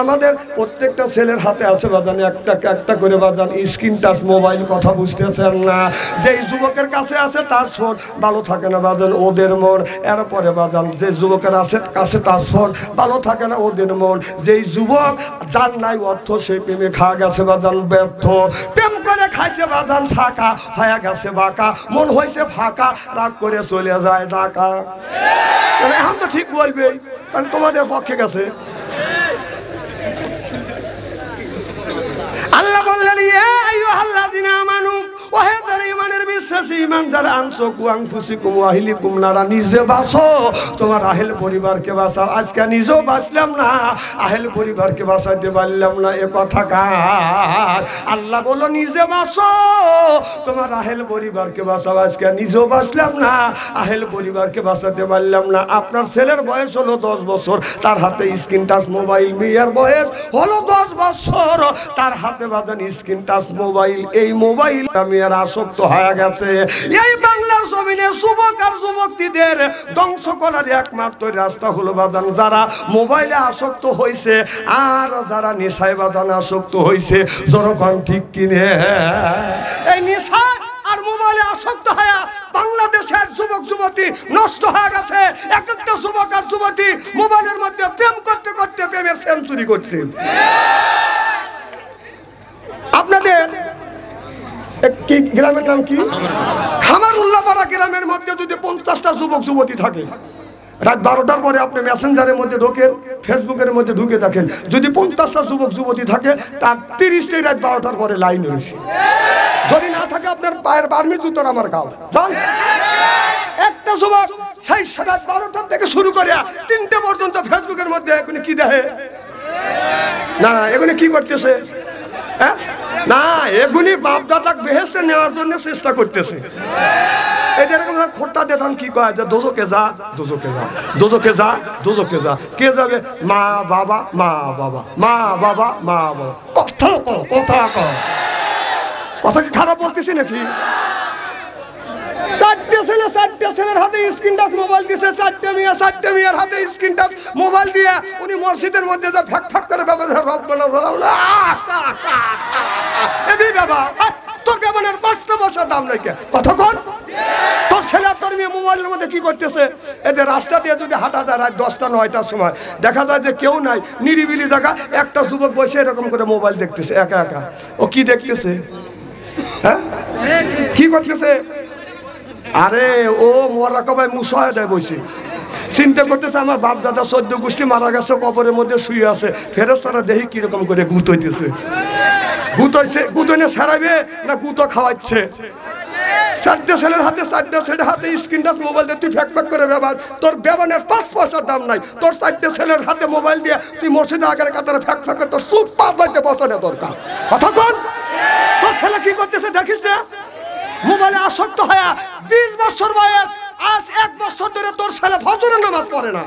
আমাদের প্রত্যেকটা ছেলের হাতে আছে বাজান একটা করে বাজান স্ক্রিন টাচ মোবাইল, কথা বুঝতেছেন না? যেই যুবকের কাছে আছে টাচ ফোন ভালো থাকে না বাজান ওদের মন। এরপরে বাজান যে যুবকের কাছে টাচ ফোন ভালো থাকে না ওদের মন। যেই যুবক যার নাই অর্থ সেই প্রেমে খাওয়া গেছে বাজান ব্যর্থ। প্রেম করে খাইছে বাজান ছাকা, হয়ে গেছে বাঁকা, মন হয়েছে ফাঁকা, রাগ করে চলে যায় ঢাকা। এখন তো ঠিক বলবে কারণ তোমাদের পক্ষে গেছে। আল্লাহ বললেন ইয়া আইয়ুহাল্লাযিনা আমানু, ওহে যারা ঈমানের বিশ্বাসী, ঈমান যারা আনছো, কু আনফুসিকুম ওয়া আহলিকুম নারা, নিজে বাঁচো তোমার আহেল পরিবারকে বাঁচাও। আজকে নিজেও বাঁচলাম না, আহেল পরিবারকে বাঁচাইতে পারলাম না, এ কথা কার? আল্লাহ বলল নিজে বাঁচো তোমার আহেল পরিবারকে বাঁচাও। আজকে নিজেও বাঁচলাম না, আহেল পরিবারকে বাঁচাতে পারলাম না। আপনার ছেলের বয়স হলো 10 বছর, তার হাতে স্ক্রিন টাচ মোবাইল। মেয়ের বয়স হলো 10 বছর, তার হাতে বাজান স্ক্রিন টাচ মোবাইল। এই মোবাইল মেয়ের আসক্ত হয়ে গেছে। এই বাংলার জমিনে যুবক আর যুবতীদের ধ্বংস করার একমাত্র রাস্তা হলো বাজান যারা মোবাইলে আসক্ত হয়েছে আর যারা নেশায় বাজান আসক্ত হয়েছে। জনগণ ঠিক কিনে? এই নেশা আর মোবাইলে আসক্ত হয়ে বাংলাদেশের যুবক যুবতী নষ্ট হয়ে গেছে। এক একটা যুবক আর যুবতী মোবাইলের মধ্যে প্রেম করতে করতে প্রেমের সেঞ্চুরি করছে। আপনাদের কি গ্রামের নাম কি? খামারুল্লাহপাড়া গ্রামের মধ্যে যদি 50টা যুবক যুবতী থাকে, রাত 12টার পরে আপনি মেসেঞ্জারের মধ্যে ঢোকেন, ফেসবুকের মধ্যে ঢুকে দেখেন, যদি 50টা যুবক যুবতী থাকে তার 30টাই রাত 12টার পরে লাইন রয়েছে। যদি না থাকে আপনার পায়ের বার্মির জুতোর আমার গাও জান। একটা যুবক সেই রাত 12টার থেকে শুরু করে 3টে পর্যন্ত ফেসবুকের মধ্যে এগুলো কি দেখে না, এগুলো কি করতেছে? হ্যাঁ না, এগুলি বাপ দাদাক বেহেশতে নেওয়ার জন্য চেষ্টা করতেছে। এই যেরকম খোট্টা দেখান কি কয় যে দোজকে যা, দোজকে যা, দোজকে যা, দোজকে যা। কে যাবে? মা বাবা, মা বাবা, মা বাবা, মা বাবা। কথা কও, কথা কও। কথা কি খারাপ বলতেছি নাকি? 4টে ছেলের হাতে স্ক্রিন টাচ মোবাইল দিছে। 4টে মেয়ের হাতে স্ক্রিন টাচ মোবাইল দিয়ে উনি মসজিদের মধ্যে যা ফ্যাক ফ্যাক করে ব্যবহার রব্বানা জালাউনা এই বাবা তোর বেমানের 5টা বছর দাম নাই কে? কথা কর। তোর ছেলে তোর মেয়ে মোবাইলের মধ্যে কি করতেছে? এদের রাস্তা দিয়ে যদি হাঁটা যায় রাত 10টা 9টার সময় দেখা যায় যে কেউ নাই, নিরিবিলি জায়গা, একটা যুবক বসে এরকম করে মোবাইল দেখতেছে একা একা। ও কি দেখতেছে? হ্যাঁ কি করতেছে? আরে ও মরা কবাই মুসায় দেয় বসে চিন্তা করতেছে আমার বাপ দাদা 14 গোষ্ঠী মারা গেছে, কবরের মধ্যে শুয়ে আছে। ফেরেশতারা দেখি কিরকম করে গুত হইতেছে। গুত হইছে, গুতনে ছাড়াবে না গুতো খাওয়াচ্ছে? 4টে ছেলের হাতে স্ক্রিন টাচ মোবাইল দিয়ে তুই ফ্যাক ফ্যাক করে ব্যবহার, তোর ব্যবহারের 5 পয়সার দাম নাই। তোর 4টে ছেলের হাতে মোবাইল দিয়ে তুই মসজিদে আগের কাতারে ফ্যাক ফ্যাক করে তোর সুদ 5 যাইতে বছরে দরকার। কথা কোন? তোর ছেলে কি করতেছে দেখিস না? মোবাইলে আসক্ত হয়ে 20 বছর বয়স, আজ 1 বছর ধরে তোর ছেলে ফজরের নামাজ পড়ে না।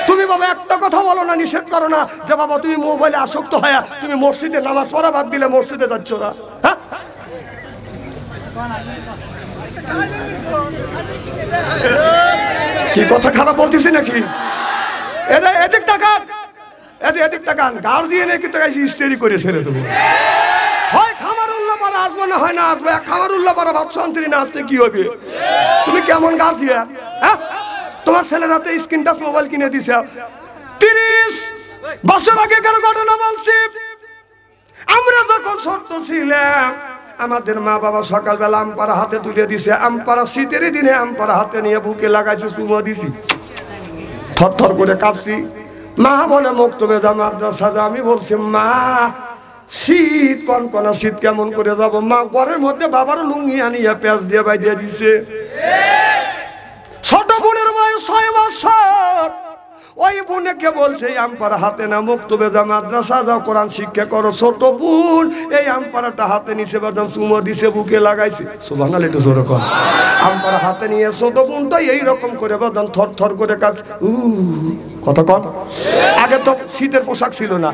তুমি বাবা একটা কথা বলো না, নিষেধ করো না যে বাবা তুমি মোবাইলে আসক্ত হয়ে তুমি মসজিদে নামাজ পড়া বাদ দিলে মসজিদে যাচ্ছ না? হ্যাঁ কি কথা খারাপ বলতেছি নাকি? এদিক তাকান, এদিক তাকান। গার্জিয়ানে কিন্তু ইস্তেরি করে ছেড়ে দেবো। হয় খামারুল্লাহপাড়া আসবো না হয় না আসবো। খামারুল্লাহপাড়া ভাবসন্ত্রী না আসলে কি হবে? তুমি কেমন গার্জিয়ান? হ্যাঁ তোমার ছেলের হাতে স্ক্রিন টাচ মোবাইল কিনে দিছে। 30 বছর আগেকার ঘটনা বলছি। আমরা যখন ছোট ছিলাম আমাদের মা বাবা সকালবেলা আমপারা হাতে তুলে দিছে। আমপারা শীতের দিনে আমপারা হাতে নিয়ে বুকে লাগাইছে, চুমো দিছি, থরথর করে কাঁপছি। মা বলে মক্তবে যা, মাদ্রাসা যা। আমি বলছি মা শীত কনকনা শীত কেমন করে যাবো? মা ঘরের মধ্যে বাবার লুঙ্গি আনিয়া পেঁয়াজ দিয়ে বাইদিয়ে দিছে। ছোট বোনের বয়স 6 বছর। ওই বোনকে বলছে এই আমপারা হাতে না, মক্তবে যা, মাদ্রাসা যাও, কোরআন শিক্ষা করো। ছোট বোন এই আমপারাটা হাতে নিচে বাদাম চুমো দিছে, বুকে লাগাইছে। সুবহানাল্লাহ, একটু জোরে কর। আমপারা হাতে নিয়ে ছোট বোন তো এইরকম করে বাদাম থর থর করে কাজ। কথা কর। আগে তো শীতের পোশাক ছিল না।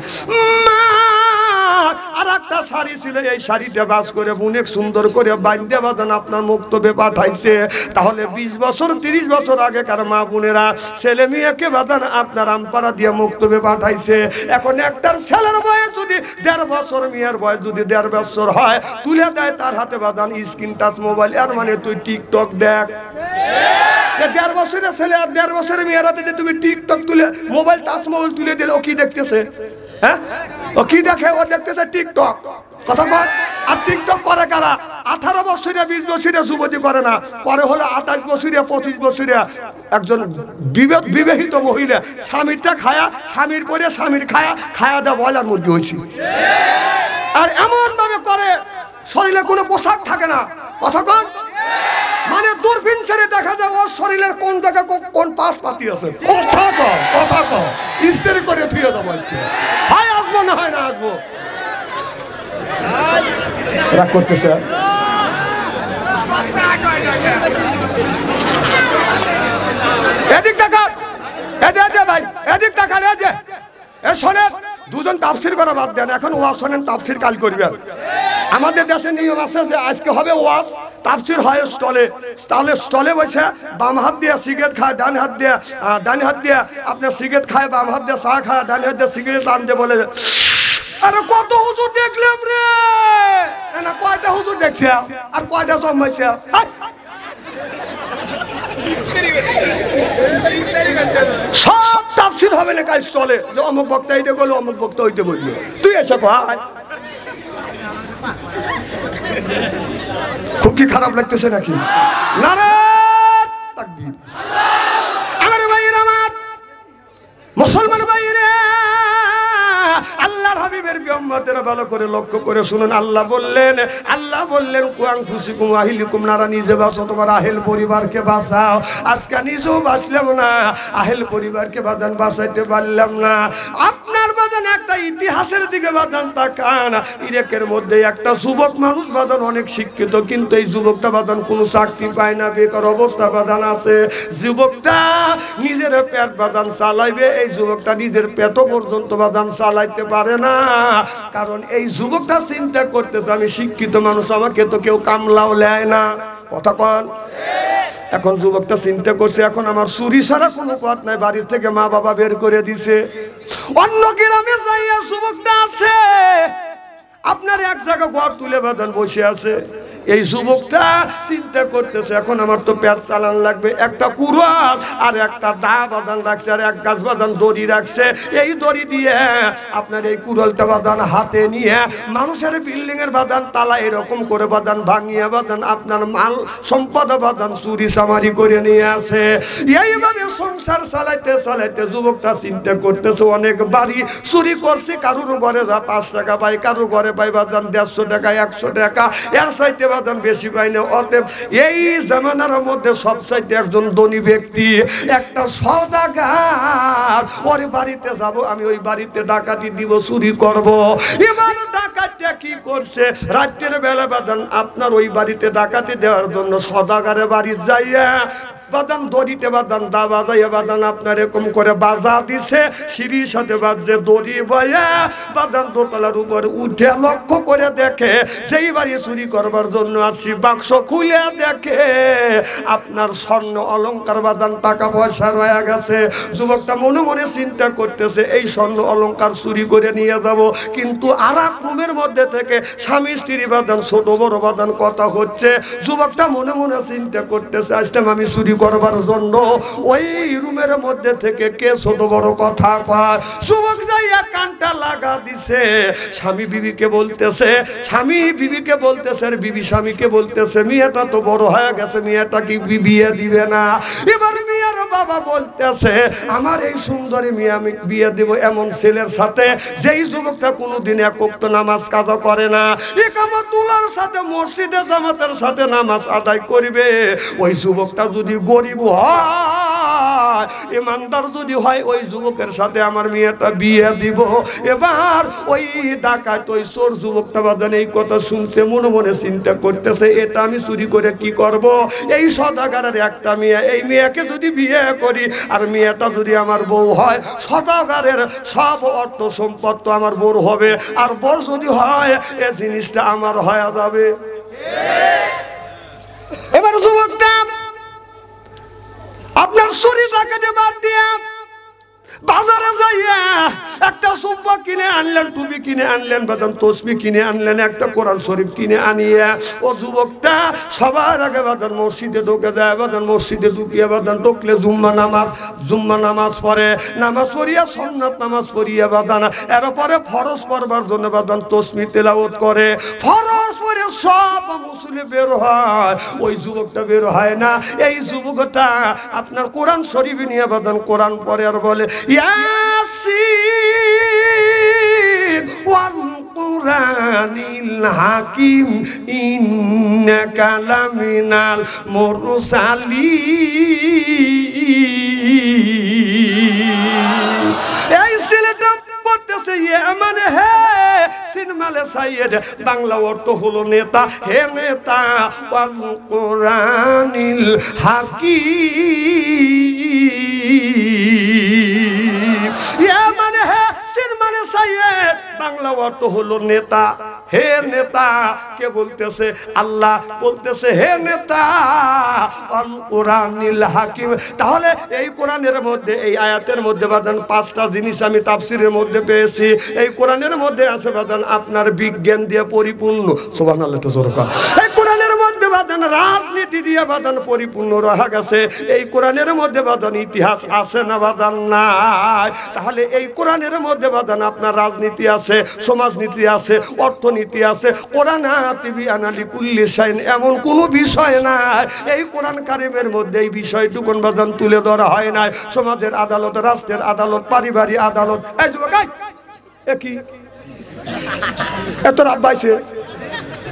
আর একটা শাড়ি ছিল, এই শাড়িটা বাস করে অনেক সুন্দর করে বান্ধে বাঁধান আপনার মুক্তবে পাঠাইছে। তাহলে 20 বছর 30 বছর আগেকার মা বোনেরা ছেলে মেয়েকে বাঁধান আপনার আমপাড়া দিয়ে মুক্তবে পাঠাইছে। এখন একটার ছেলের বয়স যদি 1.5 বছর, মেয়ের বয়স যদি 1.5 বছর হয়, তুলে দেয় তার হাতে বাঁধান স্ক্রিন টাচ মোবাইল। এর মানে তুই টিকটক দেখ। 1.5 বছরের ছেলে আর 1.5 বছরের মেয়ের হাতে তুমি টিকটক তুলে মোবাইল টাচ মোবাইল তুলে দিলে ও কি দেখতেছে? হ্যাঁ, ও কি দেখে? ও দেখতেছে টিকটক। কথা বল। আর টিকটক করে কারা? 18 বছরিয়া 20 বছরিয়া যুবতী করে না, পরে হলো 28 বছরিয়া 25 বছরিয়া একজন বিবাহিত মহিলা স্বামীরটা খায়া, স্বামীর পরে স্বামীর খায়া দেওয়া বয়লার মুরগি হয়েছে। আর এমন ভাবে করে শরীরে কোনো পোশাক থাকে না। কথা কন, মানে দূরবীন ছেড়ে দেখা যায় ওর শরীরের কোন জায়গায় কোন পাশ পাতি আছে। কথা কর ইস্তেরি করে ধুয়ে দেবো। হয় আসবো না হয় না আসবো। রাগ করতেছে। এদিক দেখা, এদিকে ভাই, এদিক দেখা। এ শোনেন, দুজন তাফসির করা বাদ দেন, এখন ওয়াজ শোনেন, তাফসির কাল করবেন। আমাদের দেশে নিয়ম আছে যে আজকে হবে ওয়াজ, তাফসির হয় স্টলে বসে বাম হাত দিয়ে সিগারেট খায়, ডান হাত দিয়ে আপনার সিগারেট খায়, বাম হাত দিয়ে চা খায়, ডান হাত দিয়ে সিগারেট আনতে বলে। আরে কত হুজুর দেখলাম রে, না কয়টা হুজুর দেখছে আর কয়টা জন্মাইছে। সব তাফসির হবে না কাল স্টলে, যে অমুক বক্তা এইটা বললো, অমুক বক্তা ওইটা বললো। তুই এসে ভাই, খুব কি খারাপ লাগতেছে নাকি? নারাত তাকবীর। আমার ভাইয়ের, আমার মুসলমান ভাইয়েরা, আল্লাহর হাবিবের উম্মতেরা ভালো করে লক্ষ্য করে শুনুন। আল্লাহ বললেন কুয়াং খুশিকুম আহলিকুম নারা, নিজে বাঁচো, তোমার আহেল পরিবারকে বাঁচাও। আজকে নিজেও বাঁচলাম না, আহেল পরিবারকে বাঁচাইতে পারলাম না। আপনার বাদান একটা ইতিহাসের দিকে বাদান তাকান। ইরাকের মধ্যে একটা যুবক মানুষ বাদান অনেক শিক্ষিত, কিন্তু এই যুবকটা বাদান কোনো চাকরি পায় না, বেকার অবস্থা বাদান আছে। যুবকটা নিজের পেট বাদান চালাইবে, এই যুবকটা নিজের পেট পর্যন্ত বাদান চালাইতে পারে না। কারণ এই যুবকটা চিন্তা করতেছে, আমি শিক্ষিত মানুষ, আমাকে তো কেউ কামলাও নেয় না। কথা কন। এখন যুবকটা চিন্তা করছে, এখন আমার চুরি ছাড়া কোনো পথ নাই, বাড়ি থেকে মা বাবা বের করে দিছে। অন্য গ্রামে যাইয়া যুবকটা আছে আপনার এক জায়গা ঘর তুলে বাঁধান বসে আছে। এই যুবকটা চিন্তা করতেছে, এখন আমার তো পেট চালান লাগবে। একটা কুড়াল আর একটা দা বাঁধান রাখছে, আর এক গাছ বাঁধান দড়ি রাখছে। এই দড়ি দিয়ে আপনার এই কুড়ালটা বাঁধান হাতে নিয়ে মানুষের বিল্ডিং এর বাঁধান তালা এরকম করে বাঁধান ভাঙিয়ে বাঁধান আপনার মাল সম্পদ বাঁধান চুরি চামারি করে নিয়ে আসে। এইভাবে সংসার চালাইতে চালাইতে যুবকটা চিন্তা করতেছে, অনেক বাড়ি চুরি করছে, কারোর ঘরে 5 টাকা পাই, কারোর ঘরে পাই বাঁধান 150 টাকা 100 টাকা, এর চাইতে বাদান বেশি পাই না। অতএব এই জামানার মধ্যে সবচাইতে একজন ধনী ব্যক্তি, একটা সওদাগার, ওর বাড়িতে যাব, আমি ওই বাড়িতে ডাকাতি দিব, চুরি করব। এবার ডাকাতটা কি করছে, রাতের বেলা বাদান আপনার ওই বাড়িতে ডাকাতি দেওয়ার জন্য সওদাগারের বাড়ি যাইয়া বাদান দড়িতে বাদান দা বাজাইয়া বাদান আপনার এরকম করে বাজা দিছে, সিঁড়ির সাথে বাজছে দড়ি বয়া বাদান দোতলার উপরে উঠে লক্ষ্য করে দেখে সেই বাড়ি চুরি করবার জন্য আসি। বাক্স খুলে দেখে আপনার স্বর্ণ অলংকার বাদান টাকা পয়সা রয়ে গেছে। যুবকটা মনে মনে চিন্তা করতেছে, এই স্বর্ণ অলংকার চুরি করে নিয়ে যাব। কিন্তু আর এক রুমের মধ্যে থেকে স্বামী স্ত্রী বাদান ছোট বড় বাদান কথা হচ্ছে। যুবকটা মনে মনে চিন্তা করতেছে, আসলাম আমি চুরি করবার জন্য, ওই রুমের মধ্যে থেকে কে ছোট বড় কথা কয়। যুবক যাইয়া কানটা লাগা দিছে, স্বামী বিবিকে বলতেছে, স্বামী বিবিকে বলতেছে, আর বিবি স্বামীকে বলতেছে, মেয়েটা তো বড় হয়ে গেছে, মেয়েটা কি বিয়ে দিবে না? এবার মেয়ের বাবা বলতেছে, আমার এই সুন্দরী মেয়ে আমি বিয়ে দেব এমন ছেলের সাথে যেই যুবকটা কোনোদিন এক ওয়াক্ত নামাজ কাজা করে না, ইকামতুল্লাহর সাথে মসজিদে জামাতের সাথে নামাজ আদায় করবে। ওই যুবকটা যদি গরিব হয়, ইমানদার যদি হয়, ওই যুবকের সাথে আমার মেয়েটা বিয়ে দিব। এবার এবার ওই ডাকাত ওই চোর যুবকটা বাদান এই কথা শুনতে মনে মনে চিন্তা করতেছে, এটা আমি চুরি করে কি করব? এই সদাগরের একটা মেয়ে, এই মেয়েকে যদি বিয়ে করি আর মেয়েটা যদি আমার বউ হয়, সদাগরের সব অর্থ সম্পদ তো আমার বউর হবে, আর বউ যদি হয় এই জিনিসটা আমার হয়ে যাবে। এবার যুবকটা আপনার শরীরটাকে বাদ দিয়ে বাজারে যাইয়া একটা সুব্বা কিনে আনলেন, টুপি কিনে আনলেন, বাদান তসবি কিনে আনলেন, একটা কোরআন শরীফ কিনে আনিয়ে ও যুবকটা সবার আগে বাদান মসজিদে ঢুকে যায়। বাদান মসজিদে ঢুকিয়ে বাদান ঢুকলে জুম্মা নামাজ পড়ে, নামাজ পড়িয়া সুন্নাত নামাজ পড়িয়া বাদান এরপরে ফরজ পড়বার জন্য বাদান তসবি তেলাওয়াত করে। ফরজ পড়ে সব মুসলিম বের হয়, ওই যুবকটা বের হয় না। এই যুবকটা আপনার কোরআন শরীফ নিয়ে বাদান কোরআন পড়ে আর বলে ইয়াসিন ওয়াল কুরআনিল হাকিম ইন্নাকা লামিনাল মুরসালিন। এই ছেলেটা পড়তেছে মানে হে সিনমালে সাইয়েদ, বাংলা অর্থ হলো নেতা, হে নেতা ওয়াল কুরআনিল হাকিম, মানে হে সিন মানে সাইয়েদ, বাংলা অর্থ হলো নেতা। হে নেতা কে বলতেছে? আল্লাহ বলতেছে হে নেতা আল কুরআনিল হাকিম। তাহলে এই কোরআনের মধ্যে, এই আয়াতের মধ্যে বাদান পাঁচটা জিনিস আমি তাফসীরের মধ্যে পেয়েছি। এই কোরআনের মধ্যে আছে বাদান আপনার বিজ্ঞান দিয়ে পরিপূর্ণ, সুবহানাল্লাহ তো জোরে কর। এই কোরআনের মধ্যে বাদান রাজনীতি দিয়ে বাদান পরিপূর্ণ রহা গেছে। এই কোরআনের মধ্যে বাদান ইতিহাস আছে না বাদান নাই? তাহলে এই কোরআনের মধ্যে বাদান আপনার রাজনীতি আছে, সমাজনীতি আছে, অর্থনীতি আছে। কোরআন আতিবিয়ানা লিকুল্লি শাইইন, এমন কোনো বিষয় নাই এই কোরআন কারিমের মধ্যে এই বিষয়টুকুন বাদান তুলে ধরা হয় নাই। সমাজের আদালত, রাষ্ট্রের আদালত, পারিবারিক আদালত। এই যুবক কি তোর আব্বা আছে,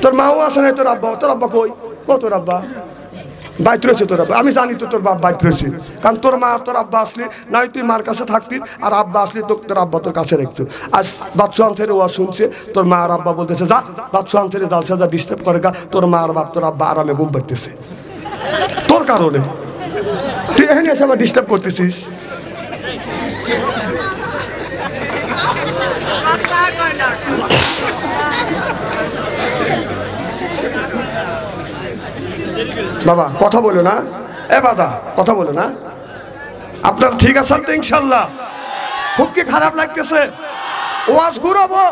তোর মাও আছে না? তোর আব্বা কই? ও তোর আব্বা বাইত রয়েছে, তোর আব্বা। আমি জানি তো তোর বাপ বাইত রয়েছে, কারণ তোর মা তোর আব্বা আসলি নাই, তুই মার কাছে থাকতি, আর আব্বা আসলি তো তোর আব্বা তোর কাছে রাখতো। আজ বাদশাহ আনসারে ওয়া শুনছে তোর মা আর আব্বা বলতেছে যা বাদশাহ আনসারে জালসা যা ডিস্টার্ব করে গা, তোর মা আর বাপ তোর আব্বা আরামে ঘুম পাড়তেছে তোর কারণে। তুই এখানে এসে আমার ডিস্টার্ব করতেছিস। বাবা কথা বলো না, এ বাবা কথা বলো না। আপনার ঠিক আছে তো ইনশাল্লাহ? খুব কি খারাপ লাগতেছে? ওয়াজ ঘুরাবো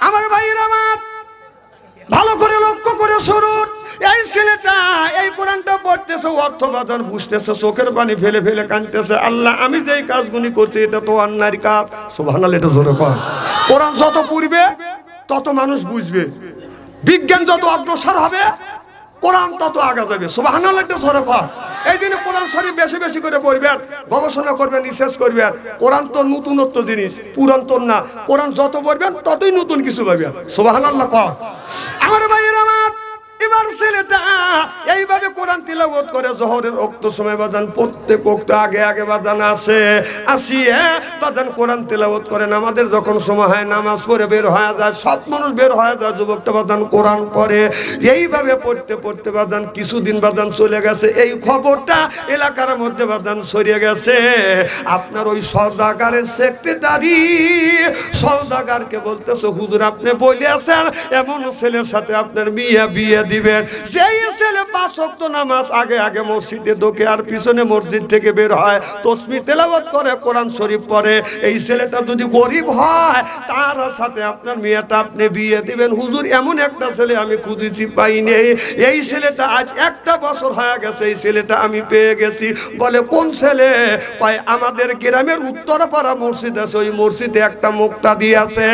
আমার ভাইয়ের, আমার ভালো করে লক্ষ্য করে শুনুন। এই ছেলেটা এই কোরআনটা পড়তেছে, অর্থ বাদান বুঝতেছে, চোখের পানি ফেলে ফেলে কাঁদতেছে, আল্লাহ আমি যেই কাজগুলি করছি এটা তো অন্যায়ের কাজ। সুবহানাল্লাহ এটা জোরে কর। কোরআন যত পড়বে তত মানুষ বুঝবে, বিজ্ঞান যত অগ্রসর হবে কোরআন তত আগে যাবে। সুবহানাল্লাহ এটা জোরে কর। এই জন্য কোরআন শরীফ বেশি বেশি করে পড়বেন, গবেষণা করবেন, রিসার্চ করবেন। কোরআন তো নতুনত্ব জিনিস, পুরাতন না। কোরআন যত পড়বেন ততই নতুন কিছু পাবেন। সুবহানাল্লাহ কর আমার ভাইয়ের আমার। এবার ছেলেটা এইভাবে কোরআন তিলাওয়াত করে জোহরের ওয়াক্ত সময় বাদান প্রত্যেক ওয়াক্ত আগে আগে বাদান আসিয়ে বাদান কোরআন তিলাওয়াত করেন। আমাদের যখন সময় হয় নামাজ পড়ে বের হয়ে যায়, সব মানুষ বের হয়ে যায়, যুবকটা বাদান কোরআন পড়ে। এইভাবে পড়তে পড়তে বাদান কিছুদিন বাদান চলে গেছে, এই খবরটা এলাকার মধ্যে বাদান ছড়িয়ে গেছে। আপনার ওই সওদাগারের সেক্রেটারি সওদাগারকে বলতেছে হুজুর আপনি বলেছেন এমন ছেলের সাথে আপনার বিয়ে দিবেন, সেই ছেলে 5 ওয়াক্ত নামাজ আগে আগে মসজিদে ঢোকে আর পিছনে মসজিদ থেকে বের হয়, তাসবিহ তেলাওয়াত করে, কোরআন শরীফ পড়ে। এই ছেলেটা যদি গরিব হয় তার সাথে আপনার মেয়েটা আপনি বিয়ে দিবেন। হুজুর এমন একটা ছেলে আমি খুঁজেছি পাইনি, এই ছেলেটা আজ 1টা বছর হয়ে গেছে, এই ছেলেটা আমি পেয়ে গেছি। বলে কোন ছেলে? পায় আমাদের গ্রামের উত্তরপাড়া মসজিদ আছে, ওই মসজিদে একটা মুক্তাদি আছে।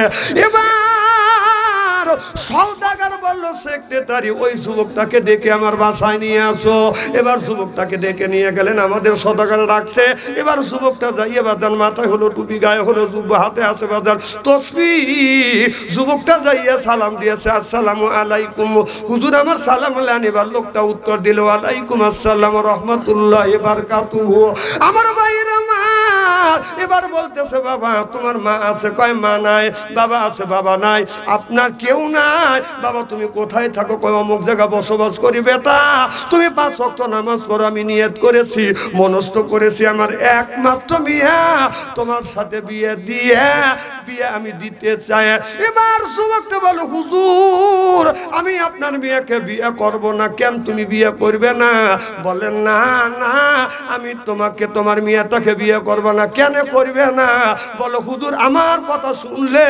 এবার সওদাগর বলল সেক্রেটারি ওই যুবকটাকে ডেকে আমার বাসায় নিয়ে আসো। এবার যুবকটাকে ডেকে নিয়ে গেলেন, আমাদের সওদাগর ডাকছে। এবার যুবকটা যাইয়ে বাদান মাথায় হলো টুপি, গায়ে হলো জুব্বা, হাতে আছে বাদান তসবিহ। যুবকটা যাইয়া সালাম দিয়েছে, আসসালামু আলাইকুম হুজুর, আমার সালাম আলাইকুম। এবার লোকটা উত্তর দিল, ওয়ালাইকুম আসসালাম রাহমাতুল্লাহি বারাকাতুহু। আমার ভাইরা মা এবার বলতেছে, বাবা তোমার মা আছে? কয় মা নাই। বাবা আছে? বাবা নাই। আপনার কেউ নাই? বাবা তুমি কোথায় থাকো? কয় অমুক জায়গা বসবাস করি। বেটা তুমি 5 ওয়াক্ত নামাজ পড়ো, আমি নিয়ত করেছি, মনস্থ করেছি, আমার একমাত্র মিয়া তোমার সাথে বিয়ে আমি দিতে চাই। এবার যুবকটা বলো, হুজুর আমি আপনার মেয়েকে বিয়ে করব না। কেন তুমি বিয়ে করবে না? বলেন না না আমি তোমাকে তোমার মেয়েটাকে বিয়ে করব না। কেন করবে না? বলো হুজুর আমার কথা শুনলে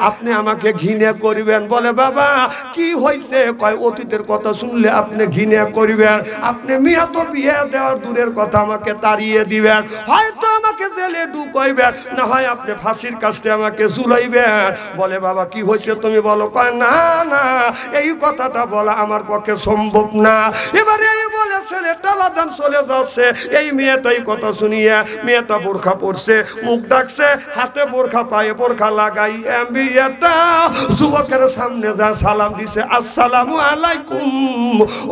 আপনি আমাকে ঘৃণা করবেন। বলে বাবা কি হয়েছে? কয় অতীতের কথা শুনলে আপনি ঘৃণা করবেন। আপনি মেয়ে তো বিয়ে দেওয়ার দূরের কথা আমাকে তাড়িয়ে দিবেন, হয়তো আমাকে জেলে ঢুকাইবেন, না হয় আপনি ফাঁসির কাছে আমাকে ঝুলাইবেন। বলে বাবা কি হয়েছে তুমি বলো। কয় না না এই কথাটা বলা আমার পক্ষে সম্ভব না। এবারে এই বলে ছেলেটা বাদান চলে যাচ্ছে। এই মেয়েটাই কথা শুনিয়ে মেয়েটা বোরখা পড়ছে, মুখ ডাকছে, হাতে বোরখা, পায়ে বোরখা লাগাই মেয়েটা যুবকের সামনে যা সালাম দিছে, আসসালামু আলাইকুম।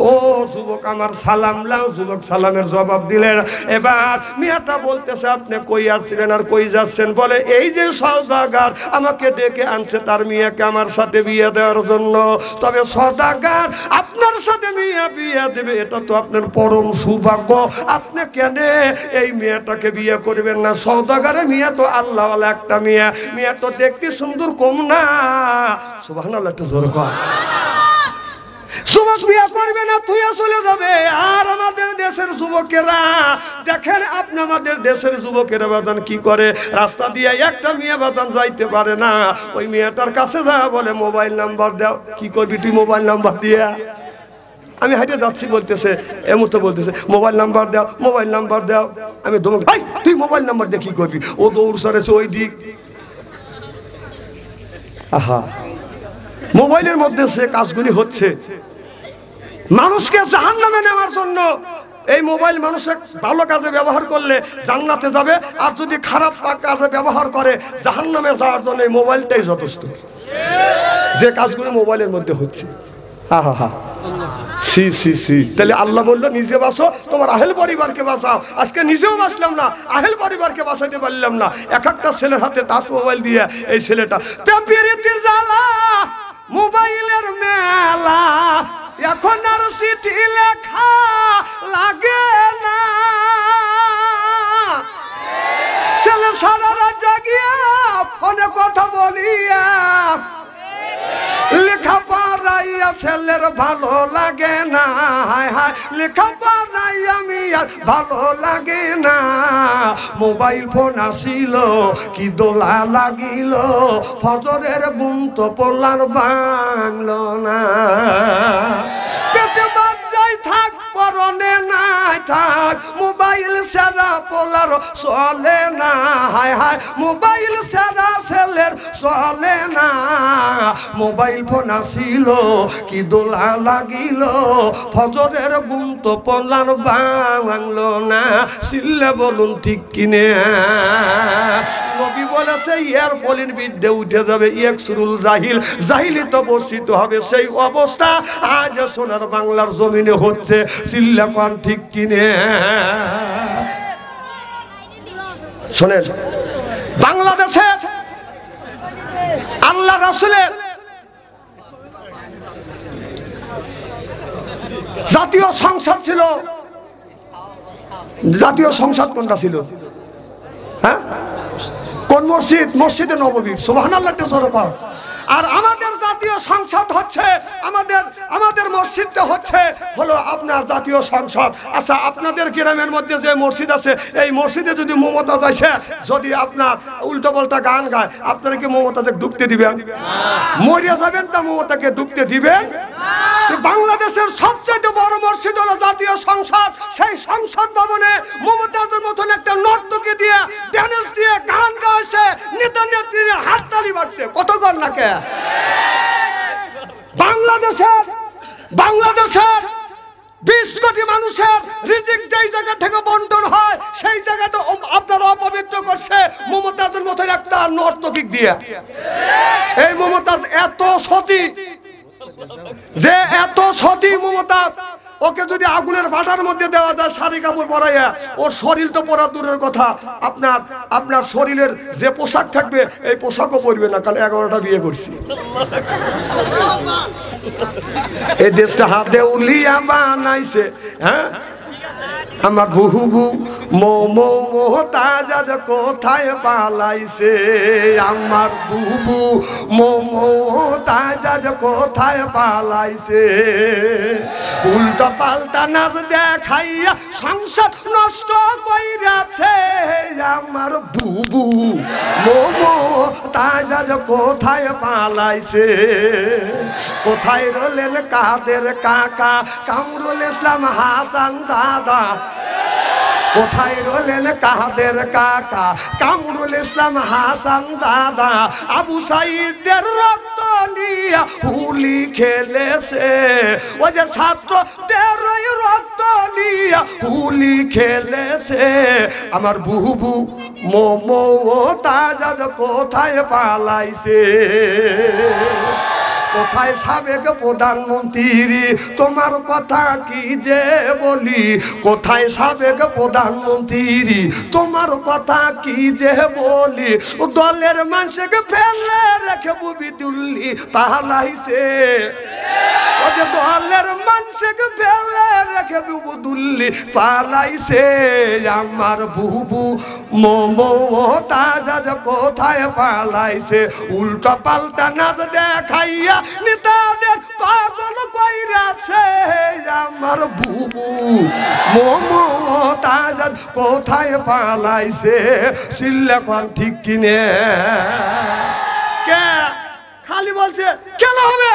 ও যুবক আমার সালাম লাও। যুবক সালামের জবাব দিলেন। এবার মেয়েটা বলতেছে আপনি কই আসছিলেন আর কই যাচ্ছেন? বলে এই যে সওদাগর আমাকে ডেকে আনছে তার মেয়েকে আমার সাথে বিয়ে দেওয়ার জন্য। তবে সওদাগর আপনার সাথে বিয়ে দেবে এটা তো আপনার পরম সৌভাগ্য। আপনি কেন এই মেয়েটাকে বিয়ে করবেন না? সওদাগরের মেয়ে তো আল্লাহওয়ালা একটা মেয়ে, মেয়ে তো দেখতে সুন্দর কম না। সুবহানাল্লাহ, একটু জোরে কর। যুবক বিয়ে করবে না, তুই চলে যাবে। আর আমাদের দেশের যুবকেরা দেখেন, আপনি আমাদের দেশের যুবকেরা বাদান কি করে, রাস্তা দিয়ে একটা মেয়ে বাদান যাইতে পারে না, ওই মেয়েটার কাছে যা বলে মোবাইল নাম্বার দাও। কি করবি তুই মোবাইল নাম্বার দিয়ে? আমি হাইটে যাচ্ছি বলতেছে, এমন তো বলতেছে মোবাইল নাম্বার দাও, মোবাইল নাম্বার দাও। আমি ধমক, তুই মোবাইল নাম্বার দিয়ে কি করবি? ও দৌড় সরেছে ওই দিক। আহা, মোবাইলের মধ্যে সে কাজগুলি হচ্ছে মানুষকে জাহান্নামে নেওয়ার জন্য। এই মোবাইল মানুষের ভালো কাজে ব্যবহার করলে জান্নাতে যাবে, আর যদি খারাপ কাজে ব্যবহার করে জাহান্নামে যাওয়ার জন্য এই মোবাইলটাই যথেষ্ট। যে কাজগুলি মোবাইলের মধ্যে হচ্ছে, আহা হা, সি সি সি। তাহলে আল্লাহ বললো নিজে বাঁচো, তোমার আহেল পরিবারকে বাঁচাও। আজকে নিজেও বাঁচলাম না, আহেল পরিবারকে বাঁচাইতে পারলাম না। এক একটা ছেলের হাতে টাচ মোবাইল দিয়ে এই ছেলেটা প্রেমের জ্বালা, মোবাইলের মেলা, এখন আর চিঠি লেখা লাগে না। ছেলে সারা রাত জাগিয়া ফোনে কথা বলিয়া লেখা পড়াইয়া ছেলের ভালো লাগে না। হায় হায় লেখা পড়াই আমি আর ভালো লাগে না। মোবাইল ফোন আসিল কি দোলা লাগিল, ফজরের ঘুম তো পড়লার ভাঙলো না। পেটে বাচ্চাই থাক পরনে নাই থাক, মোবাইল ছাড়া পোলার চলে না। হায় হায় মোবাইল ছাড়া ছেলের চলে না। মোবাইল ফোন আসিল কি দোলা লাগিল, ফজরের ঘুম তো পড়লার ভাঙলো না। সিল্লে বলুন ঠিক কিনে? নবী বলেছে ইয়ার ফলির বিদ্যে উঠে যাবে, ইয়াকসুরুল জাহিল, জাহিলিত বর্ষিত হবে। সেই অবস্থা আজ সোনার বাংলার জমিনে হচ্ছে। চিল্লা কোন ঠিক কিনে? শোনেন, বাংলাদেশে আল্লাহ রাসূলের জাতীয় সংসদ ছিল। জাতীয় সংসদ কোনটা ছিল? হ্যাঁ, কোন মসজিদ? মসজিদে নববী। সুবহানাল্লাহ, জোরে। আর আমাদের জাতীয় সংসদ হচ্ছে আমাদের মসজিদটা হচ্ছে হলো আপনার জাতীয় সংসদ। আচ্ছা, আপনাদের গ্রামের মধ্যে যে মসজিদ আছে, এই মসজিদে যদি মমতাজ আসে, যদি আপনার উল্টো পাল্টা গান গায়, আপনারা কি মমতাজকে ঢুকতে দিবেন? মরিয়া যাবেন তা মমতাকে ঢুকতে দিবেন? বাংলাদেশের সবচেয়ে বড় মসজিদ হলো জাতীয় সংসদ। সেই সংসদ ভবনে মমতাজের মতন একটা নর্তকী দিয়ে ড্যান্স দিয়ে গান গাইছে, নেতা নেত্রীরা হাততালি বাজছে। কতক্ষণ নাকে বাংলাদেশের 20 কোটি মানুষের রিজিক যেই জায়গা থেকে বন্টন হয় সেই জায়গাটা আপনারা অপবিত্র করছে মমতাজের মতো একটা নর্তকিক দিয়ে। এই মমতাজ এত সতী, যে এত সতী মমতাজ, ওকে যদি আগুনের বাটার মধ্যে দেওয়া যায় শাড়ি কাপড় পরাইয়া, ওর শরীর তো পরা দূরের কথা, আপনার শরীরের যে পোশাক থাকবে এই পোশাকও পরবে না, কারণ 11টা বিয়ে করছি। এই দেশটা হাতে উলিয়া বানাইছে, হ্যাঁ আমার বুহু মোমতাজ কোথায় পালাইছে, আমার বুবু মোমতাজ কোথায় পালাইছে, উল্টা পাল্টা নাচ দেখাইয়া সংসার নষ্ট কইরাছে, আমার বুবু মোমতাজ কোথায় পালাইছে, কোথায় রলেন কাদের কাকা কামরুল ইসলাম হাসান দাদা, কোথায় রলেন কাদের কাকা কামরুল ইসলাম হাসান দাদা, আবু সাইদের রক্ত নিয়া হুলি খেলেছে, ও যে ছাত্রদের রক্ত নিয়া হুলি খেলেছে, আমার বুবু মোমতাজ কোথায় পালাইছে, কোথায় সাবেক প্রধানমন্ত্রী তোমার কথা কি যে বলি, কোথায় সাবেক প্রধানমন্ত্রী তোমার কথা কি যে বলি, দলের মানুষকে ফেলে রেখে বুবি দিল্লি পালাইছে, ও যে দলের মানুষকে ফেলে রেখে বুবু দিল্লি পালাইছে, আমার বুবু মোমতাজ কোথায় পালাইছে, উল্টা পাল্টা নাচ দেখাইয়া নেতাদের পাগল কইরাছে, আমার বুবু মোমতাজ কোথায় পালাইছে, সিল্লাখন ঠিক কিনে কে খালি বলছে খেলা হবে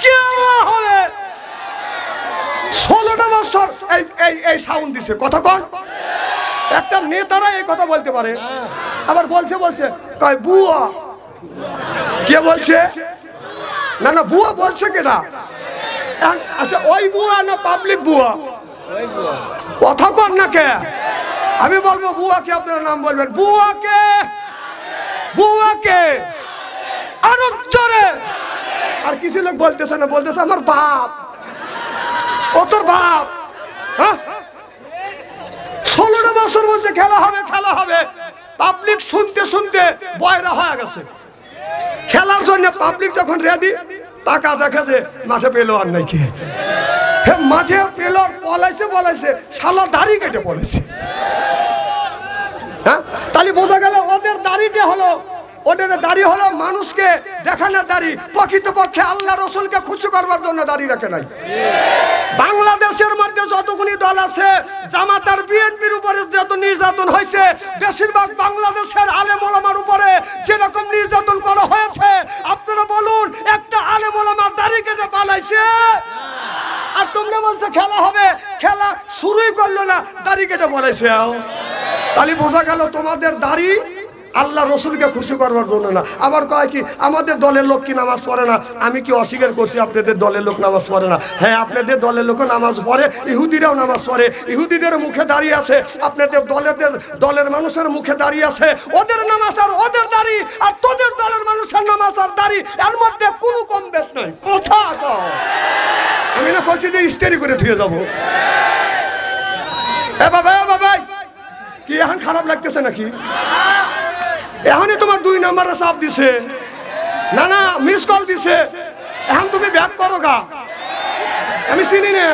খেলা হবে, 16টা বছর এই সাউন্ড দিছে, কথা কন একটা নেতারা এই কথা বলতে পারে, আবার বলছে কয় বুয়া, কে বলছে, না না বুয়া বলছে কেনা, আচ্ছা ওই বুয়া না পাবলিক বুয়া, কথা কর না কে, আমি বলবো বুয়াকে, আপনারা নাম বলবেন, বুয়াকে আরো জোরে, আর কিছু লোক বলতেছে না, বলতেছে আমার বাপ, ও তোর বাপ, হ্যাঁ 16টা বছর বলছে খেলা হবে, পাবলিক শুনতে বয়রা হয়ে গেছে, খেলার জন্য পাবলিক যখন রেডি টাকা দেখে যে মাঠে পেলো আর নাই, কে মাঠে পেলো পলাইছে শালা দাড়ি কেটে পড়েছে, হ্যাঁ তাহলে বোঝা গেল ওদের দাড়িটা হলো, ওদের দাড়ি হলো মানুষকে দেখানোর দাড়ি, প্রকৃতপক্ষে আল্লাহ রসুলকে খুশি করবার জন্য দাড়ি রাখে নাই। বাংলাদেশের মধ্যে যতগুলি দল আছে, জামাত আর বিএনপির উপরে যত নির্যাতন হয়েছে, বেশিরভাগ বাংলাদেশের আলেম ওলামার উপরে যেরকম নির্যাতন করা হয়েছে, আপনারা বলুন একটা আলেম ওলামার দাড়ি কেটে পালাইছে, আর তোমরা বলছো খেলা হবে, খেলা শুরুই করলো না দাড়ি কেটে পালাইছে, তাহলে বোঝা গেল তোমাদের দাড়ি আল্লাহ রসুলকে খুশি করবার জন্য না। আবার কয় কি আমাদের দলের লোক কি নামাজ পড়ে না, আমি কি অস্বীকার করছি আপনাদের দলের লোক নামাজ পড়ে না, হ্যাঁ আপনাদের দলের লোকও নামাজ পড়ে, ইহুদিরাও নামাজ পড়ে, ইহুদিদের মুখে দাঁড়িয়ে আছে, আপনাদের দলের মানুষের মুখে দাঁড়িয়ে আছে, ওদের নামাজ আর ওদের দাড়ি, আর তোদের দলের মানুষের নামাজ আর দাড়ি, এর মধ্যে কোনো কম বেশ নাই, কথা কও, আমি না কইছি যে ইস্তেরি করে ধুয়ে যাবো, এ বাবা কি এখন খারাপ লাগতেছে নাকি, এখনই তোমার 2 নম্বরে চাপ দিছে, না মিস কল দিছে, এখন তুমি ব্যাক করো গা, আমি চিনি না,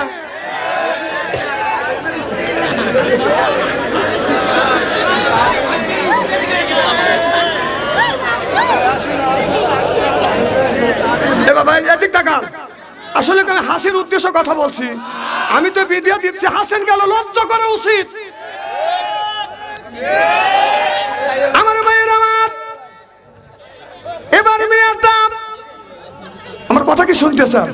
বাবা এদিক তাকান, আসলে আমি হাসির উদ্দেশ্য কথা বলছি, আমি তো ভিডিও দিচ্ছি, হাসেন গেল লজ্জা করা উচিত, আমার ভাইয়ের আমার এবার মেয়েটা, আমার কথা কি শুনতেছেন,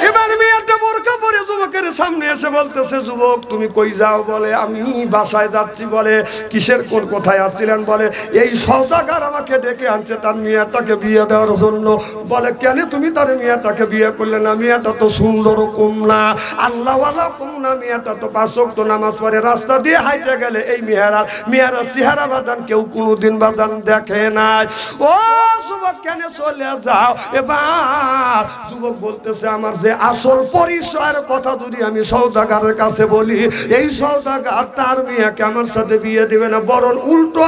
এবার মেয়েটা বোরকা পরে যুবকের সামনে এসে বলতেছে, যুবক তুমি কই যাও? বলে আমি বাসায় যাচ্ছি। বলে কিসের কোন কোথায় আসছিলেন? বলে এই সওদাগর আমাকে ডেকে আনছে তার মেয়েটাকে বিয়ে দেওয়ার জন্য। বলে কেন তুমি তার মেয়েটাকে বিয়ে করলে? না, মেয়েটা তো সুন্দর কম না, আল্লাহওয়ালা কম না, মেয়েটা তো 5 ওয়াক্ত নামাজ পড়ে, রাস্তা দিয়ে হাইটে গেলে এই মেয়েরা চেহারা বাদান কেউ কোনোদিন বাদান দেখে নাই। ও যুবক কেন চলে যাও? এবার যুবক বলতেছে, আমার যে আসল পরিচয়ের কথা যদি আমি সওদাগরের কাছে বলি, এই সওদাগর তার মেয়েকে আমার সাথে বিয়ে দিবে না, বরং উল্টো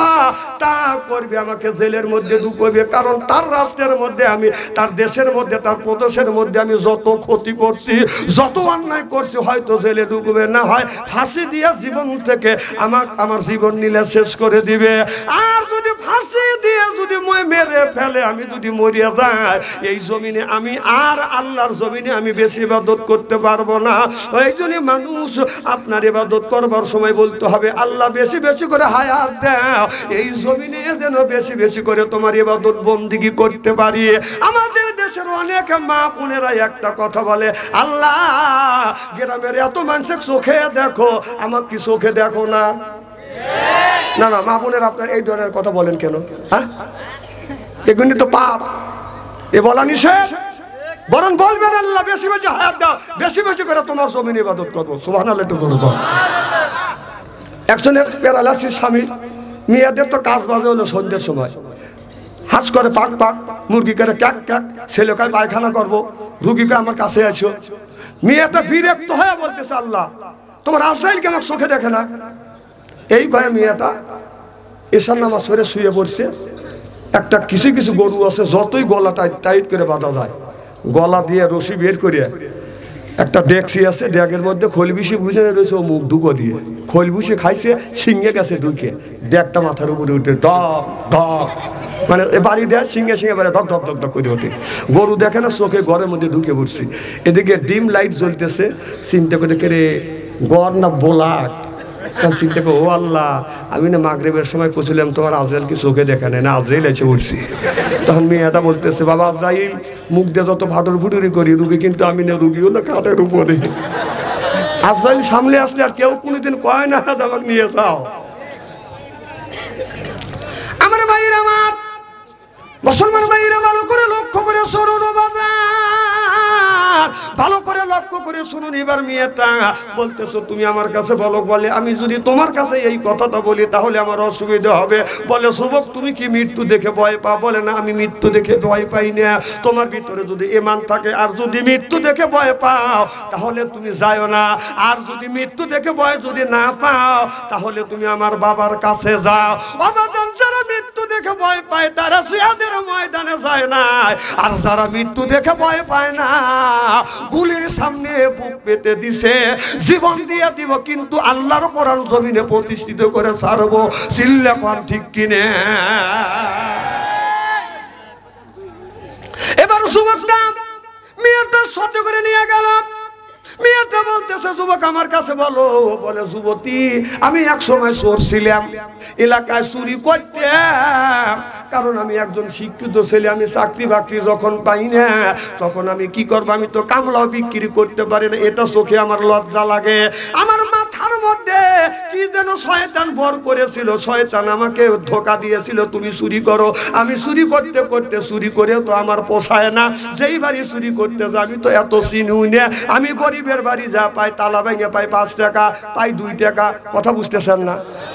তা করবে, আমাকে জেলের মধ্যে ঢুকবে। কারণ তার রাষ্ট্রের মধ্যে আমি, তার দেশের মধ্যে, তার প্রদেশের মধ্যে আমি যত ক্ষতি করছি, যত অন্যায় করছি, হয়তো জেলে ঢুকবে, না হয় ফাঁসি দিয়ে জীবন থেকে আমার জীবন নিলে শেষ করে দিবে। আর যদি ফাঁসি দিয়ে যদি মেরে ফেলে, আমি যদি মরিয়া যাই, এই জমিনে আমি আর আল্লাহর জমিনে আমি বেশি ইবাদত করতে পারবো না। এই জন্য মানুষ আপনার ইবাদত করবার সময় বলতে হবে, আল্লাহ বেশি বেশি করে হায়াত দাও, এই জমিনে যেন বেশি বেশি করে তোমার ইবাদত বন্দিগি করতে পারি। আমাদের দেশের অনেক মা বোনেরা একটা কথা বলে, আল্লাহ গ্রামের এত মানুষের চোখে দেখো, আমার কি চোখে দেখো না? না না মা বোনের আপনার এই ধরনের কথা বলেন কেন? হ্যাঁ, এগুলি তো পাপ, এ বলা নিষেধ। বরং বলবেন আল্লাহ বেশি বেশি হায়াত দাও, বেশি বেশি করে তোমার জমিনে ইবাদত করবো। সুবহানাল্লাহ। তো বলবো একজনের প্যারালাইসিস স্বামী, মেয়েদের তো কাজ বাজে হলো সন্ধ্যের সময়, হাঁস করে পাক পাক, মুরগি করে ক্যাক ক্যাক, ছেলে কায় পায়খানা করবো, রুগীকে আমার কাছে আছো। মেয়েটা বিরক্ত হয়ে বলতেছে, আল্লাহ তোমার আজরাইলকে আমার চোখে দেখে না। এই কয়ে মেয়েটা এশার নামাজ পড়ে শুয়ে পড়ছে। একটা কিছু কিছু গরু আছে, যতই গলা টাইট করে বাঁধা যায়, গলা দিয়ে রশি বের করে একটা ডেকসি আছে, ডেকের মধ্যে খোলবিশি বুঝে রয়েছে, ও মুখ ঢুকো দিয়ে খোলবিশি খাইছে, সিংহে গেছে ঢুকে, ডেকটা মাথার উপরে উঠে ডক ডক, মানে বাড়ি দেয় সিংহে সিংহে বাড়ি ধক ধক ধক ধক করে ওঠে। গরু দেখে না, চোখে ঘরের মধ্যে ঢুকে পড়ছি। এদিকে ডিম লাইট জ্বলতেছে, চিন্তা করে কে রে গড় না বোলাক। তখন চিন্তা করো, ও আল্লাহ আমি না মাগরিবের সময় পৌঁছলাম, তোমার আজরাইল কি চোখে দেখা নেয় না? আজরাইল এসে উঠছি। তখন মেয়েটা বলতেছে, বাবা আজরাইল মুখ দিয়ে যত ফাটর ফুটুরি করি, রুগী কিন্তু আমি না, রুগী হলো খাটের উপরে। আজরাইল সামনে আসলে আর কেউ কোনোদিন কয় না আমাকে নিয়ে যাও। আমার ভাইরা, আমার মুসলমান ভাইরা, ভালো করে লক্ষ্য করে শুনুন, ভালো করে লক্ষ্য করে শুনুন। এবার মেয়েটা বলতেছো তুমি আমার কাছে বলো। বলে আমি যদি তোমার কাছে এই কথাটা বলি তাহলে আমার অসুবিধা হবে। বলে যুবক তুমি কি মৃত্যু দেখে ভয় পাও? বলে না, আমি মৃত্যু দেখে ভয় পাই না। তোমার ভিতরে যদি ঈমান থাকে, আর যদি মৃত্যু দেখে ভয় পাও তাহলে তুমি যাও না। আর যদি মৃত্যু দেখে ভয় যদি না পাও তাহলে তুমি আমার বাবার কাছে যাও। বাবাজান, যারা মৃত্যু দেখে ভয় পায় তারা জিহাদের ময়দানে যায় না, আর যারা মৃত্যু দেখে ভয় পায় না, গুলির সামনে বুক পেতে দিছে, জীবন দিয়ে দিব, কিন্তু আল্লাহর কোরআন জমিনে প্রতিষ্ঠিত করে ছাড়বো। চিল্লা কোন ঠিক কিনে? এবার যুবকটা মেয়েটা সাথে করে নিয়ে গেল। মেয়েটা বলতেছে, যুবক আমার কাছে বলো। বলে যুবতী আমি এক সময় চোর ছিলাম, এলাকায় চুরি করতাম, কারণ আমি একজন শিক্ষিত ছেলে। আমি চাকরি বাকরি যখন পাই না তখন আমি কি করবো, আমি তো কামলাও বিক্রি করতে পারি না, এটা চোখে আমার লজ্জা লাগে। আমার মাথার মধ্যে কি যেন শয়তান ভর করেছিল, শয়তান আমাকে ধোকা দিয়েছিল, তুমি চুরি করো। আমি চুরি করতে করতে, চুরি করেও তো আমার পোষায় না। যেই বাড়ি চুরি করতে যা, আমি তো এত চিনিও না, আমি গরিবের বাড়ি যা পাই তালা ভেঙে পাই 5 টাকা, পাই 2 টাকা। কথা বুঝতেছেন না?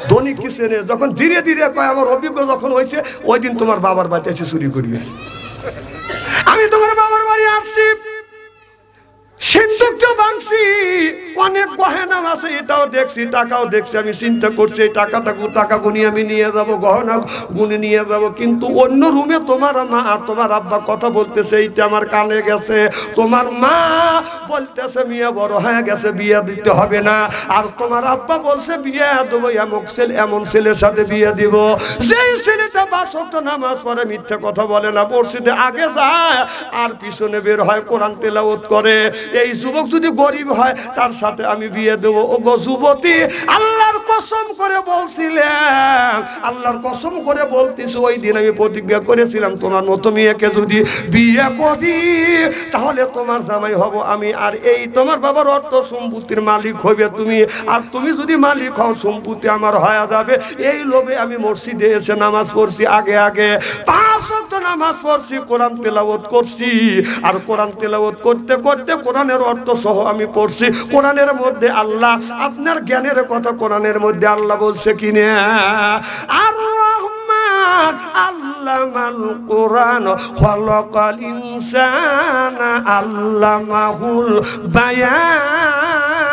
ধনী কি চেনে? যখন ধীরে ধীরে পাই, আমার অভিজ্ঞ যখন হয়েছে, ওই দিন তোমার বাবার বাড়িতে এসে চুরি করবে। আমি তোমার বাবার বাড়ি আসছি, সিন্ধুকটা ভাঙছি, অনেক গহনা আছে, এটাও দেখছি, টাকাও দেখছি। আমি চিন্তা করছি এই টাকা গুনি আমি নিয়ে যাব, গহনা গুনি নিয়ে যাব। কিন্তু অন্য রুমে তোমার মা আর তোমার আব্বা কথা বলতেছে, এইটা আমার কানে গেছে। তোমার মা বলতেছে মেয়ে বড় হয়ে গেছে, বিয়ে দিতে হবে না। আর তোমার আব্বা বলছে বিয়ে দেবো, এমন ছেলের সাথে বিয়ে দিব যেই ছেলেটা 5 ওয়াক্ত নামাজ পড়ে, মিথ্যা কথা বলে না, মসজিদে আগে যায় আর পিছনে বের হয়, কোরআন তেলাওয়াত করে। এই এই যুবক যদি গরিব হয় তার সাথে আমি বিয়ে দেবো। ও গো যুবতী, আল্লাহর কসম করে বলছিলাম, আল্লাহর কসম করে বলতেছি, ওই দিন আমি প্রতিজ্ঞা করেছিলাম তোমার মতো মেয়েকে যদি বিয়ে করি তাহলে তোমার জামাই হব আমি, আর এই তোমার বাবার অর্থ সম্পত্তির মালিক হবে তুমি, আর তুমি যদি মালিক হও সম্পত্তি আমার হয়ে যাবে। এই লোভে আমি মসজিদে এসে নামাজ পড়ছি, আগে আগে 5 ওয়াক্ত নামাজ পড়ছি, কোরআন তেলাওয়াত করছি, আর কোরআন তেলাওয়াত করতে করতে কোরআনের অর্থ সহ আমি পড়ছি। কোরআনের মধ্যে আল্লাহ, আপনার জ্ঞানের কথা, কোরআনের মধ্যে আল্লাহ বলছে কিনা, আর রহমান আল্লামাল কোরআন খালাকাল ইনসানা আল্লামাহুল বায়ান।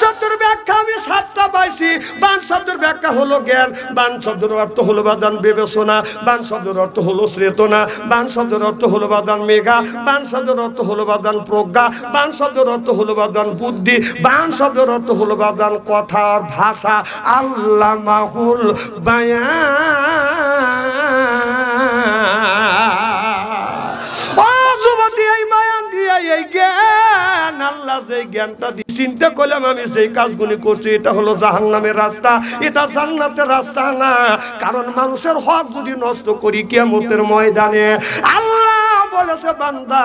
শব্দের ব্যাখ্যা আমি 7টা পাইছি। বান শব্দের ব্যাখ্যা হলো জ্ঞান, বান শব্দের অর্থ হলো বাদান বিবেচনা, বান শব্দের অর্থ হলো চেতনা, বান শব্দের অর্থ হলো বাদান মেঘা, বান শব্দের অর্থ হলো বাদান প্রজ্ঞা, বান শব্দের অর্থ হলো বাদান বুদ্ধি, বান শব্দের অর্থ হলো বাদান কথা আর ভাষা। আল্লামাহুল বায়ান। যুবতী, এই বায়ান দিয়ে এই জ্ঞান, আল্লাহ যে জ্ঞানটা দিয়ে চিন্তা করলাম আমি যেই কাজগুলি করছি এটা হলো জাহান্নামের রাস্তা, এটা জান্নাতের রাস্তা না। কারণ মানুষের হক যদি নষ্ট করি কিয়ামতের ময়দানে আল্লাহ বলেছে, বান্দা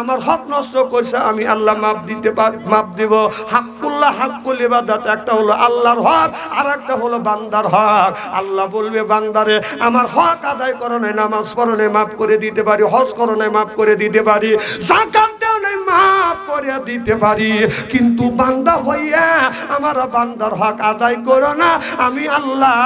আমার হক নষ্ট করছে আমি আল্লাহ মাপ দিতে পারি, মাপ দিব। হাক্কুল্লাহ হাক্কুল ইবাদাত, একটা হলো আল্লাহর হক আর একটা হলো বান্দার হক। আল্লাহ বলবে, বান্দারে আমার হক আদায় করো নাই, নামাজ পড়ো নাই, মাফ করে দিতে পারি, হজ করো নাই, মাফ করে দিতে পারি, যাকাত দাও নাই, মাফ করে দিতে পারি, কিন্তু বান্দা হইয়া আমার বান্দার হক আদায় করো না, আমি আল্লাহ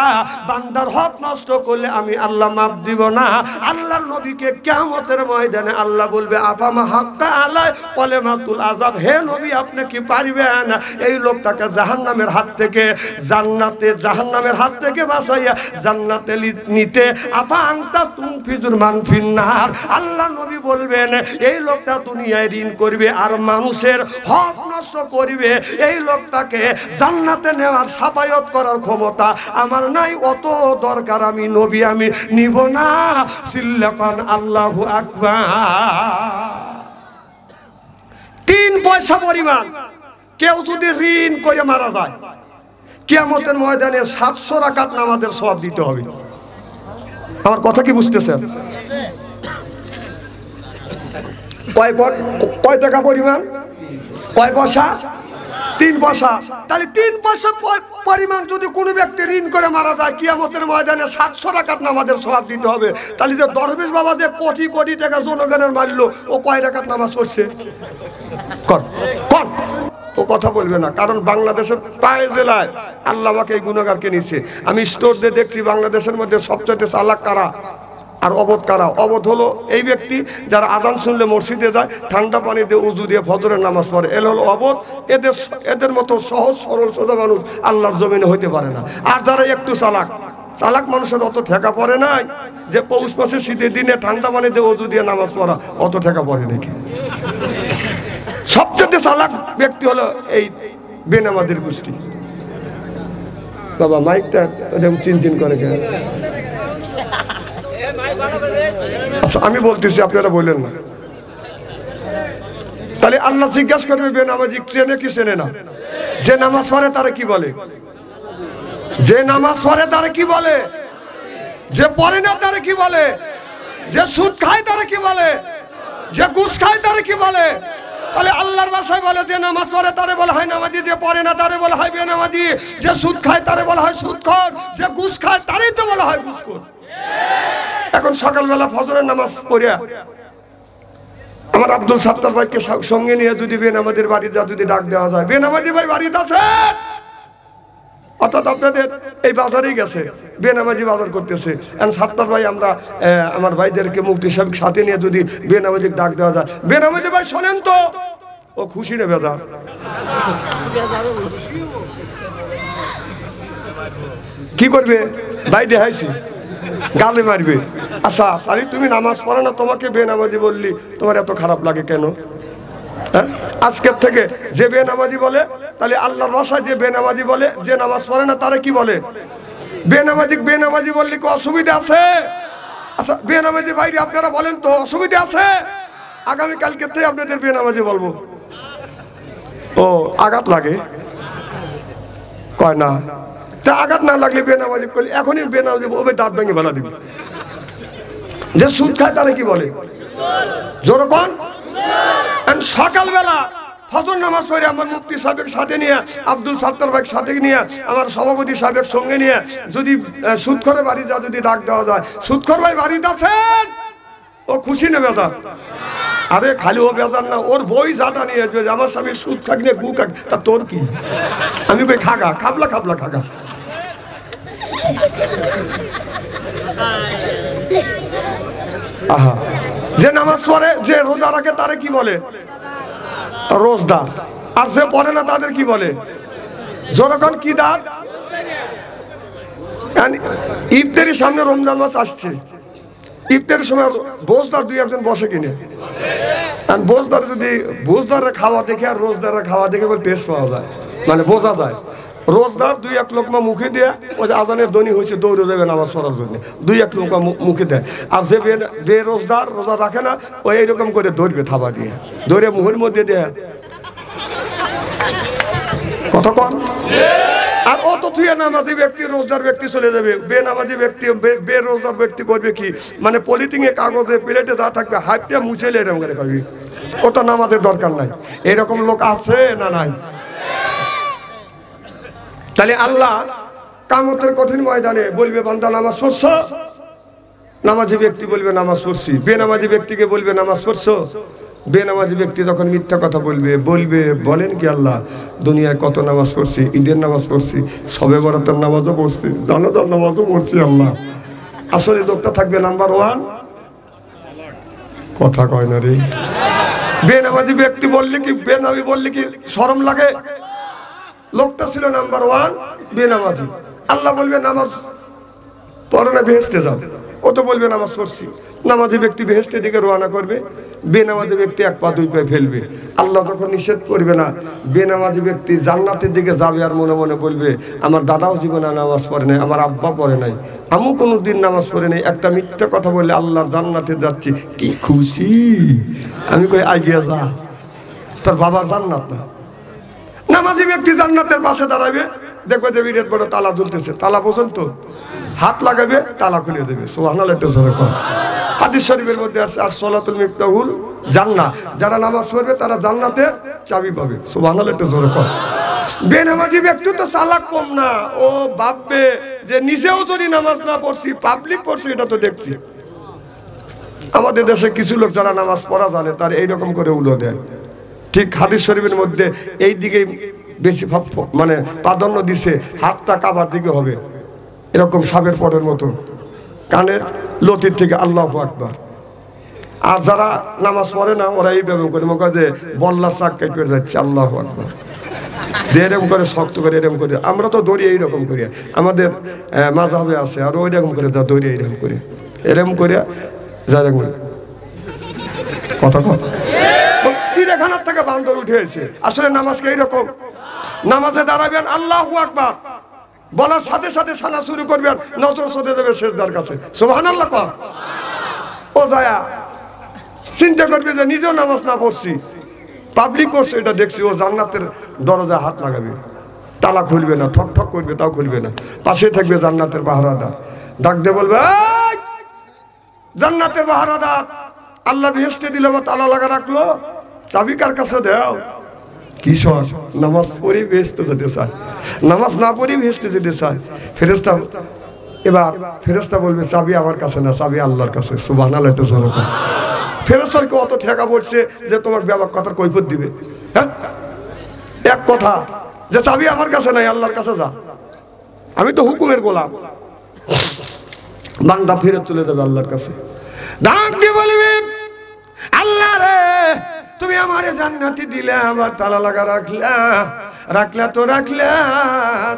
বান্দার হক নষ্ট করলে আমি আল্লাহ মাফ দিব না। আল্লাহর নবীকে কিয়ামতের ময়দানে আল্লাহ বলবে, আফামা হাক্কা আলাই কলেমাতুল আযাব, হে নবী আপনি কি পারবেন এই লোকটাকে জাহান্নামের হাত থেকে জান্নাতে, জাহান্নামের হাত থেকে বাঁচাইয়া জান্নাতে নিতে? আফা আনতা তুনফিজুল মান ফিন্নার। আল্লাহ নবী বলবেন, এই লোকটা দুনিয়ায় ঋণ করবে আর মানুষের হক নষ্ট করবে, এই লোকটাকে জান্নাতে নেওয়ার সাফায়াত করার ক্ষমতা আমার নাই, অত দরকার আমি নবী আমি নিব না। সিল্লাকান আল্লাহু আকবার। 3 পয়সা পরিমাণ কেউ যদি ঋণ করে মারা যায় কিয়ামতের ময়দানে 700 রাকাত নামাজের সওয়াব দিতে হবে। আমার কথা কি বুঝতেছেন? কয় টাকা পরিমাণ? কয় পয়সা? 3 পয়সা। তাহলে 3 পয়সা পরিমাণ যদি কোনো ব্যক্তি ঋণ করে মারা যায় কিয়ামতের ময়দানে 700 রাকাত নামাজের সওয়াব দিতে হবে। তাহলে যে দরবেশ বাবা যে কোটি কোটি টাকা জনগণের মারলো, ও কয় রাকাত নামাজ পড়ছে? কর কর, ও কথা বলবে না। কারণ বাংলাদেশের প্রায় জেলায় আল্লাহ আমাকে এই গুনাহগারকে নিচ্ছে। আমি স্টোর দিয়ে দেখছি বাংলাদেশের মধ্যে সবচেয়ে চালাক কারা আর অবধ কারা। অবধ হলো এই ব্যক্তি যারা আযান শুনলে মসজিদে যায়, ঠান্ডা পানি দিয়ে উজু দিয়ে ফজরের নামাজ পড়ে, এল হলো অবধ। এদের মতো সহজ সরল সোজা মানুষ আল্লাহর জমিনে হইতে পারে না। আর যারা একটু চালাক, চালাক মানুষের অত ঠেকা পড়ে নাই যে পৌষ মাসে শীতের দিনে ঠান্ডা পানি দিয়ে উজু দিয়ে নামাজ পড়া, অত ঠেকা পড়ে নাকি। সবচেয়ে চালাক ব্যক্তি হলো এই বেনামাজির গোষ্ঠী। বাবা মাইকটা চিনচিন করে কেন? আচ্ছা আমি বলতেছি, আপনারা বললেন না। তাহলে আল্লাহ জিজ্ঞাসা করবে, বেনামাজি চেনে কি চেনে না? যে নামাজ পড়ে তারা কি বলে? যে নামাজ পড়ে তারা কি বলে? যে পড়ে না তারা কি বলে? যে সুদ খায় তারা কি বলে? যে ঘুষ খায় তারা কি বলে? তাহলে আল্লাহর ভাষায় বলে, যে নামাজ পড়ে তারে বলা হয় নামাজি, যে পড়ে না তারে বলা হয় বেনামাজি, যে সুদ খায় তারে বলা হয় সুদখোর, যে ঘুষ খায় তারই তো বলা হয় ঘুষখোর। এখন সকালবেলা ফজরের নামাজ পড়িয়া আমার আব্দুল সাত্তার ভাইকে সঙ্গে নিয়ে যদি বেনামাজির বাড়ি যা যদি ডাক দেওয়া যায়, বেনামাজি ভাই বাড়িতে আছে, অর্থাৎ আপনাদের এই বাজারেই গেছে, বেনামাজি বাজার করতেছে। সাত্তার ভাই আমরা আমার ভাইদেরকে মুফতি সাহেব সাথে নিয়ে যদি বেনামাজি ডাক দেওয়া যায়, বেনামাজি ভাই শোনেন তো, ও খুশি নেবে যা কি করবে? ভাই দেখাইছি গালে মারবে। আচ্ছা সারি তুমি নামাজ পড়ো না, তোমাকে বেনামাজি বললি তোমার এত খারাপ লাগে কেন? আজকের থেকে যে বেনামাজি বলে, তাহলে আল্লাহর ভাষায় যে বেনামাজি বলে, যে নামাজ পড়ে না তারা কি বলে? বেনামাজি। বেনামাজি বললে কি অসুবিধা আছে? আচ্ছা বেনামাজি বাইরে আপনারা বলেন তো অসুবিধা আছে? আগামী কালকে থেকে আপনাদের বেনামাজি বলবো। ও আঘাত লাগে কয় না, তা আঘাত না লাগলে বেনামাজি করলে এখনই বেনামাজি ওবে দাঁত ভেঙে ফেলা দিবে। যে সুদ খায় তারা কি বলে জোরে কোন? সকালবেলা ফজর নামাজ পড়ে আমার মুফতি সাহেবের সাথে নিয়ে, আব্দুল সাত্তার ভাই সাথে নিয়ে, আমার সভাপতি সাহেবের সঙ্গে নিয়ে যদি সুদখোর বাড়ি যা যদি ডাক দেওয়া যায়, সুদখোর ভাই বাড়িতে আছেন, ও খুশি না বেজার? আরে খালি ও বেজার না, ওর বই যাটা নিয়ে আসবে আমার স্বামী সুদ খাক নিয়ে গু খাক, তা তোর কি? আমি কই খাগা খাবলা খাবলা খাগা। আহা, যে নামাজ পড়ে যে রোজা রাখে তারে কি বলে? রোজদার। আর যে পড়ে না তাদের কি বলে? যখন কি দার? ইফতারির সামনে রমজান মাস আসছে, ইফতারের সময় বোঝদার দুই একজন বসে কিনে, বোঝদার যদি বোঝদারে খাওয়া দেখে আর রোজদারে খাওয়া দেখে টেস্ট পাওয়া যায়, মানে বোঝা যায়। রোজদার দুই এক লোকমা মুখে দিয়ে ওই যে আজানের ধ্বনি হয়েছে দৌড়ে দেবে নামাজ পড়ার জন্য, দুই এক লোকমা মুখে দেয়। আর যে বেরোজদার রোজা রাখে না, ও এইরকম করে ধরবে থাবা দিয়ে, ধরে মুখের মধ্যে দেয় কত কম। আর অত থুয়ে নামাজি ব্যক্তি রোজদার ব্যক্তি চলে যাবে, বেনামাজি ব্যক্তি বেরোজদার ব্যক্তি করবে কি, মানে পলিথিনে কাগজে প্লেটে যা থাকবে হাতটা মুছেলে এরকম করে খাবি, ওটা নামাজের দরকার নাই। এরকম লোক আছে না নাই? তাহলে আল্লাহ কিয়ামতের কঠিন ময়দানে বলবে বান্দা নামাজ পড়ছো, নামাজি ব্যক্তি বলবে নামাজ পড়ছি, বেনামাজি ব্যক্তিকে বলবে নামাজ পড়ছো। বেনামাজি ব্যক্তি যখন মিথ্যা কথা বলবে, বলেন কি আল্লাহ দুনিয়ায় কত নামাজ পড়ছি, ঈদের নামাজ পড়ছি, শবে বরাতের নামাজও পড়ছি, জানাজার নামাজও পড়ছি আল্লাহ। আসলে লোকটা থাকবে নাম্বার 1, কথা কয় না রে। বেনামাজি ব্যক্তি বললে কি, বেনামি বললে কি শরম লাগে? লোকটা ছিল নাম্বার 1 বেনামাজি। আল্লাহ বলবে নামাজ পড়ো না, বেহেশতে যাও। ও তো বলবে নামাজ পড়ছি। নামাজি ব্যক্তি বেহেশতের দিকে রওনা করবে, বেনামাজি ব্যক্তি এক পা দুই পায়ে ফেলবে। আল্লাহ যখন নিষেধ করবে না, বেনামাজি ব্যক্তি জান্নাতের দিকে যাবে আর মনে মনে বলবে আমার দাদাও জীবনে নামাজ পড়ে নাই, আমার আব্বা পড়ে নাই, আমিও কোনো দিন নামাজ পড়ে নাই, একটা মিথ্যা কথা বললে আল্লাহর জান্নাতে যাচ্ছি, কি খুশি। আমি কই আগিয়ে যা, তোর বাবার জান্নাত না। নামাজি ব্যক্তি জান্নাতের পাশে দাঁড়াবে, দেখবে যে বিরাট বড় তালা ঝুলতেছে, তালা পর্যন্ত হাত লাগাবে, তালা খুলে দেবে। সুবহানাল্লাহ, একটু জোরে কর। হাদিস শরীফের মধ্যে আছে as-সালাতুল মিফতাহুল জান্নাহ, যারা নামাজ পড়বে তারা জান্নাতের চাবি পাবে। সুবহানাল্লাহ, একটু জোরে কর। বেনামাজি ব্যক্তি তো চালাক কম না, ও ভাববে যে নিজেও যদি নামাজ না পড়ছি, পাবলিক পড়ছি, এটা তো দেখছি। আমাদের দেশে কিছু লোক যারা নামাজ পড়া জানে তার এইরকম করে উলো দেয়। ঠিক হাদিস শরীফের মধ্যে এই দিকে বেশি মানে প্রাধান্য দিছে, হাতটা কাবার দিকে হবে, এরকম সাবের পরের মতো, কানের লতির থেকে আল্লাহু আকবার। আর যারা নামাজ পড়ে না ওরা এইভাবে করে মুখে যে বল্লার চাক কেটে যাচ্ছে, আল্লাহু আকবার, এরকম করে শক্ত করে এরকম করে। আমরা তো দড়ি এইরকম করি, আমাদের মাযহাবে আছে, আর ওই রকম করে দড়ি এইরকম করে এরকম করে যারা কথা কথা চিড়িয়াখানার থেকে বান্দর উঠেছে। আসলে নামাজকে এইরকম, নামাজে দাঁড়াবেন আল্লাহু আকবার বলার সাথে সাথে সানা শুরু করবেন, নজর চলে যাবে সিজদার কাছে। সুবহানাল্লাহ কর। ও যায়া চিন্তা করবে যে নিজেও নামাজ না পড়ছি, পাবলিক করছে, এটা দেখছি, ও জান্নাতের দরজায় হাত লাগাবে, তালা খুলবে না, ঠক ঠক করবে তাও খুলবে না, পাশে থাকবে জান্নাতের পাহারাদার, ডাক দিয়ে বলবে জান্নাতের পাহারাদার, আল্লাহ বেহেশতে দিল বা তালা লাগা রাখলো, চাবি কার কাছে দাও? কিশোর নামাজ পড়ি বেহেশতে যেতে চায়, নামাজ না পড়ি বেহেশতে যেতে চায়। ফেরেশতা, এবার ফেরেশতা বলবে চাবি আমার কাছে না, চাবি আল্লাহর কাছে। সুবহানাল্লাহ, একটু জোরে কর। ফেরেশতাকে অত ঠেকা পড়ছে যে তোমাকে ব্যাপক কথার কৈফিয়ত দিবে। হ্যাঁ, এক কথা যে চাবি আমার কাছে নাই, আল্লাহর কাছে যা, আমি তো হুকুমের গোলাম। বান্দা ফিরে চলে যাবে আল্লাহর কাছে, ডাক দিয়ে বলবে আল্লাহ রে তুমি আমারে জান্নাতি দিলে, আবার তালা লাগা রাখলা তো রাখলা,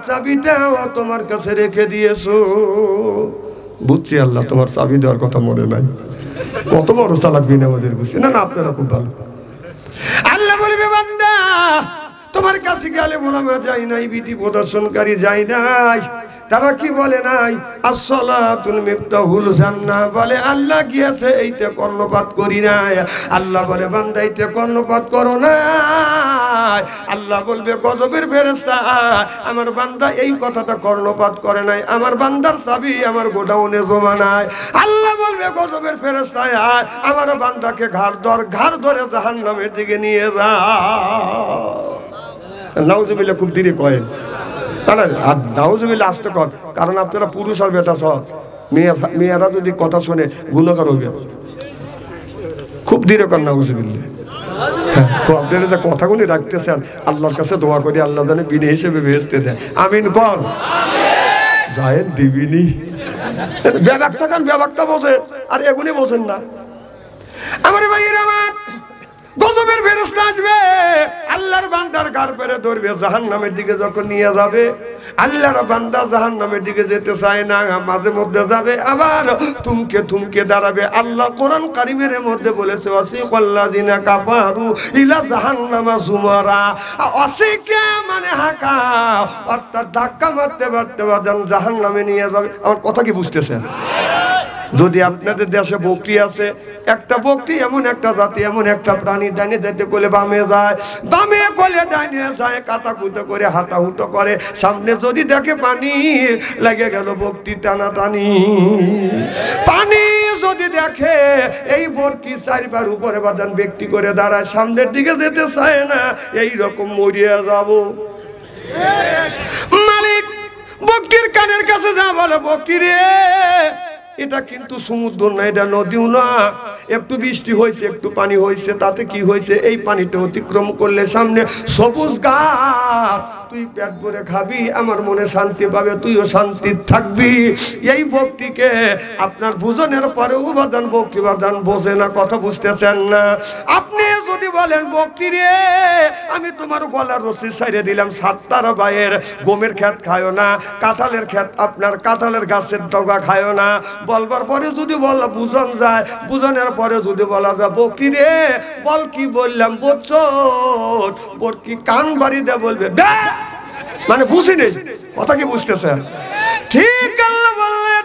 চাবিটাও তোমার কাছে রেখে দিয়েছো। বুঝছি আল্লাহ তোমার চাবি দেওয়ার কথা মনে নাই, কত বড় চালাক দিন আমাদের বুঝছি না। না, আপনারা খুব ভালো। আল্লাহ বলবে বান্দা তোমার কাছে গেলে মোলামা যাই নাই, বিধি প্রদর্শনকারী যাই নাই, তারা কি বলে নাই আসসালাতুল মিফতাহুল জান্নাহ, বলে আল্লাহ গিয়েছে এইটা কর্ণপাত করি নাই। আল্লাহ বলে বান্দা এইটা কর্ণপাত করো না। আল্লাহ বলবে গজবের ফেরেশতা আমার বান্দা এই কথাটা কর্ণপাত করে নাই, আমার বান্দার চাবি আমার গোডাউনে জমা নাই। আল্লাহ বলবে গজবের ফেরেশতা আমার বান্দাকে ঘাড় ধরে জাহান্নামের দিকে নিয়ে যা। নাউজুবিল্লাহ খুব ধীরে কয়েন, আর নাউজুবিল্লাহ আসতে কর, কারণ আপনারা পুরুষ আর বেটা সব মেয়েরা যদি কথা শুনে গুণকার হবে। খুব ধীরে কর নাউজুবিল্লাহ। আপনারা যে কথাগুলি রাখতেছেন আল্লাহর কাছে দোয়া করি আল্লাহ জানে বিনে হিসেবে ভেস্তে দেয়। আমিন কর। জায়েন দিবিনি ব্যাপারটা কান ব্যাপারটা বোঝে আর এগুলি বোঝেন না। আমার ভাইয়ের আমার গজবের ফেরেশতা আসবে আল্লাহর বান্দার গার পেরে ধরবে, জাহান্নামের দিকে যখন নিয়ে যাবে আল্লাহর বান্দা জাহান্নামের দিকে যেতে চায় না, মাঝে মধ্যে যাবে আবার থমকে দাঁড়াবে। আল্লাহ কোরআন কারীমের মধ্যে বলেছে ওয়াসিকাল্লাযিনা কাফারু ইলা জাহান্নামা যুমারা। ওয়াসিকা মানে হাকা, অর্থাৎ ধাক্কা মারতে জাহান্নামে নিয়ে যাবে। আমার কথা কি বুঝতেছেন? যদি আপনাদের দেশে বকরি আছে, একটা বকরি এমন একটা জাতি, এমন একটা প্রাণী, ডানে যেতে কোলে বামে যায়, বামে কোলে ডানে যায়, কাটাকুটো করে হাঁটাহুটো করে, সামনে যদি দেখে পানি লেগে গেল বকরি টানাটানি। পানি যদি দেখে এই বকরি চারবার উপরে বাদান ব্যক্তি করে দাঁড়ায়, সামনের দিকে যেতে চায় না, এই রকম মরিয়া যাব। মালিক বকরির কানের কাছে যা বলে, বকরি রে এটা কিন্তু সমুদ্র না, এটা নদীও না, একটু বৃষ্টি হয়েছে, একটু পানি হয়েছে, তাতে কি হয়েছে, এই পানিটা অতিক্রম করলে সামনে সবুজ গাছ, তুই পেট ভরে খাবি, আমার মনে শান্তি পাবে, তুইও শান্তি থাকবি। এই বকরিকে আপনার বুঝনের পরে উপাদান বকরি বাদান বোঝে না, কথা বুঝতেছেন না। আপনি যদি বলেন বকরি রে আমি তোমার গলার রশি ছাইড়ে দিলাম, সাতটার বাইয়ের গমের ক্ষেত খায়ও না, কাঁঠালের ক্ষেত আপনার কাঁঠালের গাছের ডগা খায়ও না, বলবার পরে যদি বলা বুঝন যায়, বুঝনের পরে যদি বলা যায় বকরি রে বল কি বললাম বুঝছো, বকরি কান বাড়ি দিয়ে বলবে মানে বুঝি নেই, কথা কি বুঝতেছেন? ঠিক আল্লাহ বললেন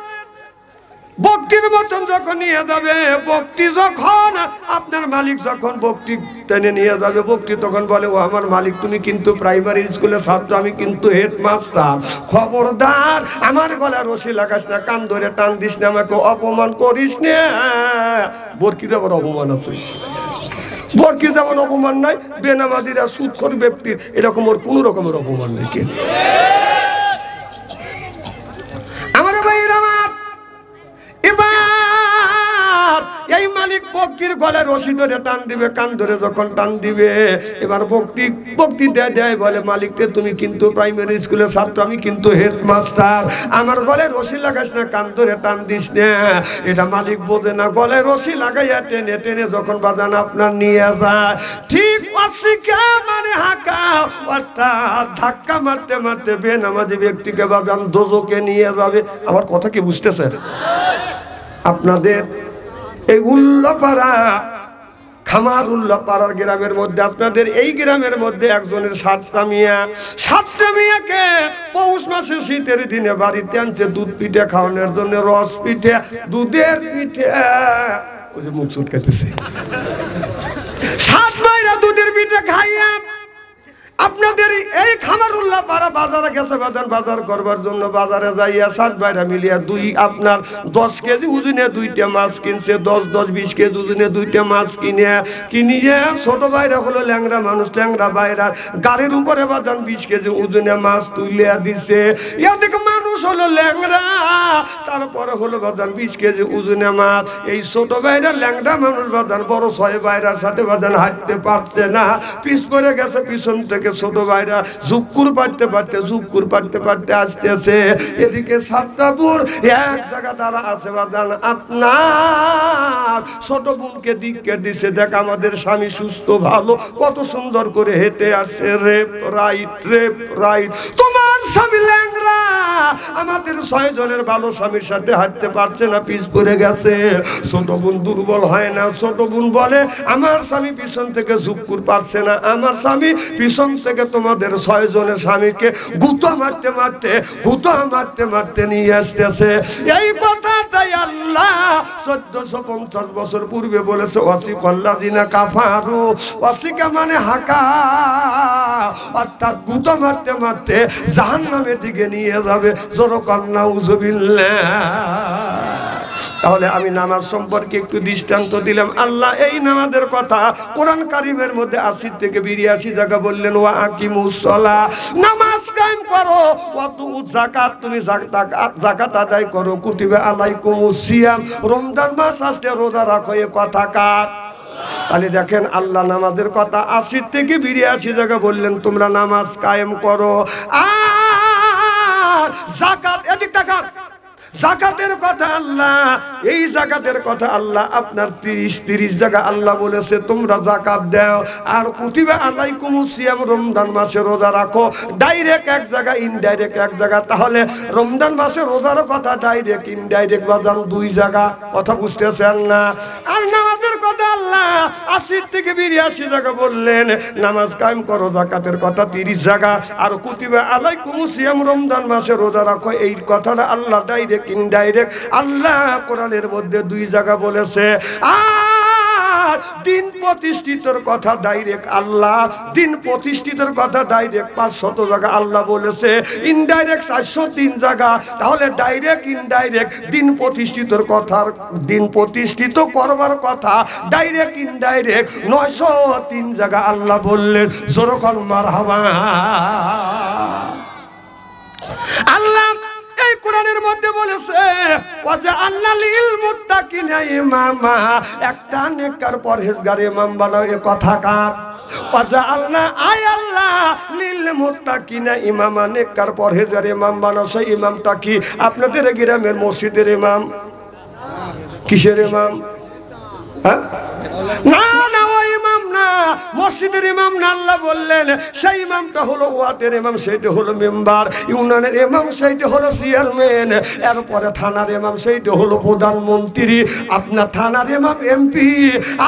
বকরির মতন যখন নিয়ে যাবে, বকরি যখন আপনার মালিক যখন বকরি টেনে নিয়ে যাবে, বকরি তখন বলে ও আমার মালিক তুমি কিন্তু প্রাইমারি স্কুলের ছাত্র, আমি কিন্তু হেডমাস্টার, খবরদার আমার গলায় রশি লাগাস না, কান ধরে টান দিস না, আমাকে অপমান করিস না। বকরির আবার অপমান আছে, বকরির যেমন অপমান নাই বেনামাজিরা সুদখোর ব্যক্তির এরকম ওর কোন রকমের অপমান নেই। কে আমার ভাইরা আমার এবার এই মালিক বকরির গলায় রশি ধরে টান দিবে, কান ধরে যখন টান দিবে এবার বকরি দেয় বলে মালিককে তুমি কিন্তু প্রাইমারি স্কুলের ছাত্র, আমি কিন্তু হেডমাস্টার, আমার গলায় রশি লাগাস না, কান ধরে টান দিস না। এটা মালিক বোঝে না, গলায় রশি লাগাইয়া টেনে টেনে যখন বাজান আপনার নিয়ে যায়, ঠিক অশিক্ষা মানে হাঁকা, অর্থাৎ ধাক্কা মারতে মারতে বেনামাজি ব্যক্তিকে বাজান দোজকে নিয়ে যাবে। আমার কথা কি বুঝতেছেন? আপনাদের এই উল্লাপাড়া খামার উল্লাপাড়ার গ্রামের মধ্যে, আপনাদের এই গ্রামের মধ্যে একজনের সাতটা মেয়াকে পৌষ মাসে শীতের দিনে বাড়িতে আনছে দুধ পিঠে খাওয়ানোর জন্য, রস পিঠে, দুধের পিঠে, ওই যে মুখ চুটকাইতেছে, সাত মাইরা দুধের পিঠে খাইয়া আপনাদের এই খামারুল্লাহ পাড়া বাজারে গেছে, বাজার করবার জন্য বাজারে যাইয়া সাত ভাইরা মিলিয়া আপনার 10 কেজি ওজনে 2টা মাছ কিনছে, 10-20 কেজি ওজনে 2টা মাছ কিনিয়ে ছোট ভাইরা হলো ল্যাংরা মানুষ, ল্যাংরা ভাইরা গাড়ির উপরে বাজান 20 কেজি ওজনে মাছ তুলিয়া দিছে। এদিকে মানুষ হলো ল্যাংরা, তারপরে হলো বাজান 20 কেজি ওজনে মাছ। এই ছোট ভাইরা ল্যাংরা মানুষ বাজান বড় 6 ভাইরার সাথে বাজান হাঁটতে পারছে না, পিছ পড়ে গেছে, পিছন থেকে ছোট ভাইরা জুকুর পাড়তে আসতেছে। এদিকে সাতটা বোন এক জায়গা তারা আছে বাজান আপনার ছোট বোনকে দিকে দিছে, দেখ আমাদের স্বামী সুস্থ ভালো, কত সুন্দর করে হেঁটে আসছে, রেপ রাইট, তোমার স্বামী ল্যাংরা আমাদের 6 জনের ভালো স্বামীর সাথে হাঁটতে পারছে না, পিছ পড়ে গেছে। ছোট বোন দুর্বল হয় না, ছোট বোন বলে আমার স্বামী পিছন থেকে ঝুঁকুর পারছে না, আমার স্বামী পিছন থেকে তোমাদের 6 জনের স্বামীকে গুঁতো মারতে মারতে নিয়ে আসতেছে। এই কথাটাই আল্লাহ 1450 বছর পূর্বে বলেছে, ওয়াসিকাল্লাযিনা কাফারু। ওয়াসিকা মানে হাকা, অর্থাৎ গুঁতো মারতে মারতে জাহান্নামের দিকে নিয়ে যাবে। জোরে কর নাউযুবিল্লাহ। তাহলে আমি নামাজ সম্পর্কে একটু দৃষ্টান্ত দিলাম। আল্লাহ এই নামাজের কথা কোরআন কারিমের মধ্যে 80 থেকে 82 জায়গা বললেন, ওয়া আকিমুস সালাহ, নামাজ কায়েম করো, ওয়া তুজ যাকাত, তুমি যাকাত আদায় করো, কুতিবা আলাইকুমুস সিয়াম, রমজান মাস আসছে রোজা রাখো। এ কথা কার? তাহলে দেখেন আল্লাহ নামাজের কথা 80 থেকে 82 জায়গা বললেন তোমরা নামাজ কায়েম করো। আর যাকাত, এদিক তাকান, যাকাতের কথা আল্লাহ, এই যাকাতের কথা আল্লাহ আপনার 30 জায়গা আল্লাহ বলেছে তোমরা যাকাত দাও। আর কুতিবা আলাইকুমুস সিয়াম, রমজান মাসে রোজা রাখো। ডাইরেক্ট এক জায়গা, ইনডাইরেক্ট এক জায়গা। তাহলে রমজান মাসে রোজার কথা ডাইরেক্ট, ইনডাইরেক্ট বাজান 2 জায়গা। কথা বুঝতেছেন না? আর নামাজের কথা আল্লাহ 80 থেকে 82 জায়গা বললেন নামাজ কায়েম করো, যাকাতের কথা 30 জায়গা। আর কুতিবা আলাইকুমুস সিয়াম, রমজান মাসে রোজা রাখো, এই কথাটা আল্লাহ ডাইরেক্ট ইনডাইরেক্ট আল্লাহ কোরআনের মধ্যে 2 জায়গা বলেছে। আর দিন প্রতিষ্ঠিতর কথা ডাইরেক্ট আল্লাহ, দিন প্রতিষ্ঠিতর কথা ডাইরেক্ট 500 জায়গা আল্লাহ বলেছে, ইনডাইরেক্ট 403 জায়গা। তাহলে ডাইরেক্ট ইনডাইরেক্ট দিন প্রতিষ্ঠিতর কথার, দিন প্রতিষ্ঠিত করবার কথা ডাইরেক্ট ইনডাইরেক্ট 903 জায়গা আল্লাহ বললেন। জোরে কর মারহাবা। আল্লাহ এই কোরআনের মধ্যে বলেছে, ওয়াজআলনা লিল মুত্তাকিনা ইমামা, একটা নেককার পরহেজগার ইমাম বানাও। এ কথা কার? ওয়াজআলনা, আয় আল্লাহ, লিল মুত্তাকিনা ইমামা, নেককার পরহেজগার ইমাম বানাও। সেই ইমামটা কি? আপনাদের গ্রামের মসজিদের ইমাম? কিসের ইমাম? হ্যাঁ, না না, ওই ইমাম না, মসজিদের ইমাম না। আল্লাহ বললেন সেই ইমামটা হলো ওয়ার্ডের ইমাম, সেইটা হলো মেম্বার। ইউনিয়নের ইমাম সেইটা হলো চেয়ারম্যান। এরপরে থানার ইমাম সেইটা হলো প্রধানমন্ত্রী। আপনার থানার ইমাম এমপি,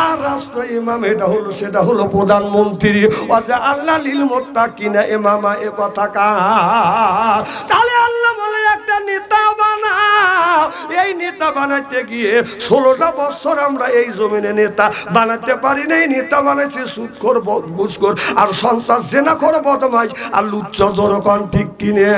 আর রাষ্ট্র ইমাম এটা হলো, সেটা হলো প্রধানমন্ত্রী। ওয়াজআলনা লিল মুত্তাকিনা ইমামা, এ কথা কার? তাহলে আল্লাহ বলে একটা নেতা বানাও। এই নেতা বানাইতে গিয়ে 16টা বছর আমরা এই জমিনে নেতা বানাতে পারি নাই। নেতা বানাইছে সুদখোর, ঘুষখোর, আর সন্ত্রাস, জেনাখোর, বদমাইশ আর লুচ্চা। জনগণ ঠিক কিনে?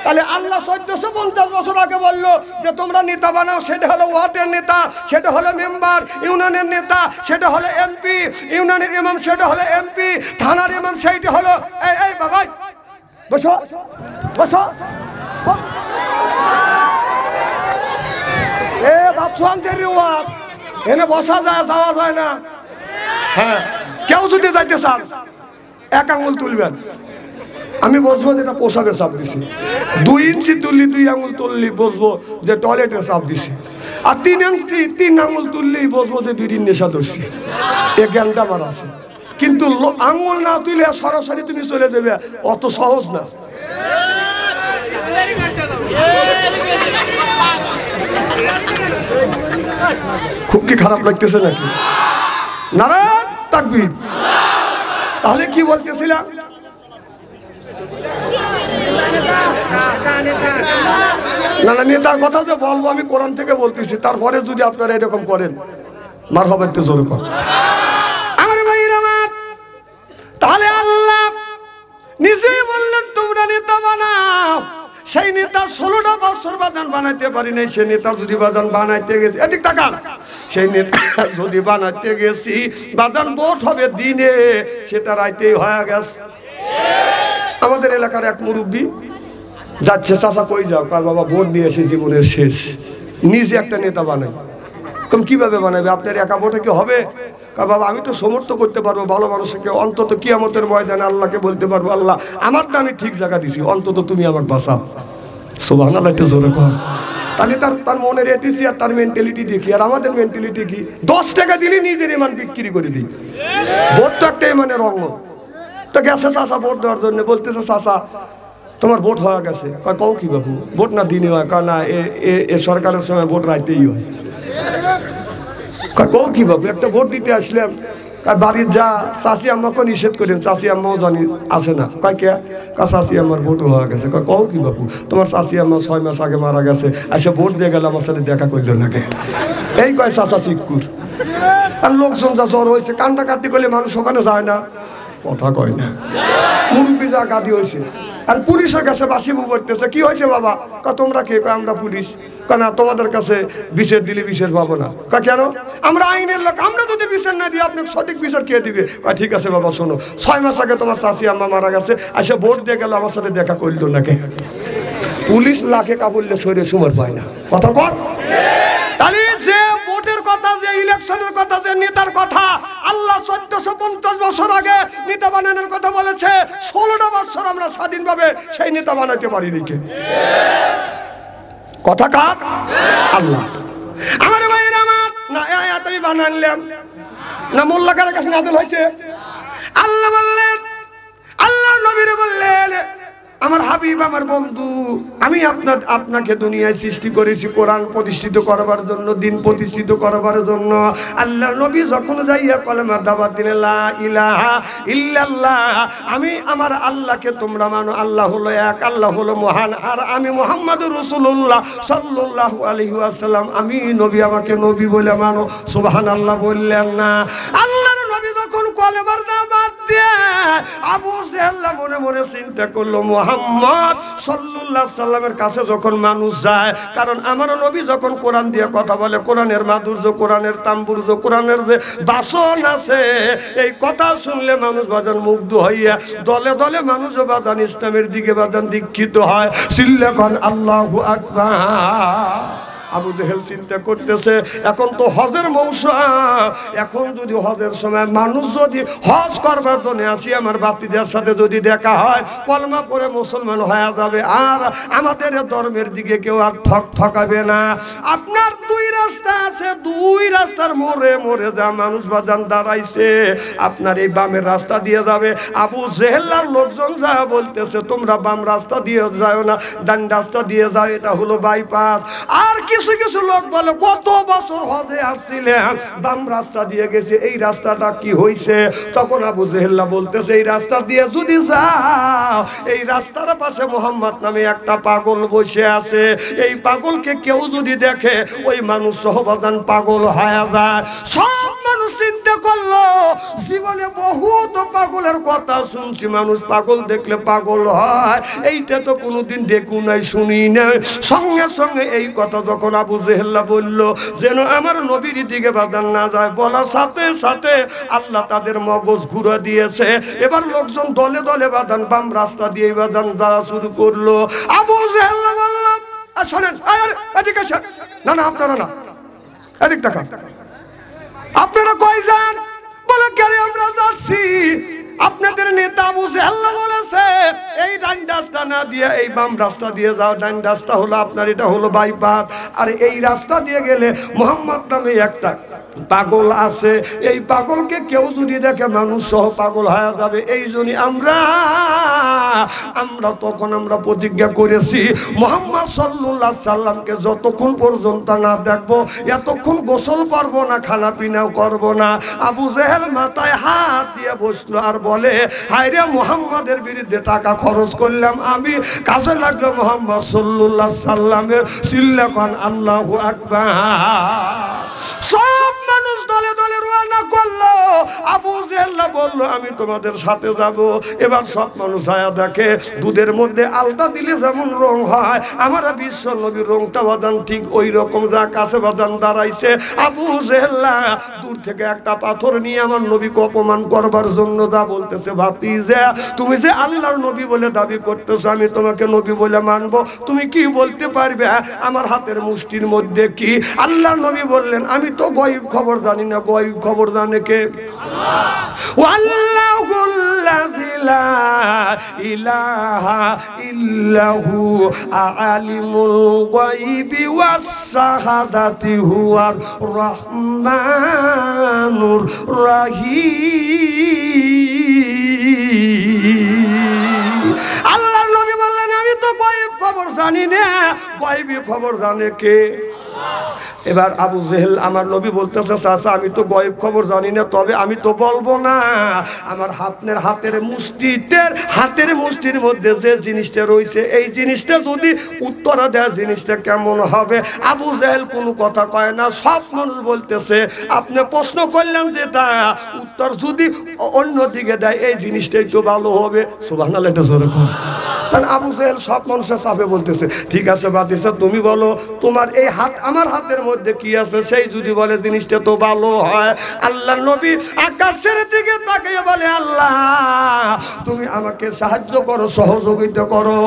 তাহলে আল্লাহ 1450 বছর আগে বললো যে তোমরা নেতা বানাও। সেটা হলো ওয়ার্ডের নেতা, সেটা হলো মেম্বার। ইউনিয়নের নেতা সেটা হলো এমপি, ইউনিয়নের ইমাম সেটা হলো এমপি, থানার ইমাম সেইটা হলো, এই বাবা বসো বসো, এ বাচ্চাদের রিওয়াজ, এনে বসা যায়, যাওয়া যায় না। হ্যাঁ, কেউ যদি যাইতে চান 1 আঙুল তুলবেন, আমি বসবো যেটা পোশাকের চাপ দিছি। 2 ইঞ্চি তুললি 2 আঙুল তুললি বসবো যে টয়লেটের চাপ দিছি। আর 3 ইঞ্চি 3 আঙুল তুললেই বসবো যে বিড়ির নেশা ধরছি। এ জ্ঞানটা আমার আছে। কিন্তু আঙুল না তুলে সরাসরি তুমি চলে দেবে, অত সহজ না। খুব কি খারাপ লাগতেছে নাকি? নারায়ে তাকবীর। তাহলে কি বলতেছিলাম? না না, নেতার কথা যে বলবো আমি কোরআন থেকে বলতেছি। তারপরে যদি আপনারা এরকম করেন, মারহাবা, একটু জোরে কর। আমার ভাইরা আমার, তাহলে আল্লাহ নিজেই বললেন তোমরা নেতা বানাও। সেই নেতা 16টা বছর বাদান বানাইতে পারি নাই। সেই নেতা যদি বাদান বানাইতে গেছি, এদিক তাকান, সেই নেতা যদি বানাইতে গেছি, বাদান ভোট হবে দিনে, সেটা রাইতেই হয়ে গেছে। আমাদের এলাকার এক মুরব্বী যাচ্ছে, চাচা কই যাও? কার বাবা ভোট দিয়েছে, জীবনের শেষ। নিজে একটা নেতা বানাই। কম কিভাবে বানাবে? আপনার একা ভোটে কি হবে? কার বাবা আমি তো সমর্থ করতে পারবো ভালো মানুষকে, অন্তত কিয়ামতের ময়দানে আল্লাহকে বলতে পারবো, আল্লাহ আমারটা আমি ঠিক জায়গা দিছি, অন্তত তুমি আমাকে বাঁচাও। সুবহানাল্লাহ, একটু জোরে কর। তাহলে তার মনের এটিসি আর তার মেন্টালিটি দেখি। আর আমাদের মেন্টালিটি কি? 10 টাকা দিলে নিজের ইমান বিক্রি করে দিই। ভোট তো একটা ইমানের অঙ্গ। তো গেছে চাচা ভোট দেওয়ার জন্য, বলতেছে চাচা তোমার ভোট হয়ে গেছে। কয় কও কি বাবু, ভোট না দিনে হয়? কয় না, এ সরকারের সময় ভোট রাইতেই হয়। কয় কও কি বাবু, একটা ভোট দিতে আসলাম। বাড়ির যা চাষি আম্মাকে নিষেধ করেন, চাষি আম্মাও জানি আসে না। কয় কে? চাষি আম্মার ভোট হয়ে গেছে। কয় কও কি বাবু, তোমার চাষি আম্মা 6 মাস আগে মারা গেছে, এসে ভোট দিয়ে গেলে আমার সাথে দেখা করলো নাকি? এই কয় চাচা চিকুর। আর লোকজন যা জ্বর হয়েছে, কান্না কাটি করলে মানুষ ওখানে যায় না, কথা কয় না। মুরব্বী যা গাদি হয়েছে, আর পুলিশের কাছে বাসিবু করতেছে। কি হয়েছে বাবা? তোমরা কে? আমরা পুলিশ। না, তোমাদের কাছে বিচার দিলে বিচার পাবো না। কেন? আমরা আইনের লোক, আমরা যদি বিচার না দিই আপনাকে সঠিক বিচার কে দিবে? ঠিক আছে বাবা, শোনো, 6 মাস আগে তোমার চাষি আম্মা মারা গেছে, এসে ভোট দিয়ে গেল, আমার সাথে দেখা করলো নাকি? পুলিশ লাখে কাবুললে শরীরে সময় পায় না, কথা কর। তাহলে যে ভোটের কথা, যে ইলেকশনের কথা, যে নেতার কথা, আল্লাহ 1450 বছর আগে নেতা বানানোর কথা বলেছে। 16টা বছর আমরা স্বাধীনভাবে সেই নেতা বানাতে পারিনি। কে? কথা কার? আল্লাহ। আমার ভাইয়ের আমার না আমি বানালাম না, মোল্লাকারের কাছে নাযিল হয়েছে। আল্লাহ বললেন, আল্লাহ নবীরে বললেন, আমার হাবিব, আমার বন্ধু, আমি আপনাকে দুনিয়ায় সৃষ্টি করেছি কোরআন প্রতিষ্ঠিত করবার জন্য, দিন প্রতিষ্ঠিত করবার জন্য। আল্লাহ নবী যখন যাইয়া কলেমার দাওয়াত দিলেন, লা ইলাহা ইল্লাল্লাহ, আমি আমার আল্লাহকে তোমরা মানো, আল্লাহ হলো এক, আল্লাহ হলো মহান, আর আমি মুহাম্মাদুর রাসূলুল্লাহ সাল্লাল্লাহু আলাইহি ওয়াসাল্লাম, আমি নবী, আমাকে নবী বলে মানো। সুবহানাল্লাহ বললেন না? আল্লাহর নবী যখন কলেমার দাওয়াত দিয়ে আবু জেহেল মনে মনে চিন্তা করলো, মুহাম্মদ সাল্লাল্লাহু আলাইহি সাল্লামের কাছে যখন মানুষ যায়, কারণ আমার নবী যখন কোরআন দিয়ে কথা বলে, কোরআনের মাধুর্য, কোরআনের তাম্বুর্য, কোরআনের যে বাসন আছে, এই কথা শুনলে মানুষ বাজান মুগ্ধ হইয়া দলে দলে মানুষ বাজান ইসলামের দিকে বাজান দীক্ষিত হয়। সিল্লাকান আল্লাহু আকবার। আবু জেহেল চিন্তা করতেছে, এখন তো হজের মৌসুম, এখন যদি হজের সময় মানুষ যদি হজ করবার জন্য আসি, আমার বাতিদের সাথে যদি দেখা হয়, কলমা পড়ে মুসলমান হয়ে যাবে, আর আমাদের ধর্মের দিকে কেউ আর ঠকাবে না। আপনার 2 রাস্তা আছে, 2 রাস্তার মোড়ে মোড়ে যা মানুষ বাদান দাঁড়াইছে, আপনার এই বামের রাস্তা দিয়ে যাবে। আবু জেহেলার লোকজন যা বলতেছে, তোমরা বাম রাস্তা দিয়ে যাও না, ডান রাস্তা দিয়ে যাও, এটা হলো বাইপাস। আর কিছু কিছু লোক বলে, কত বছর হজে আসছিলেন, বাম রাস্তা দিয়ে গেছে, এই রাস্তাটা কি হইছে? তখন আবু জেহেল বলতেছে, এই রাস্তা দিয়ে যদি যাও, এই রাস্তার পাশে মোহাম্মদ নামে একটা পাগল বসে আছে, এই পাগলকে কেউ যদি দেখে, ওই মানুষ সহবাদান পাগল হয়ে যায়। সব মানুষ চিন্তা করলো, জীবনে বহুত পাগলের কথা শুনছি, মানুষ পাগল দেখলে পাগল হয়, এইটা তো কোনোদিন দেখু নাই, শুনি নাই। সঙ্গে সঙ্গে এই কথা যখন আবু জেহেল বলল, যেন আমার নবীর দিকে বাজান না যায়, বলার সাথে সাথে আল্লাহ তাদের মগজ ঘুরে দিয়েছে। এবার লোকজন দলে দলে বাজান বাম রাস্তা দিয়ে বাজান যাওয়া শুরু করলো। আবু জেহেল বলল, শোনেন, এদিকে না না, আপনারা না, এদিক তাকান, আপনারা কই যান? বলে, কেন আমরা যাচ্ছি, আপনাদের নেতা আবু জেহেল বলেছে এই ডান রাস্তা না দিয়ে এই বাম রাস্তা দিয়ে যাও, ডান রাস্তা হলো আপনার, এটা হলো বাইপাস, আর এই রাস্তা দিয়ে গেলে মোহাম্মদ নামে একটা পাগল আছে, এই পাগলকে কেউ যদি দেখে মানুষ সহ পাগল হয়ে যাবে। এই জন্য আমরা তখন আমরা প্রতিজ্ঞা করেছি, মুহাম্মদ সাল্লাল্লাহু আলাইহি সাল্লামকে যতক্ষণ পর্যন্ত না দেখবো, এতক্ষণ গোসল করবো না, খানা পিনাও করবো না। আবু জেহেল মাথায় হাত দিয়ে বসলো আর বলে, হায়রে, মুহাম্মাদের বিরুদ্ধে টাকা খরচ করলাম আমি, কাজে লাগলো মুহাম্মদ সাল্লাল্লাহু আলাইহি সাল্লামের। সিল্লাকান আল্লাহু আকবার। সব মানুষ দলে দলে রওনা করলো। আবু জেহেল বলল, আমি তোমাদের সাথে যাব। এবার সব মানুষ আয়া দেখে, দুধের মধ্যে আলতা দিলে যেমন রং হয়, আমার বিশ্ব নবীর রংটা বাজান ঠিক ওই রকম, যা কাছে বাজান দাঁড়াইছে। আবু জেহেল দূর থেকে একটা পাথর নিয়ে আমার নবীকে অপমান করবার জন্য যা বলতেছে, ভাতিজা, তুমি যে আল্লাহর নবী বলে দাবি করতেছো, আমি তোমাকে নবী বলে মানবো, তুমি কি বলতে পারবে আমার হাতের মুষ্টির মধ্যে কি? আল্লাহর নবী বললেন, আমি তো গয়ব খবর জানি না, গয়ব খবর জানে কে? আল্লাহুল্লাযী লা ইলাহা ইল্লাহু আলিমুল গায়বি ওয়াস শাহাদাতি হুয়ার রহমানুর রহিম। আল্লাহর নবী বললেন, খবর জানি না, গায়বী খবর জানে কে? এবার আবু জেহেল আমার নবী বলতেছে, চাচা আমি তো গায়ব খবর জানি না, তবে আমি তো বলবো না। আমার হাতের মুষ্টির মধ্যে যে জিনিসটা রয়েছে, এই জিনিসটা যদি উত্তর দেয় জিনিসটা কেমন হবে? আবু জেহেল কোনো কথা কয় না। সব মানুষ বলতেছে আপনি প্রশ্ন করলেন যেটা, উত্তর যদি অন্য দিকে দেয় এই জিনিসটাই তো ভালো হবে। সুবহানাল্লাহ, এটা জোরে কর। কারণ আবু জেহেল সব মানুষের চাপে বলতেছে, ঠিক আছে বাতিসা তুমি বলো তোমার এই হাত আমার হাতের মধ্যে কি আছে, সেই যদি বলে জিনিসটা তো ভালো হয়। আল্লাহ নবী আকাশের দিকে তাকিয়ে বলে, আল্লাহ তুমি আমাকে সাহায্য করো, সহযোগিতা করো।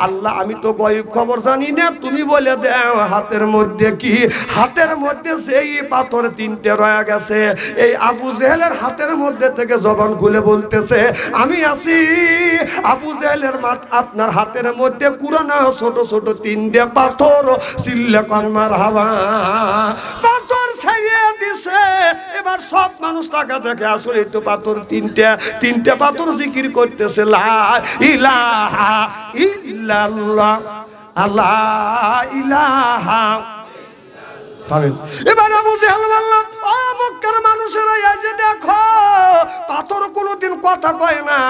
আল্লাহ আমি তো গায়ব খবর জানি না, তুমি বলে দাও হাতের মধ্যে কি? হাতের মধ্যে সেই পাথর 3টে রয়ে গেছে। এই আবু জেহেলের হাতের মধ্যে থেকে জবান খুলে বলতেছে, আমি আছি। আবু জেহেলের আপনার হাতের মধ্যে কুরানো ছোট ছোট 3টে পাথর, চিল্লা কলমার হাওয়া পাথর ছাড়িয়ে দিছে। এবার সব মানুষ টাকা দেখে, আসলে তো পাথর 3টে পাথর জিকির করতেছে, লা ইলাহা ইল্লাল্লাহ, লা ইলাহা। এবার আবু জেহেল বলল, ও মক্কার মানুষেরা, এই যে দেখো পাথর কোনোদিন কথা কয় না,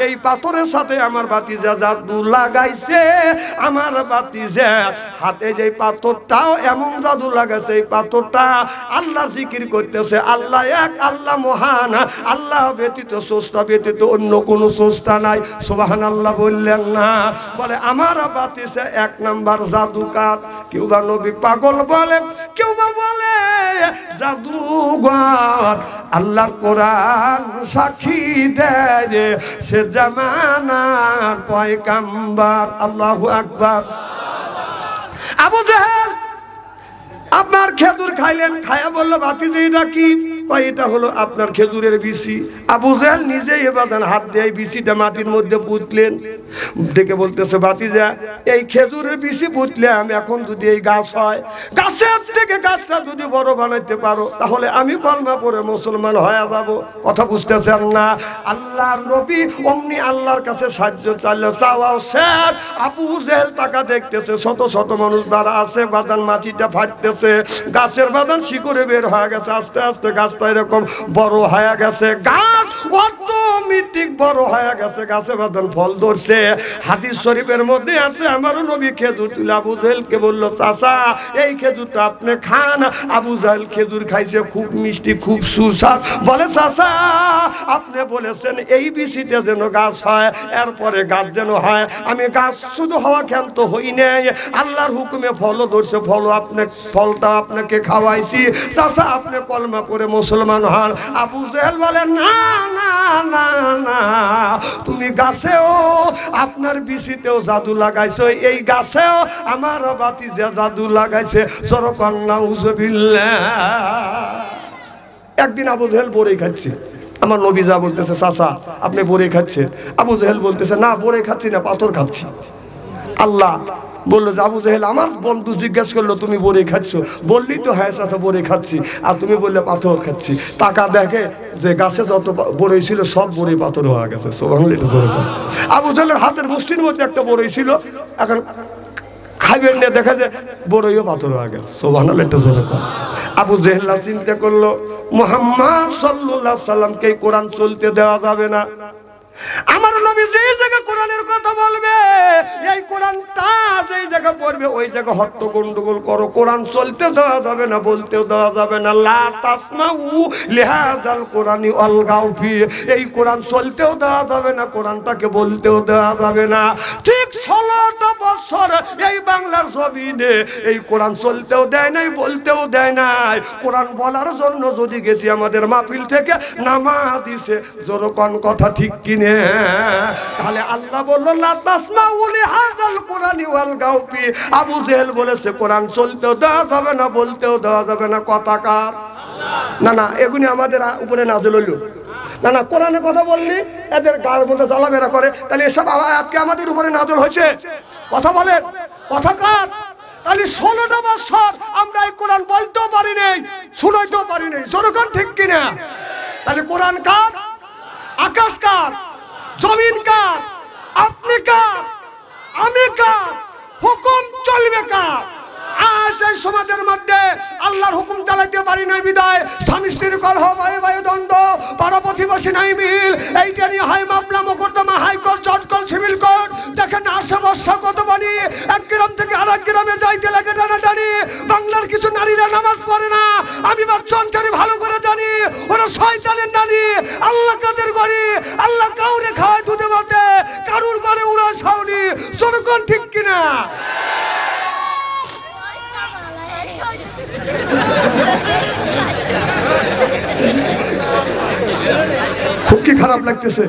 এই পাথরের সাথে আমার ভাতিজা জাদু লাগাইছে। আমার ভাতিজা হাতে যে পাথরটাও এমন জাদু লাগাইছে, এই পাথরটা আল্লাহ জিকির করতেছে, আল্লাহ এক, আল্লাহ মহান, আল্লাহ ব্যতীত স্রষ্টা ব্যতীত অন্য কোনো স্রষ্টা নাই। সুবহানাল্লাহ বললেন না? বলে আমার ভাতিজা 1 নাম্বার জাদুকার। কেউ বা নবী পাগল বলে, কেউ বা বলে জাদুঘর। আল্লাহর কোরআন সাক্ষী দেয় সে জামানার পয়গাম্বর। আল্লাহু আকবার। আবু জেহেল আপনার খেজুর খাইলেন, খায়া বললো ভাতিজা এটা কি? কয় এটা হলো আপনার খেজুরের বিচি। আবু জেহেল নিজেই এবার হাত দিয়ে বিচিটা মাটির মধ্যে পুঁতলেন, দেখে বলতেছে, ভাতিজা এই খেজুরের বিচি পুঁতলে আমি এখন যদি এই গাছ হয়, গাছের থেকে গাছটা যদি বড় বানাইতে পারো, তাহলে আমি কলমা পড়ে মুসলমান হয়ে যাব। কথা বুঝতেছেন না? আল্লাহর নবী অমনি আল্লাহর কাছে সাহায্য চাইলো, চাওয়াও শেষ। আবু জেহেল টাকা দেখতেছে, শত শত মানুষ দ্বারা আছে, বাদান মাটিটা ফাটতেছে, গাছের বাদান শিকড়ে বের হয়ে গেছে, আস্তে আস্তে গাছটা এরকম বড় হয়ে গেছে, গাছ অটোমেটিক বড় হয়ে গেছে, গাছে বাদান ফল ধরছে। হাদিস শরীফের মধ্যে আছে, আমারও নবী খেজুর তুলে আবু জেহেলকে বললো, চাচা এই খেজুরটা আপনি খান। আবু জেহেল খেজুর খাইছে, খুব মিষ্টি, খুব সুস্বাদ। বলে, চাচা আপনি বলেছেন এই বিচিতে যেন গাছ হয়, এরপরে গাছ যেন হয়। আমি গাছ শুধু হওয়া ক্ষান্ত হই নাই, আল্লাহর হুকুমে ফলও ধরছে, ফলটা আপনাকে খাওয়াইছি। চাচা আপনি কলমা করে মুসলমান হন। আবু জেহেল বলে, না না না না, তুমি গাছেও আপনার বিচিতেও জাদু লাগাইছো, এই গাছেও আমার ভাতিজা জাদু লাগাইছে। যরকন নাউজুবিল্লাহ। একদিন আবু জেহেল বড়ই খাচ্ছে, আমার নবী যা বলতেছে, চাচা আপনি বড়ই খাচ্ছেন? আবু জেহেল বলতেছে, না বড়ই খাচ্ছি না, পাথর খাচ্ছি। আল্লাহ বললো যে আবু জেহেল, আমার বন্ধু জিজ্ঞেস করলো তুমি বড়ই খাচ্ছ? বললি তো হ্যাঁ চাচা বড়ই খাচ্ছি। আর তুমি বললে পাথর খাচ্ছি। টাকা দেখে যে গাছে যত বড়ই ছিল সব বড়ই পাথর হয়ে গেছে। আবু জেহেলের হাতের মুষ্টির মধ্যে একটা বড়ই ছিল, এখন খাইবেন না, দেখা যায় বড়ইও পাথর হয়ে গেছে। সুবহানাল্লাহ, একটা জোরে কর। আবু জেহেল চিন্তা করলো, মুহাম্মদ সাল্লাল্লাহু আলাইহি সাল্লামকে কোরআন চলতে দেওয়া যাবে না। আমার নবী যেই জায়গা কোরআনের কথা বলবে, এই কোরআনটা যেই জায়গা পড়বে ওই জায়গা হট্ট গন্ডগোল করো। কোরআন চলতে দেওয়া যাবে না, বলতেও দেওয়া যাবে না। লা তাসমাউ লিহাযাল কোরআনি আলগাউ ফি, এই কোরআন চলতেও দেওয়া যাবে না, কোরআনটাকে বলতেও দেওয়া যাবে না। ঠিক 16টা বছর এই বাংলার জমিনে এই কোরআন চলতেও দেয় নাই, বলতেও দেয় নাই। কোরআন বলার জন্য যদি গেছি আমাদের মাহফিল থেকে নামাজ দিছে, জোরকন কথা ঠিক কিনে? তাহলে আল্লাহ বলল, লা তাসমাউ লিহাযাল কোরআনি ওয়ালগাউ ফি। আবু জেহেল বলেছে কোরআন চলতেও দেওয়া যাবে না, বলতেও দেওয়া যাবে না। কথা কার? না না, এগুনি আমাদের উপরে নাযিল হইল। না না, কোরআনের কথা বললি এদের গার মধ্যে জ্বালাবেরা করে, তাহলে এসব আয়াতকে আমাদের উপরে নাযিল হয়েছে। কথা বলে, কথা কার? তাহলে 16টা বছর আমরা এই কোরআন বলতেও পারি নাই, শুনাইতেও পারি নাই। জনগণ ঠিক কিনা? তাহলে কোরআন কার? আকাশ কার? জমিন কার? আপনি কার? আমি কার? বেকার। আজ এই সমাজের মধ্যে আল্লাহর হুকুম চালাইতে পারি নাই বিদায় স্বামী স্ত্রীর কলহ, ভাই ভাই দ্বন্দ্ব, পাড়া প্রতিবেশী নাই মিল, এইটা নিয়ে হয় মামলা মোকদ্দমা, হাইকোর্ট, জজ কোর্ট, সিভিল কোর্ট। দেখেন আসে বর্ষা কত বাড়ি, এক গ্রাম থেকে আরেক গ্রামে যাইতে লাগে টানাটানি। বাংলার কিছু নারীরা নামাজ পড়ে না, আমি বাচ্চারি ভালো করে জানি, ওরা শয়তানের নারী। আল্লাহ কাদের ঘরে, আল্লাহ কাউরে খাওয়ায় দুধে ভাতে, কারুর ঘরে উড়া ছাউনি। জনগণ ঠিক কিনা? খুব কি খারাপ লাগতেছে?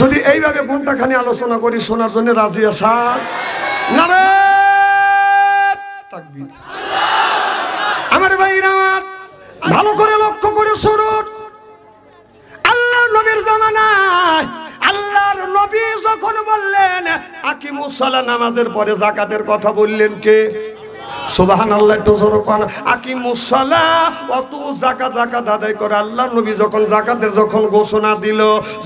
যদি এইভাবে ঘন্টাখানি আলোচনা করি, শোনার জন্য রাজি আছেন? নারে তাকবীর। আমার ভাইরা আমার ভালো করে লক্ষ্য করে শুনুন। আল্লাহর নবীর জামানায় আল্লাহর নবী যখন বললেন আকিমুস সালাহ, নামাজের পরে যাকাতের কথা বললেন কে? সুবহানাল্লাহ, একটু জোরে কোন। আকিমুস সালাহ, অত যাকাত আদায় করে। আল্লাহর নবী যখন যাকাতের ঘোষণা দিল,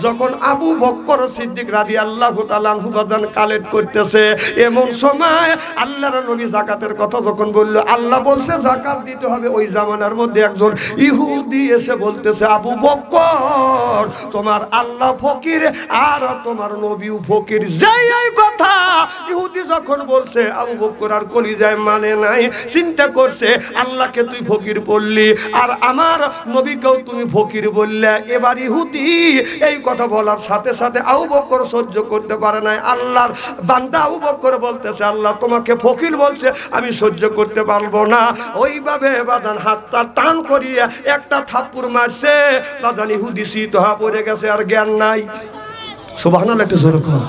যখন আবু বকর সিদ্দিক রাদিয়াল্লাহু তাআলা আনহু বাজান কালেক্ট করতেছে, এমন সময় আল্লাহর নবী যাকাতের কথা যখন বলল, আল্লাহ বলছে যাকাত দিতে হবে। ওই জামানার মধ্যে একজন ইহুদি এসে বলতেছে, আবু বকর তোমার আল্লাহ ফকির আর তোমার নবীও ফকির। যেই এই কথা ইহুদি যখন বলছে, আবু বকর আর কলিজায় মানে নাই, চিন্তা করছে আল্লাহকে তুই ফকির বললি আর আমার নবীকেও তুমি ফকির বললে। এবার ইহুদি এই কথা বলার সাথে সাথে আবু বকর সহ্য করতে পারে নাই। আল্লাহর বান্দা আবু বকর বলতেছে, আল্লাহ তোমাকে ফকির বলছে, আমি সহ্য করতে পারবো না। ওইভাবে বাদান হাতটা টান করিয়ে একটা থাপ্পড় মারছে। বাদান ইহুদি শীত হওয়া পড়ে গেছে, আর জ্ঞান নাই। সুবহানাল্লাহ, একটু জোরে বলুন।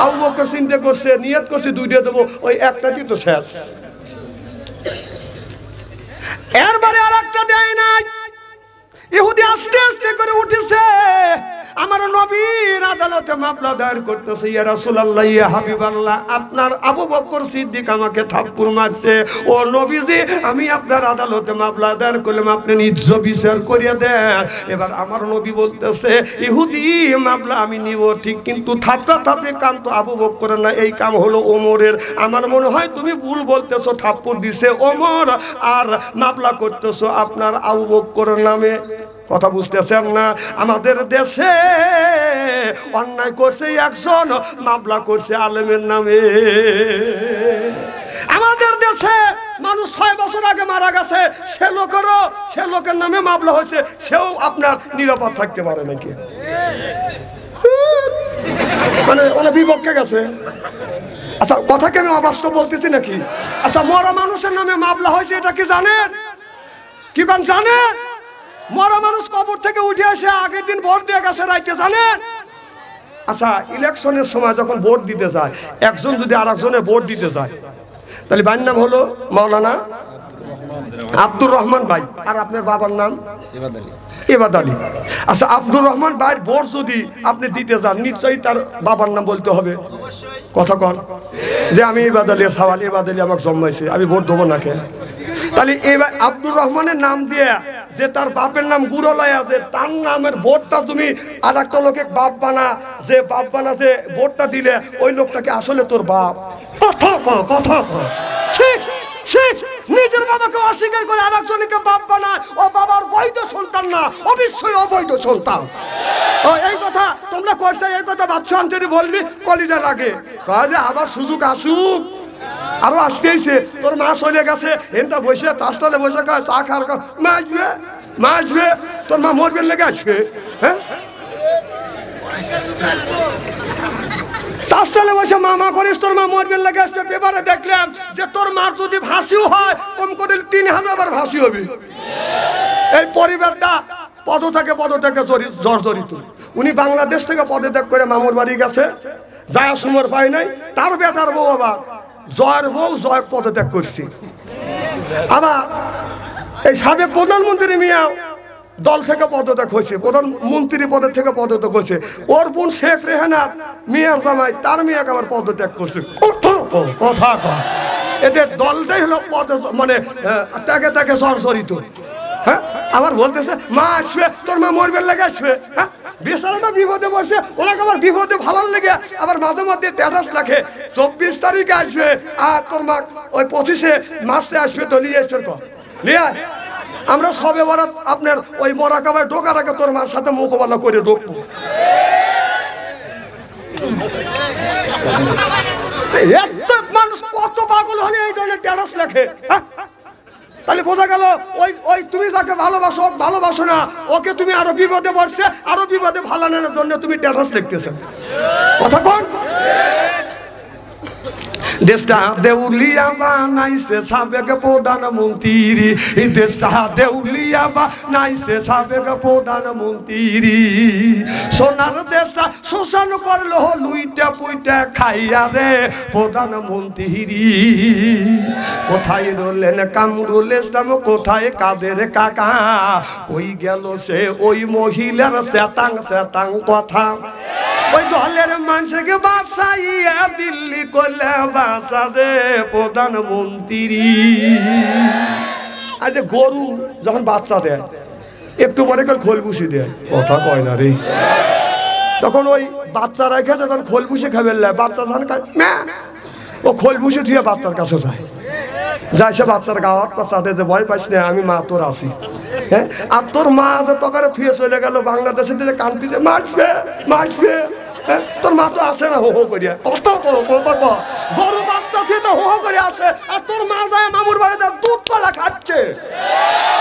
আবু বকর চিন্তা করছে, নিয়ত করছে দুইটা দেবো, ওই একটাই তো শেষ। এরবারে আর একটা দেয় নাই। ইহুদি আস্তে আস্তে করে উঠেছে, আমার নবীর আদালতে মামলা দায়ের করতেছে, ইয়া রাসূলুল্লাহ, ইয়া হাবিবাল্লাহ, আপনার আবু বকর সিদ্দিক আমাকে থাপ্পড় মারছে। ও নবীজি, আমি আপনার আদালতে মামলা দায়ের করলাম, আপনি নিজ বিচার করিয়ে দেন। এবার আমার নবী বলতেছে, ইহুদি মামলা আমি নিব ঠিক, কিন্তু থাপড়ি কাম তো আবু বকরের না, এই কাম হলো ওমরের। আমার মনে হয় তুমি ভুল বলতেছো, থাপ্পড় দিছে ওমর আর মামলা করতেছো আপনার আবু বকরের নামে। কথা বুঝতেছেন না? আমাদের দেশে অন্যায় করছে একজন, মামলা করছে আলেমের নামে। আমাদের দেশে মানুষ 6 বছর আগে মারা গেছে, সে লোকের নামে মামলা হয়েছে, সেও আপনার নিরাপদ থাকতে পারে নাকি? মানে বিপক্ষে গেছে। আচ্ছা, কথাকে আমি অবাস্তব বলতেছি নাকি? আচ্ছা, মরা মানুষের নামে মামলা হয়েছে, এটা কি জানেন? কি কোন জানেন? মরা মানুষ কবর থেকে উঠে আসে, আগের দিন ভোট দিয়ে গেছে রাইতে, জানেন? আচ্ছা, ইলেকশনের সময় যখন ভোট দিতে যায়, একজন যদি আর একজনের ভোট দিতে যায়, তাহলে ভাইয়ের নাম হলো মাওলানা আব্দুর রহমান ভাই, আর আপনার বাবার নাম ইবাদ আলী। আচ্ছা, আব্দুর রহমান ভাইয়ের ভোট যদি আপনি দিতে যান, নিশ্চয়ই তার বাবার নাম বলতে হবে। কথা কন যে আমি ইবাদ আলীর সওয়াল, ইবাদ আলী আমাকে জন্মাইছে, আমি ভোট দেবো না কেন? তাহলে এবার আব্দুর রহমানের নাম দিয়ে যে তার বাপের নাম গুরলয় আছে, তার নামের ভোটটা তুমি আর একটা লোকে বাপ বানা, যে বাপ বানাতে ভোটটা দিলে ওই লোকটাকে আসলে তোর বাপ। কথা নিজের বাবাকে অস্বীকার করে আর একজনকে বাপ বানায়, ও বাবার বৈধ সন্তান না, অবশ্যই অবৈধ সন্তান। এই কথা তোমরা করছো, এই কথা বাচ্চা আন্তরি বলবি কলিজা লাগে। কাজে আবার সুযোগ আসুক, আরো আসতেইছে। তোর মা চলে গেছে, এনটা বসে তাসটালে বসে চা খাওয়ার, মা আসবে, তোর মা মরবেন লেগে আসবে। হ্যাঁ, চাষটালে বসে মামা করিস, তোর মা মরবেন লেগে আসবে। পেপারে দেখলাম যে তোর মার যদি ভাসিও হয়, কম করে 3000 বার ভাসি হবে। এই পরিবারটা পদত্যাগে জর্জরিত। উনি বাংলাদেশ থেকে পদত্যাগ করে মামুর বাড়ি গেছে, যায় সময় পায় নাই। তার বেটার বউ আবার জয় পদত্যাগ করছি। আবার এই সাবেক প্রধানমন্ত্রী মিয়া দল থেকে পদত্যাগ হয়েছে, প্রধানমন্ত্রী পদের থেকে পদত্যাগ হয়েছে। ওর বোন শেখ রেহানা মিয়ার জামাই, তার মেয়েকে আবার পদত্যাগ করছে। কথা এদের দলটাই হলো মানে ত্যাগে জর্জরিত। হ্যাঁ, আবার বলতেছে মা আসবে, তোর মা মরবের লেগে আসবে। হ্যাঁ, বেচারাটা বিপদে বসে, ওনাকে আবার বিপদে ভালো লেগে আবার মাঝে মধ্যে স্ট্যাটাস রাখে 24 তারিখে আসবে, আর তোর মা ওই 25 মার্চে আসবে, তো নিয়ে আসবে কর নিয়ে। আমরা সবে বরাত আপনার ওই মোরাকাবায় ঢোকার আগে তোর মার সাথে মোকাবেলা করে ঢুকবো। মানুষ কত পাগল হলে এই ধরনের স্ট্যাটাস লেখে। তাহলে বোঝা গেল ওই তুমি যাকে ভালোবাসো ভালোবাসো না, ওকে তুমি আরো বিপদে পড়ছে, আরো বিপদে ফালানোর জন্য তুমি স্ট্যাটাস লিখতেছ। কথা কোন? দেশটা দেউলিয়া বানাইছে সাবেক প্রধানমন্ত্রী, দেশটা দেউলিয়া বানাইছে সাবেক প্রধানমন্ত্রী। সোনার দেশটা শোষণ করলো লুইটা পুইটা খাইয়া রে প্রধানমন্ত্রী। কোথায় রলেন কামরুল ইসলাম, কোথায় কাদের কাকা, কই গেল সে ওই মহিলার শ্বেতাং শ্বেতাং কথা। ওই দলের মানুষকে বাসাইয়া দিল্লি করলে বাসা রে প্রধানমন্ত্রী। আজ গরু যখন বাচ্চা দেয় একটু পরে খোল ভুষি দেয়, কথা কয় না রে। তখন ওই বাচ্চা রেখে যখন খোল ভুষে খাবে, বাচ্চা যখন ও খোল ভুষে ধুয়ে বাচ্চার কাছে যায়, যাই সে বাচ্চার গাওয়ার চাটে যে ভয় পাইস না, আমি মা তোর আছি। হ্যাঁ, আর তোর মা তখন থুয়ে চলে গেল বাংলাদেশের দিকে কান্তিতে, মাসবে মাসবে। তোর মা তো আসে না হো হো করিয়া, কত কত গরু বাচ্চা থুয়ে তো হো হো করে আসে, আর তোর মা যায় মামুর বাড়িতে দুধ পালা খাচ্ছে।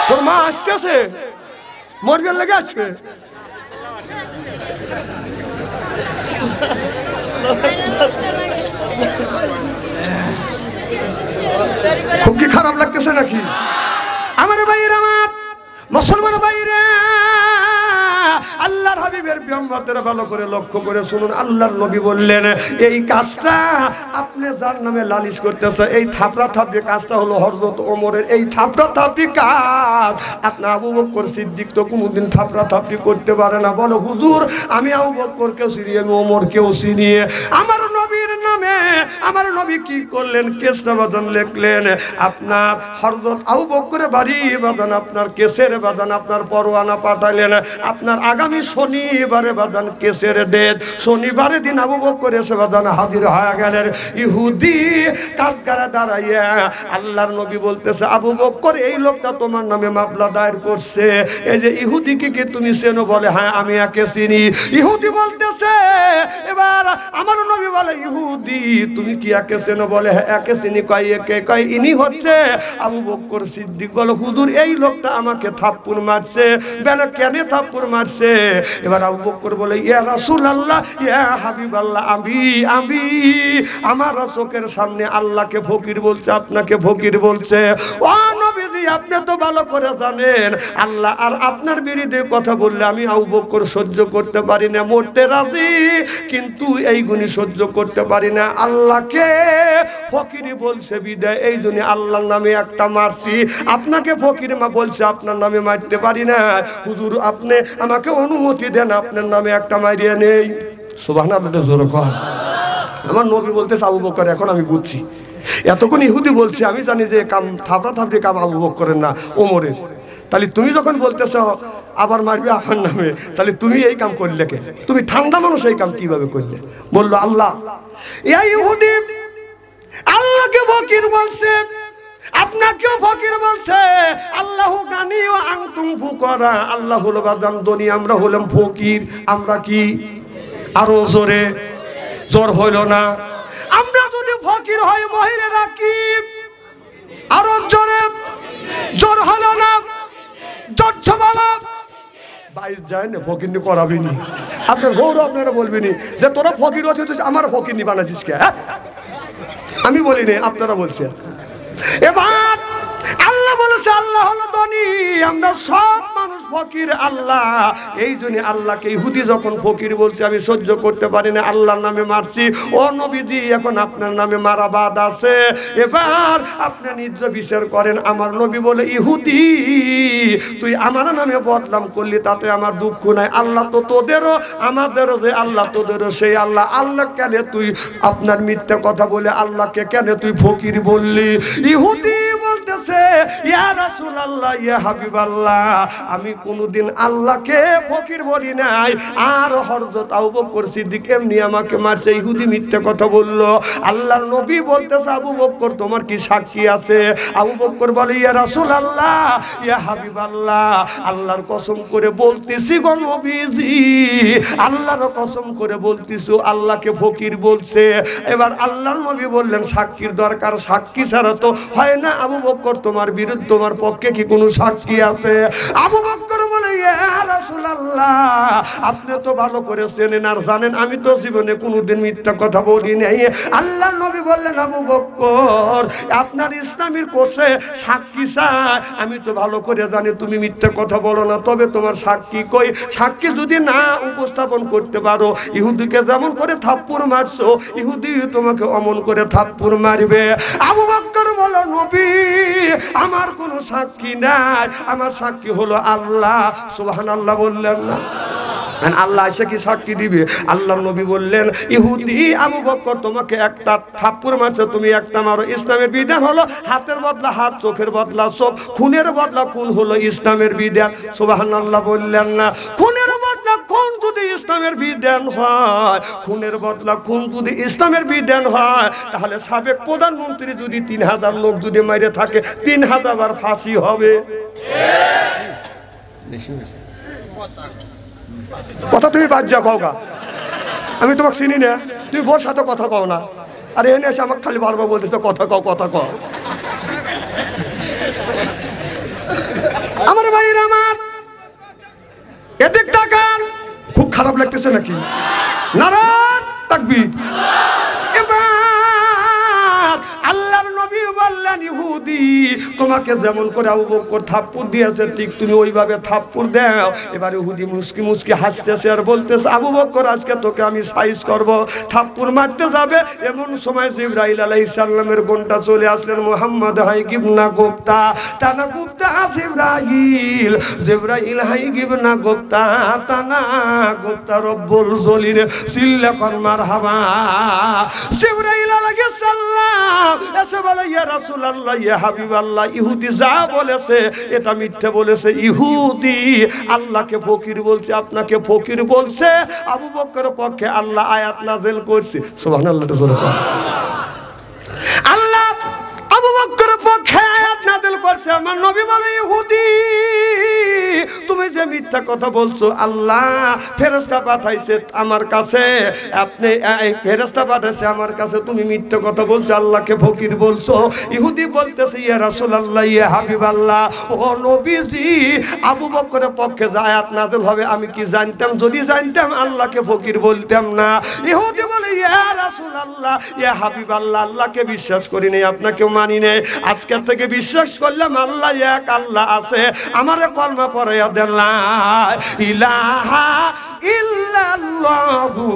তোর মা আসতেছে মরবের লেগে আসবে। খুব কি খারাপ লাগতেছে নাকি আমার ভাইয়ের, আমার মুসলমান ভাইরা? আল্লাহর হাবিবের বিম্বতেরা ভালো করে লক্ষ্য করে শুনুন। আল্লাহর নবী বললেন, এই কাজটা আপনি যার নামে লালিশ করতেছে, এই থাপড়া থাপড়ি কাজটা হলো হযরত ওমরের। এই থাপড়া থাপড়ি কাজ আপনি আবু বকর সিদ্দিক তো কোনোদিন থাপড়া থাপড়ি করতে পারে না। বলো হুজুর, আমি আবু বকরকে চিনি, আমি ওমরকেও চিনি। আমার নবীর নামে আমার নবী কি করলেন? কেসটা বাদন লিখলেন, আপনার হযরত আবু বকরের বাড়ি বাদন, আপনার কেসের বাদন, আপনার পরোয়ানা পাঠালেন। আপনার আগামী শনিবারে বাদান কেসের ডেট, শনিবারের দিন আবু বকর এসে বাদান হাজির হয়ে গেলেন। ইহুদি কাঠগড়ায় দাঁড়াইয়া আল্লাহর নবী বলতেছে, আবু বকর এই লোকটা তোমার নামে মামলা দায়ের করছে, এই যে ইহুদিকে কি তুমি চেনো? বলে হ্যাঁ আমি একে চিনি। ইহুদি বলতেছে, এবার আমার নবী বলে, ইহুদি তুমি কি একে চেনো? বলে হ্যাঁ একে চিনি। কয় একে? কয় ইনি হচ্ছে আবু বকর সিদ্দিক। বলে হুজুর, এই লোকটা আমাকে থাপ্পড় মারছে। বেলা কেন থাপ্পড় মারছে? এবার আবু বকর বলে, ইয়া রাসূলুল্লাহ, ইয়া হাবিবাল্লাহ, আমি আমার চোখের সামনে আল্লাহকে ফকির বলছে, আপনাকে ফকির বলছে। ও নবীজি, আপনি তো ভালো করে জানেন আল্লাহ আর আপনার বিরুদ্ধে কথা বললে আমি আবু বকর সহ্য করতে পারি না, মরতে রাজি, কিন্তু এই গুণী সহ্য করতে পারি না। আল্লাহকে ফকির বলছে বিদায়, এই জন্য আল্লাহর নামে একটা মারছি। আপনাকে ফকির মা বলছে, আপনার নামে মারতে পারি না। হুজুর, আপনি আমাকে অনুমতি দেন, আপনার নামে একটা মারিয়ে নেই। সুবহানাল্লাহ, জোরে কর। আমার নবী বলতেছে, আবু বকর এখন আমি বুঝছি। এতক্ষণ ইহুদি বলছে, আমি জানি যে কাম থাপড়া থাপড়ি কাম আবু বকরের না, ওমরের। তাহলে তুমি যখন বলতেছ আবার মারবে আমার নামে, তাহলে তুমি এই কাম করলে কে? তুমি ঠান্ডা মানুষ, এই কাম কিভাবে করলে? বললো আল্লাহ। এই ইহুদি আল্লাহকে ফকির বলছে, আপনাকেও ফকির বলছে। আল্লাহু গানি ও আনতুম ফুকারা। আল্লাহ হলো বাদান ধনী, আমরা হলাম ফকির। আমরা কি আরো জোরে? জোর হইল না? আমরা যদি ফকির হই, মহিলারা কি আরো জোরে? জোর হলো না? জোর বলো। বাইরে যায় না, ফকির নি করাবিনি। আপনার গৌরব আপনারা বলবেনি যে তোরা ফকির হচ্ছে, আমার ফকির নি বানাচ্ছিস কে? আমি বলিনি, আপনারা বলছেন। এবার আল্লাহ বলেছে, আল্লাহ হলো ধনী, আমরা সব মানুষ ফকির। আল্লাহ এই জন্য আল্লাহকে ইহুদি যখন ফকির বলছে, আমি সহ্য করতে পারি না, আল্লাহর নামে মারছি। ও নবীজি, এখন আপনার নামে মারা বাদ আছে, এবার আপনি নিজ বিচার করেন। আমার নবী বলে, ইহুদি তুই আমার নামে বদনাম করলি, তাতে আমার দুঃখ নাই। আল্লাহ তো তোদেরও আমাদেরও, যে আল্লাহ তোদেরও সেই আল্লাহ। আল্লাহ কেন তুই আপনার মিথ্যা কথা বলে আল্লাহকে কেন তুই ফকির বললি? ইহুদি বলতে বলতেছে ইয়া রাসূলুল্লাহ ইয়া হাবিবাল্লাহ আমি কোনোদিন আল্লাহকে ফকির বলি নাই। আর হযরত আবু বকর সিদ্দিক এমনি আমাকে মারছে, ইহুদি মিথ্যা কথা বলল। আল্লাহর নবী বলতেছে আবু বকর তোমার কি সাক্ষী আছে? আবু বকর বলে ইয়া রাসূলুল্লাহ ইয়া হাবিবাল্লাহ আল্লাহর কসম করে বলতেছি গো নবীজি, আল্লাহর কসম করে বলতেছি আল্লাহকে ফকির বলছে। এবার আল্লাহর নবী বললেন সাক্ষীর দরকার, সাক্ষী ছাড়া তো হয় না। আবু বকর তোমার বিরুদ্ধে তোমার পক্ষে কি কোনো সাক্ষী আছে? আবু বকর বলে ইয়া রাসূলুল্লাহ আপনি তো ভালো করে চেনেন আর জানেন আমি তো জীবনে কোনোদিন মিথ্যা কথা বলি নাই। আল্লাহর নবী বললেন আবু বকর আপনার ইসলামের কোষে সাক্ষী চাই, আমি তো ভালো করে জানি তুমি মিথ্যা কথা বলো না, তবে তোমার সাক্ষী কই? সাক্ষী যদি না উপস্থাপন করতে পারো, ইহুদিকে যেমন করে থাপ্পড় মারছো ইহুদি তোমাকে অমন করে থাপ্পড় মারবে। আবু বকর বলো নবী আমার কোনো সাক্ষী নাই, আমার সাক্ষী হলো আল্লাহ। সুবহানাল্লাহ বললেন না? আল্লাহ এসে কি সাক্ষী দিবে? আল্লাহর নবী বললেন ইহুদি আবু বকর তোমাকে একটা থাপ্পড় মারছে, তুমি একটা মারো। ইসলামের বিধান হলো হাতের বদলা হাত, চোখের বদলা চোখ, খুনের বদলা খুন হলো ইসলামের বিধান। সুবহানাল্লাহ বললেন না? খুনের বদলা খুন যদি ইসলামের বিধান হয়, খুনের বদলা খুন যদি ইসলামের বিধান হয়, তাহলে সাবেক প্রধানমন্ত্রী যদি 3000 লোক যদি মাইরে থাকে 3000 বার ফাঁসি হবে। কথা তুমি বাদ যা কওগা, আমি তোমাকে চিনি না, তুমি বোর সাথে কথা কও না। আর এনে এসে আমাকে খালি বারবার বলতেছো কথা কও কথা কও। আমার ভাইরা আমার এদিক তাকান, খুব খারাপ লাগতেছে নাকি? নারাত তাকবীর। এবার আল্লাহর নবী বললেন ইহুদি তোমাকে যেমন করে আবু বকর থাপ্পড় দিয়েছে ঠিক তুমি ওইভাবে থাপ্পড় দাও। এবার ইহুদি মুস্কি মুস্কি হাসতেছে আর বলতেছে আবু বকর আজকে তোকে আমি সাইজ করব। থাপ্পড় মারতে যাবে এমন সময় জিবরাইল আলাইহিস সালামের ঘন্টা চলে আসলেন। মুহাম্মদ হাই গিবনা গুপ্তা তানা গুপ্তা জিবরাইল, জিবরাইল হাই গিবনা গুপ্তা তানা গুপ্তা রব্বুল জলিল সিল্লা কর মারহাবা। জিবরাইল আলাইহিস সালাম এসে বলে ইয়া রাসূলুল্লাহ ইয়া হাবিবাল্লাহ ইহুদি যা বলেছে এটা মিথ্যে বলেছে। ইহুদি আল্লাহকে ফকির বলছে, আপনাকে ফকির বলছে। আবু বকরের পক্ষে আল্লাহ আয়াত নাযিল করছে। সুবহানাল্লাহ। আল্লাহ আবু বকরের পক্ষে আয়াত নাযিল করছে। আমার নবী বলে ইহুদি তুমি যে মিথ্যা কথা বলছো, আল্লাহ ফেরেশতা পাঠাইছে আমার কাছে, আপনি এই ফেরেশতা পাঠাইছে আমার কাছে, তুমি মিথ্যা কথা বলছো, আল্লাহকে ফকির বলছো। ইহুদি বলতেছে ইয়া রাসূলুল্লাহ ইয়া হাবিবাল্লাহ ও নবীজি আবু বকরের পক্ষে যে আয়াত নাযিল হবে আমি কি জানতাম? যদি জানতাম আল্লাহকে ফকির বলতাম না। ইহুদি বলে ইয়া রাসূলুল্লাহ ইয়া হাবিবাল্লাহ আল্লাহকে বিশ্বাস করি নাই, আপনাকেও মানি নাই, আজকে থেকে বিশ্বাস করলাম আল্লাহ এক আল্লাহ আছে। আমারে কলমা পড়াইয়া দেন লা ইলাহা ইল্লাল্লাহু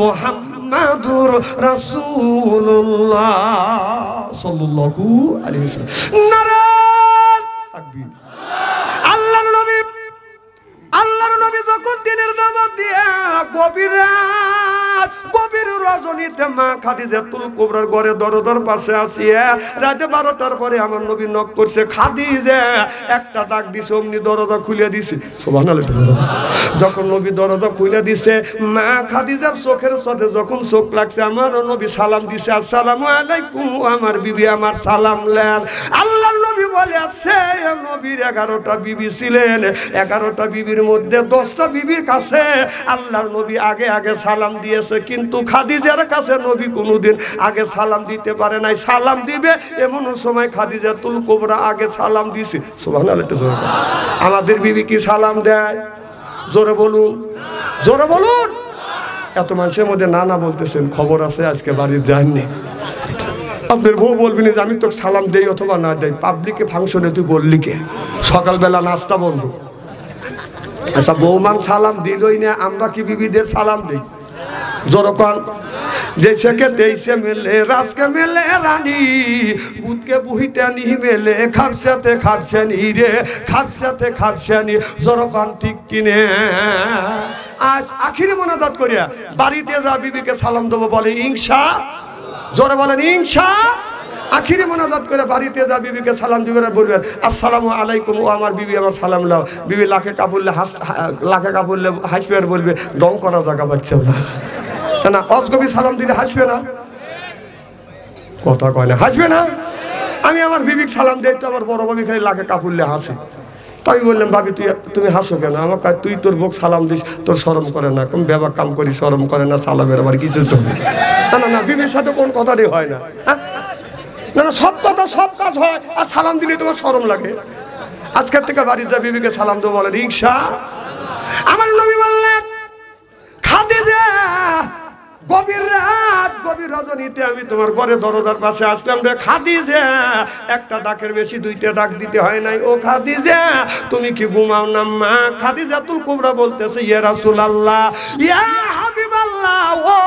মুহাম্মাদুর রাসূলুল্লাহ সাল্লাল্লাহু আলাইহি ওয়াসাল্লাম। নারাত তাকবীর। আল্লাহর নবী যখন দিনের দাওয়াত দিয়া গভীর রজনীতে মা খাদিজাতুল কুবরার ঘরে দরজার পাশে আসিয়া রাতে 12টার পরে আমার নবী নক করছে। খাদিজা একটা ডাক দিছে, অমনি দরজা খুলে দিছে। সুবহানাল্লাহ। যখন নবী দরজা খুলে দিছে মা খাদিজার চোখের সাথে যখন চোখ লাগছে আমার নবী সালাম দিছে আসসালামু আলাইকুম। আমার বিবি আমার সালাম লেন। আল্লাহর নবী বলে আছে নবীর 11টা বিবি ছিলেন, 11টা বিবির মধ্যে 10টা বিবির কাছে আল্লাহর নবী আগে আগে সালাম দিয়েছে, কিন্তু খাদিজার কাছে নবী কোনোদিন আগে সালাম দিতে পারে নাই। সালাম দিবে এমন সময় খাদিজাতুল কুবরা আগে সালাম দিছে। সুবহানাল্লাহ। আমাদের বিবি কি সালাম দেয়? জোরে বলুন, জোরে বলুন। এত মানুষের মধ্যে না না বলতেছেন, খবর আছে আজকে বাড়ি যাননি। আপনার বউ বলবি না যে আমি তো সালাম দেই অথবা না দেই, পাবলিকে ফাংশনে তুই বললি কে? সকালবেলা নাস্তা বন্ধ। আচ্ছা বৌমান সালাম দিলই না, আমরা কি বিবিদের সালাম দিই? জোরকন जैसे के तेईसे मिले रास के मिले रानी बुध के बुहिते नहीं मिले खापसाते खापसानी रे खापसाते खापसानी जरकान ठीक किने आज आखिरी मोनाजात करिया बाड़ीते जा बीबी के सालाम देबो बोले इंशा जोरे बोलेन इंशा আখিরি মোনাজাত করে বাড়িতে যা বিবিকে সালাম দিবেন আর বলবেন আসসালামু আলাইকুম। ও আমার বিবি আমার সালাম লাও। বিবি লাখে কাপড়লে হাসবে আর বলবে দম করা জায়গা পাচ্ছে না। না অজগবি সালাম দিলে হাসবে না? কথা কয় না, হাসবে না? আমি আমার বিবিক সালাম দিই তো আমার বড় ভাবি খালি লাখে কাপড়লে হাসে। তো আমি বললাম ভাবি তুমি হাসো কেন? আমার তুই তোর বউক সালাম দিস, তোর শরম করে না? কোন ব্যবা কাম করি শরম করে না? সালামের আবার কিছু চলবে না। না বিবির সাথে কোন কথাটাই হয় না। না না সব কথা সব কাজ হয়, আর সালাম দিলে তোমার শরম লাগে। আজকের থেকে বাড়িতে বিবিকে সালাম দেবো বলে রিক্সা। আমার নবী বললেন খাদিজা গভীর রাত গভীর রজনীতে আমি তোমার ঘরে দরজার পাশে আসলাম রে খাদিজা, একটা ডাকের বেশি দুইটা ডাক দিতে হয় নাই। ও খাদিজা তুমি কি ঘুমাও না মা? খাদিজাতুল কুবরা বলতেছে ইয়া রাসূলুল্লাহ ইয়া হাবিবাল্লাহ ও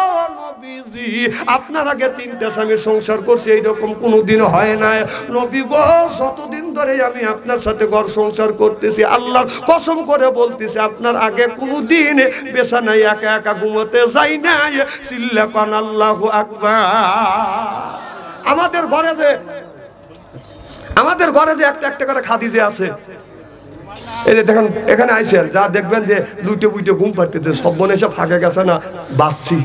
নবীজি, আপনার আগে 3টা স্বামীর সংসার করছি এইরকম কোনোদিন হয় নাই। নবী গো যতদিন ধরে আমি আপনার সাথে ঘর সংসার করতেছি আল্লাহর কসম করে বলতেছি আপনার আগে কোনোদিন বিছানায় একা একা ঘুমোতে যাই নাই। চিল্লা কান আল্লাহু আকবার। আমাদের ঘরে যে একটা একটা করে খাদিজা আছে। এই যে দেখেন এখানে আইছেন যা দেখবেন যে লুটে বুইটে ঘুম পাড়তেছে, সব মনে এসে ফাঁকে গেছে না বাচ্চি।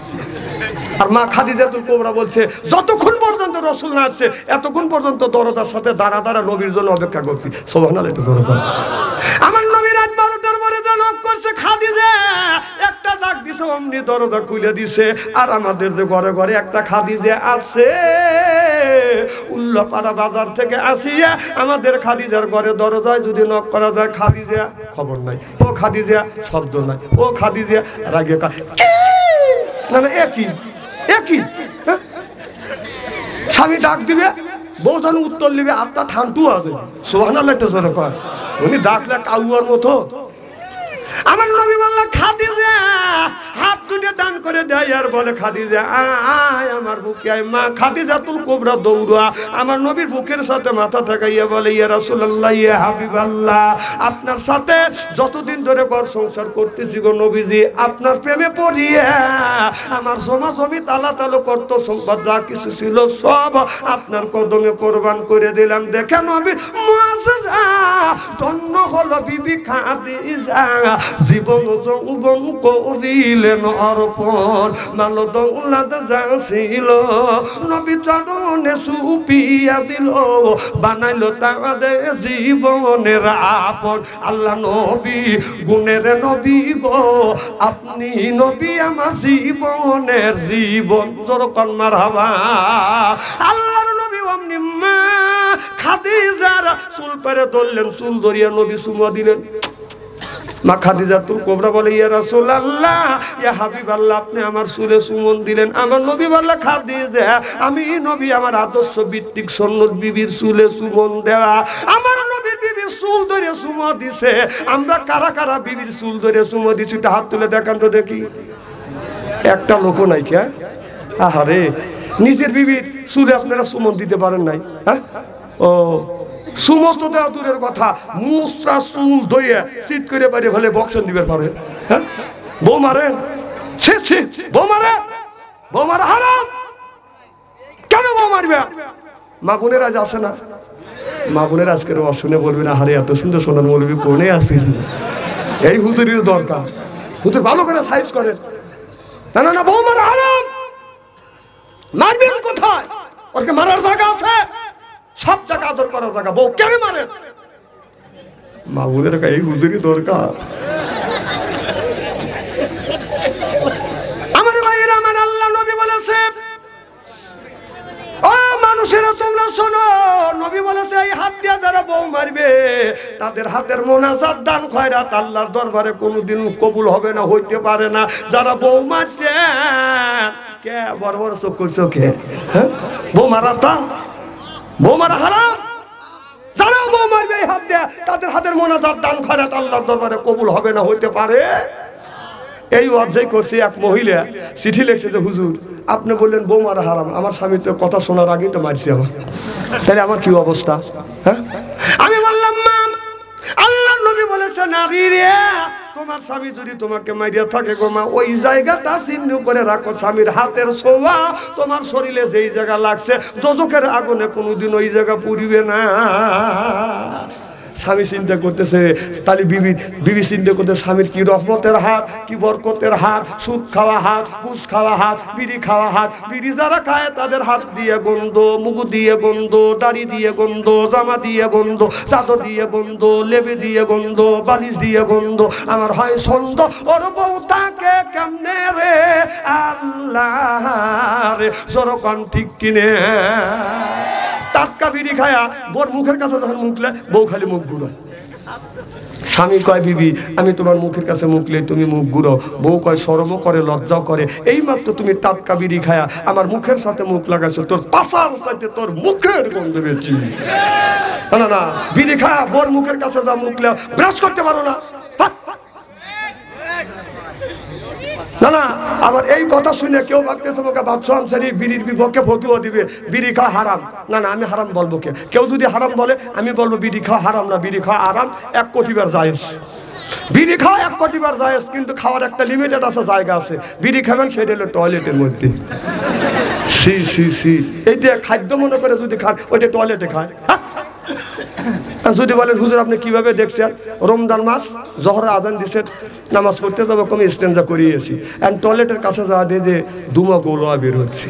আর মা খাদিজাতুল কুবরা বলছে যতক্ষণ পর্যন্ত রাসূল না আসছে এতক্ষণ পর্যন্ত দরজার সাথে দাঁড়া দাঁড়া নবীর জন্য অপেক্ষা করছি। সুবহানাল্লাহ। একটু জোরে বলেন। আমার নবী রাত 12টার পরে যা নক করছে খাদিজা একটা ডাক দিছে, অমনি দরজা খুলে দিছে। আর আমাদের যে ঘরে ঘরে একটা খাদিজা আছে, উল্লাপাড়া বাজার থেকে আসিয়া আমাদের খাদিজার ঘরে দরজায় যদি নক করা যায় খাদিজা খবর নাই, ও খাদিজা শব্দ নাই, ও খাদিজা রাগে না না একই স্বামী ডাক দিবে, বউ যেন উত্তর নিবে, আত্মা ঠান্টু আছে। সুবহানাল্লাহ। একটা জোরে কয়। উনি ডাকলে কাউয়ার মতো। আমার নবী বললেন খাদিজা হাত দুটো দান করে দেয় আর বলে খাদিজা আয় আমার বুকে আয়। মা খাদিজাতুল কুবরা দৌড়া আমার নবীর বুকের সাথে মাথা ঠেকাইয়া বলে ইয়া রাসূলুল্লাহ ইয়া হাবিবাল্লাহ, আপনার সাথে যতদিন ধরে ঘর সংসার করতেছি গো নবীজি, আপনার প্রেমে পড়িয়া আমার জমি তালা তালো করত সম্পদ যা কিছু ছিল সব আপনার কদমে কোরবান করে দিলাম। দেখেন আমি মুআজ্জিজা ধন্য হলো বিবি খাদিজা, জীবন যৌবন করিলেন অর্পণ, মাল দৌলত যা ছিল নবী চরণে সুপিয়া দিল, বানাইল তাদের জীবনের আপন। আল্লাহ নবী গুণের নবী গো, আপনি নবী আমার জীবনের জীবন। যখন মারহাবা। আল্লাহর নবী অমনি মা খাদিজার চুল পেরে ধরলেন, চুল ধরিয়া নবী চুমা দিলেন। মা খাদিজাতুল কুবরা বলে ইয়া রাসূলুল্লাহ ইয়া হাবিবাল্লাহ, আপনি আমার চুলে চুমন দিলেন। আমার নবী বলল খাদিজা আমি নবী আমার আদর্শ ভিত্তিক সুন্নত বিবির চুলে চুমন দেওয়া। আমার নবী বিবির চুল ধরে চুমা দিছে। আমরা কারা কারা বিবির চুল ধরে চুমা দিছি একটু হাত তুলে দেখান তো দেখি। একটা লোক নাই কে? আহারে নিজের বিবির চুলে আপনারা চুমন দিতে পারেন নাই? হ্যাঁ ও সুমস্ত দেওয়া দূরের কথা, মুসরা চুল ধইয়া চিট করে বাইরে ফেলে বক্সন দিবে পারেন? হ্যাঁ বউ মারেন? বউ মারা হারাম। কেন বউ মারবে? মা বোনের আজ আসে না? মা বোনের আজকের শুনে বলবি না হারে এত সুন্দর সোনার মৌলবি কোনে আসিল। এই হুজুরির দরকার, হুজুর ভালো করে সাইজ করেন। না না না বউ মারা হারাম। মারবেন কোথায়? ওকে মারার জায়গা আছে, সব জায়গা আদর করার জায়গা। বউ কেন মারে? মা বোনের এই হুজুরি দরকার। আমার ভাইয়েরা আমার আল্লাহ নবী বলেছে ও মানুষেরা তোমরা শোনো, নবী বলেছে এই হাত দিয়া যারা বউ মারবে তাদের হাতের মোনাজাত দান খয়রাত আল্লাহর দরবারে কোনোদিন কবুল হবে না, হইতে পারে না। যারা বউ মারছে কে বড় বড় চোখ করছো কে? হ্যাঁ বউ মারাটা বউ মারা হারাম। যারা বউ মারবে এই হাত দেয়া তাদের হাতের মোনাজাত দান খয়রাত আল্লাহর দরবারে কবুল হবে না, হইতে পারে। এই অধ্যায় করছে এক মহিলা চিঠি লিখছে যে হুজুর আপনি বললেন বউ মারা হারাম, আমার স্বামী তো কথা শোনার আগেই তো মারছে আমার, তাহলে আমার কি অবস্থা? হ্যাঁ আমি বললাম মা আল্লাহর নবী বলেছে নারী রে তোমার স্বামী যদি তোমাকে মারিয়া থাকে গো মা, ওই জায়গাটা চিহ্ন করে রাখো, স্বামীর হাতের ছোঁয়া তোমার শরীরে যেই জায়গা লাগছে দোজখের আগুনে কোনোদিন ওই জায়গা পুড়িবে না। স্বামী চিন্তা করতেছে, তাহলে বিবি চিন্তা করতে স্বামীর কি রহমতের হাত, কি বরকতের হাত, সুদ খাওয়া হাত, ঘুষ খাওয়া হাত, বিড়ি খাওয়া হাত। বিড়ি যারা খায় তাদের হাত দিয়ে গন্ধ, মুখ দিয়ে গন্ধ, দাড়ি দিয়ে গন্ধ, জামা দিয়ে গন্ধ, চাদর দিয়ে গন্ধ, লেবে দিয়ে গন্ধ, বালিশ দিয়ে গন্ধ। আমার হয় ছন্দ ওর বউ তাকে কেমনে রে আল্লাহ রে, জোরকন ঠিক কিনে। টাটকা বিড়ি খায়া বোর মুখের কাছে যখন মুখলে বউ খালি মুখ ঘুরো। স্বামী কয় বিবি আমি তোমার মুখের কাছে মুখলে তুমি মুখ ঘুরো। বউ কয় শরমও করে লজ্জাও করে, এই মাত্র তুমি টাটকা বিড়ি খায়া আমার মুখের সাথে মুখ লাগাইছো, তোর পাশার সাথে তোর মুখের গন্ধ বেশি। না না, বিড়ি খায়া বোর মুখের কাছে যা মুখলে ব্রাশ করতে পারো না। না না, আবার এই কথা শুনে কেউ ভাবতেছে আমাকে বাদশাহ আনসারী বিড়ির বিপক্ষে ফতুয়া দিবে, বিড়ি খাওয়া হারাম। না না, আমি হারাম বলবো কে? কেউ যদি হারাম বলে আমি বলবো বিড়ি খাওয়া হারাম না, বিড়ি খাওয়া আরাম, 1 কোটি বার জায়েজ। বিড়ি খাওয়া 1 কোটি বার জায়েজ, কিন্তু খাওয়ার একটা লিমিটেড আছে, জায়গা আছে। বিড়ি খাবেন সেটা হলো টয়লেটের মধ্যে। সি সি সি, এইটা খাদ্য মনে করে যদি খান ওইটা টয়লেটে খায়। যদি বলেন হুজুর আপনি কিভাবে দেখছেন, রমজান মাস জোহরের আজান দিছে, নামাজ পড়তে যাবো, কম ইস্তেঞ্জা করিয়েছি, এন্ড টয়লেটের কাছে যাওয়া দিয়ে যে দুমা গোলা বের হচ্ছে।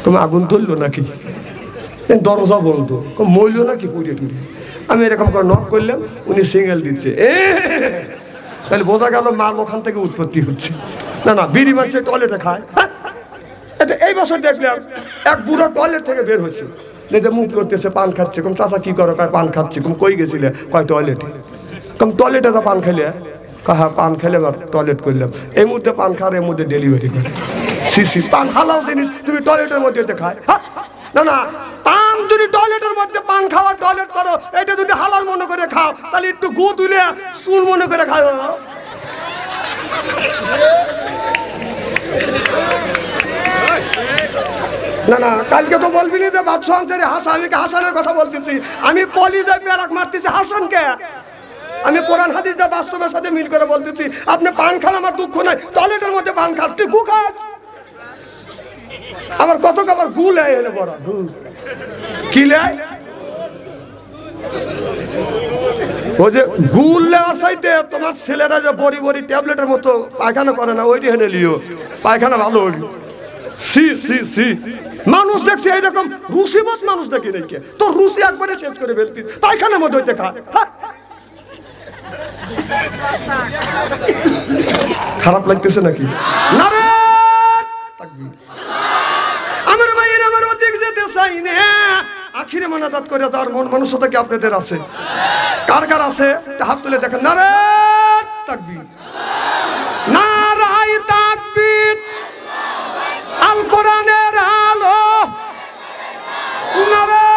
তুমি আগুন তুললো নাকি, দরজা বন্ধ, মইল নাকি পুড়িয়ে টুড়িয়ে। আমি এরকম করে নক করলাম, উনি সিঙ্গেল দিচ্ছে, তাহলে বোঝা গেল মাল ওখান থেকে উৎপত্তি হচ্ছে। না না, বিড়ি মারছে টয়লেটে খায়। এই বছর দেখলাম এক বুড়ো টয়লেট থেকে বের হচ্ছে, মুখ করতেছে, পান খাচ্ছে। কম চাচা কি করো? কয় পান খাচ্ছি। কম কই গেছিলে? কয় টয়লেটে। কম টয়লেটে তো পান খাইলে? হ্যাঁ পান খেলে টয়লেট করলাম। এই মুহূর্তে পান খাওয়ার, এর মধ্যে ডেলিভারি করে। সিসি, পান হালাল জিনিস, তুমি টয়লেটের মধ্যে খায়? না না, পান যদি টয়লেটের মধ্যে পান খাওয়া টয়লেট করো, এটা যদি হালাল মনে করে খাও, তাহলে একটু গু তুলে চুল মনে করে খাও। না না, কালকে তো বলবি না যে বাদশাহ আনসারী হাসান, আমি হাসানের কথা বলতেছি। আমি পলিজে পেরাক মারতেছি হাসানকে। আমি কোরআন হাদিসটা বাস্তবের সাথে মিল করে বলতেছি। আপনি পান খান, আমার দুঃখ নাই, টয়লেটের মধ্যে পান খান, তুই গু খাস। আবার কত আবার গুল এনে বড় কি লেয়, ওই যে গুল লেওয়ার চাইতে তোমার ছেলেরা যে বড়ি বড়ি ট্যাবলেটের মতো পায়খানা করে না, ওইটি হেনে লিও, পায়খানা ভালো হইল। সি সি সি, মানুষ দেখছি এইরকম রুচিবোধ মানুষ দেখি নাকি, তোর রুচি একবারে শেষ করে ফেলতি, পায়খানার মধ্যে হইতে খা। খারাপ লাগতেছে নাকি? না রে, আমার ভাইয়ের আমার অধিক যেতে চাই না। আখিরে মানাদাত করে তার মন মানুষতা কি আপনাদের আছে? কার কার আছে হাত তুলে দেখেন। না রে তাকবীর, নারায়ে তাকবীর, আল কোরআনের আলো, নারায়ে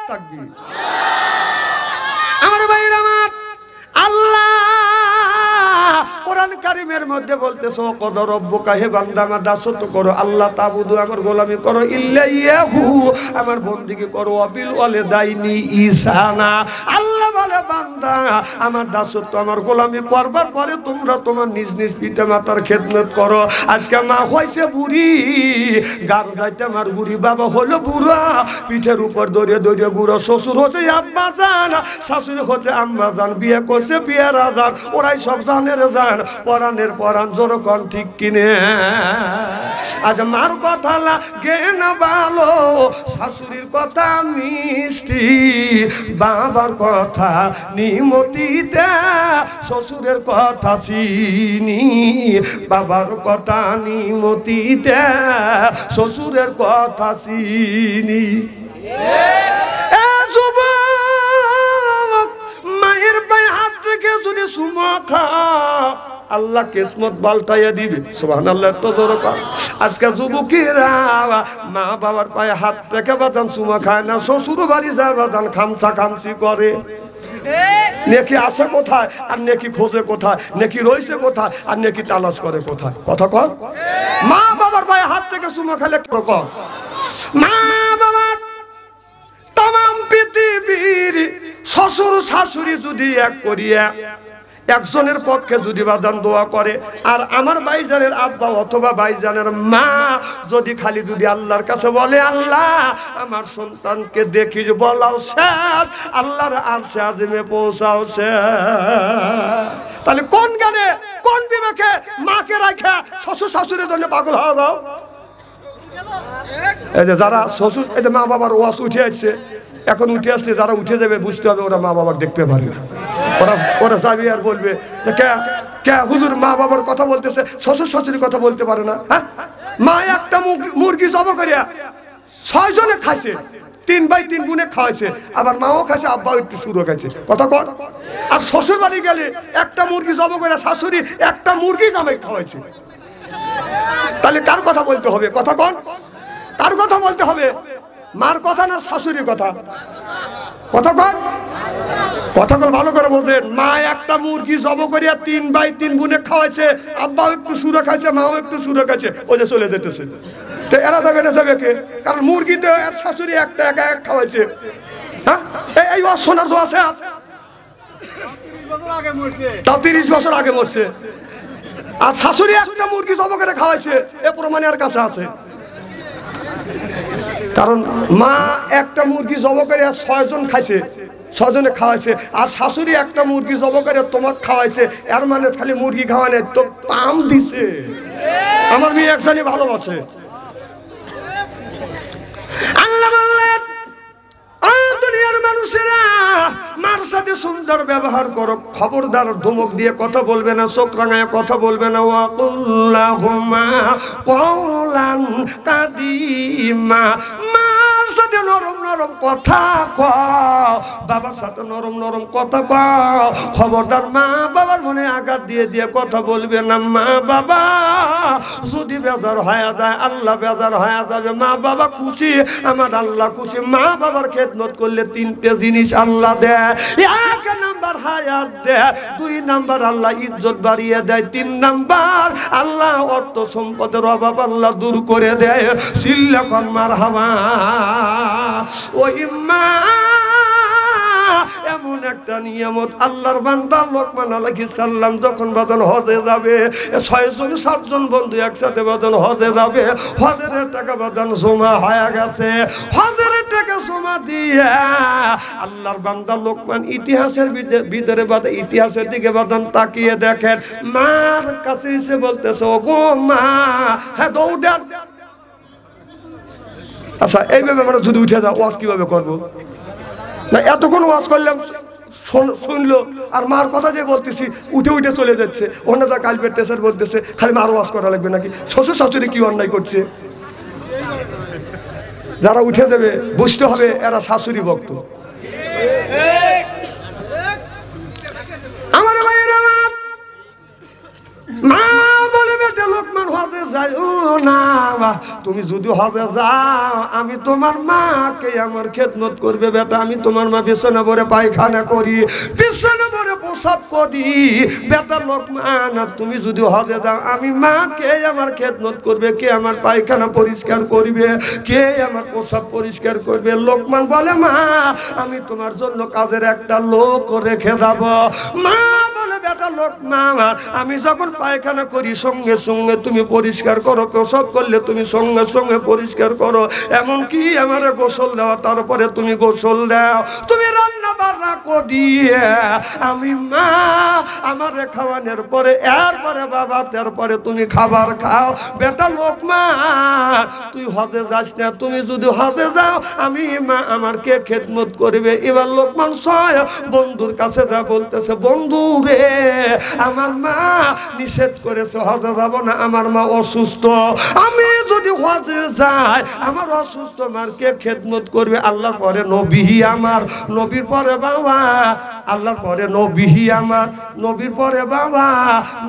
তাকবীর। আমার ভাইরা আমার, আল্লাহ কোরআন কারীমের মধ্যে বলতেছো কদ রব্বুকা, হে বান্দা আমার দাসত্ব করো, আল্লাহ তাবুদু আমার গোলামি করো, ইল্লা ইয়াহু আমার বন্দেগী করো, বিল ওয়ালিদাইনি ইহসানা। আল্লাহ বলে বান্দা আমার দাসত্ব আমার গোলামি করবার পরে তোমরা তোমার নিজ নিজ পিতা মাতার খেদমত করো। আজকে মা হইছে বুড়ি, গার যাইতে আমার বুড়ি, বাবা হলো বুড়া, পিঠের উপর দড়িয়ে দড়িয়ে বুড়ো, শ্বশুর হচ্ছে আব্বা জান, শাশুড়ি হচ্ছে আম্মা জান, বিয়ে করছে বিয়েরা জান, ওরাই সব জানের জান, পরাণের পরাণ জোরকন ঠিক কিনে। আজ মার কথা লাগে না ভালো, শাশুড়ির কথা মিষ্টি, বাবার কথা নিমতিতে, শ্বশুরের কথা চিনি, বাবার কথা নিমতিতে, শ্বশুরের কথা চিনি। মায়ের পায়ে হাত রেখে যদি সুমা খা, আল্লাহ কিসমত পাল্টাইয়া দিবে। সুবহানাল্লাহ, তো জোরে কর। আজকে যুবকেরা মা বাবার পায়ে হাত রেখে বাদান সুমা খায় না, শ্বশুর বাড়ি যায় বাদান খামচা খামচি করে। নেকি আসে কোথায় আর নেকি খোঁজে কোথায়, নেকি রইছে কোথায় আর নেকি তালাশ করে কোথায়? কথা কর। মা বাবার পায়ে হাত থেকে সুমা খেলে কর। মা বাবার তাম পৃথিবীর শ্বশুর শাশুড়ি যদি এক করিয়া একজনের পক্ষে যদি বাদান দোয়া করে, আর আমার ভাইজানের আব্বা অথবা ভাইজানের মা যদি খালি যদি আল্লাহর কাছে বলে আল্লাহ আমার সন্তানকে দেখিস, বলাও শেষ, আল্লাহর আরশে আজিমে পৌঁছাও শেষ। তাহলে কোন জ্ঞানে কোন বিবেকে মাকে রাখা শ্বশুর শাশুড়ির জন্য পাগল হওয়া দাও? এই যে যারা শ্বশুর, এই যে মা বাবার ওয়াজ উঠে আসছে, এখন উঠে আসলে যারা উঠে যাবে বুঝতে হবে ওরা মা বাবাকে দেখতে পারে না। ওরা যাবি আর বলবে কে হুজুর মা বাবার কথা বলতেছে, শ্বশুর শাশুড়ির কথা বলতে পারে না। হ্যাঁ, মা একটা মুরগি জব করিয়া 6 জনে খাইছে, 3 ভাই 3 বোনে খাওয়াইছে, আবার মাও খাইছে, আব্বাও একটু শুরু খাইছে, কথা কর। আর শ্বশুর বাড়ি গেলে একটা মুরগি জব করে শাশুড়ি একটা মুরগি জামাই খাওয়াইছে। তাহলে কার কথা বলতে হবে? কথা কর, কার কথা বলতে হবে? মার কথা না শাশুড়ির কথা? কথা কর, কথা কর ভালো করে বলছেন। মা একটা মুরগি জব করিয়া 3 ভাই 3 বোনে খাওয়াইছে, আব্বাও একটু সুরে খাইছে, মাও একটু সুরে খাইছে, ওই যে চলে যেতেছে। তো এরা যাবে না যাবে কে? কারণ মুরগি তো এর শাশুড়ি একটা একা এক খাওয়াইছে। হ্যাঁ, এই শোনার তো আছে, তা 30 বছর আগে মরছে, আর শাশুড়ি একটা মুরগি জব করে খাওয়াইছে, এ প্রমাণ এর কাছে আছে। কারণ মা একটা মুরগি জব করে 6 জন খাইছে, 6 জনে খাওয়াইছে, আর শাশুড়ি একটা মুরগি জব করে তোমাকে খাওয়াইছে, এর মানে খালি মুরগি খাওয়ানে তো পাম দিছে। আমার মেয়ে একজনই ভালোবাসে। আল্লাহ বললেন দুনিয়ার মানুষেরা মার সাথে সুন্দর ব্যবহার করো, খবরদার ধমক দিয়ে কথা বলবে না, চোখ রাঙায় কথা বলবে না। ওয়াকুল্লাহুমা কওলান কাদিমা, মার সাথে নরম নরম কথা কও, বাবার সাথে নরম নরম কথা কও। খবরদার মা বাবার মনে আঘাত দিয়ে দিয়ে কথা বলবে না। মা বাবা যদি বেজার হয়ে যায়, আল্লাহ বেজার হয়ে যাবে। মা বাবা খুশি, আমার আল্লাহ খুশি। মা বাবার খেদমত করলে 3টে জিনিস আল্লাহ দেয়। 1 নাম্বার হায়াত দেয়, 2 নাম্বার আল্লাহ ইজ্জত বাড়িয়ে দেয়, 3 নাম্বার আল্লাহ অর্থ সম্পদের অভাব আল্লাহ দূর করে দেয়। সিল্লাকুম মারহাবা। ওই মা এমন একটা নিয়ামত। আল্লাহর বান্দা লোকমান আলাইহিস সালাম যখন বাজান হজে যাবে, 6 জন 7 জন বন্ধু একসাথে বাজান হজে যাবে, হজের টাকা বাজান জমা হয়ে গেছে। হজের টাকা জমা দিয়ে আল্লাহর বান্দা লোকমান ইতিহাসের ভিতরে বাজান, ইতিহাসের দিকে বাজান তাকিয়ে দেখেন, মার কাছে এসে বলতেছে, ও গো মা, হ্যাঁ দৌড়ান। আচ্ছা এইভাবে আমরা যদি উঠে যাও, ওয়াজ কিভাবে করবো? না এতক্ষণ ওয়াজ করলাম, শুনলো, আর মার কথা যে বলতেছি উঠে উঠে চলে যাচ্ছে। অন্যটা কাল পেটেছে বলতেছে খালি মার ওয়াজ করা লাগবে নাকি? শ্বশুর শাশুড়ি কি অন্যায় করছে? যারা উঠে দেবে বুঝতে হবে এরা শাশুড়ি ভক্ত। আমার ভাইয়েরা, মা বলে বেটা লোকমান হজে যাইও না, তুমি যদি হজে যাও আমি তোমার মাকে আমার খেদমত করবে বেটা। আমি তোমার মা বিছানা ভরে পায়খানা করি, বিছানা ভরে প্রসাব করি বেটা লোকমান। তুমি যদি হজে যাও আমি মাকে আমার খেদমত করবে, কে আমার পায়খানা পরিষ্কার করবে, কে আমার প্রসাব পরিষ্কার করবে? লোকমান বলে মা আমি তোমার জন্য কাজের একটা লোক রেখে যাব। মা বলে বেটা লোকমান আমি যখন পায়খানা করি সঙ্গে সঙ্গে তুমি পরিষ্কার করো, প্রসাব করলে তুমি সঙ্গে সঙ্গে পরিষ্কার করো, এমনকি আমার গোসল দেওয়া তারপরে তুমি গোসল দাও, তুমি রান্না বান্না করিয়ে আমি মা আমার খাওয়ানোর পরে এরপরে বাবা তারপরে তুমি খাবার খাও। বেটা লোকমান তুই হজে যাস না, তুমি যদি হজে যাও আমি মা আমার কে খেদমত করবে? এবার লোকমান 6 বন্ধুর কাছে যা বলতেছে, বন্ধু রে আমার মা নিষেধ করেছে হজে যাব না, আমার মা অসুস্থ, আমি যদি হজে যাই আমার অসুস্থ মার কে খেদমত করবে? আল্লাহর পরে নবী আমার, নবীর পরে বাবা, আল্লাহর পরে নবী আমার, নবীর পরে বাবা।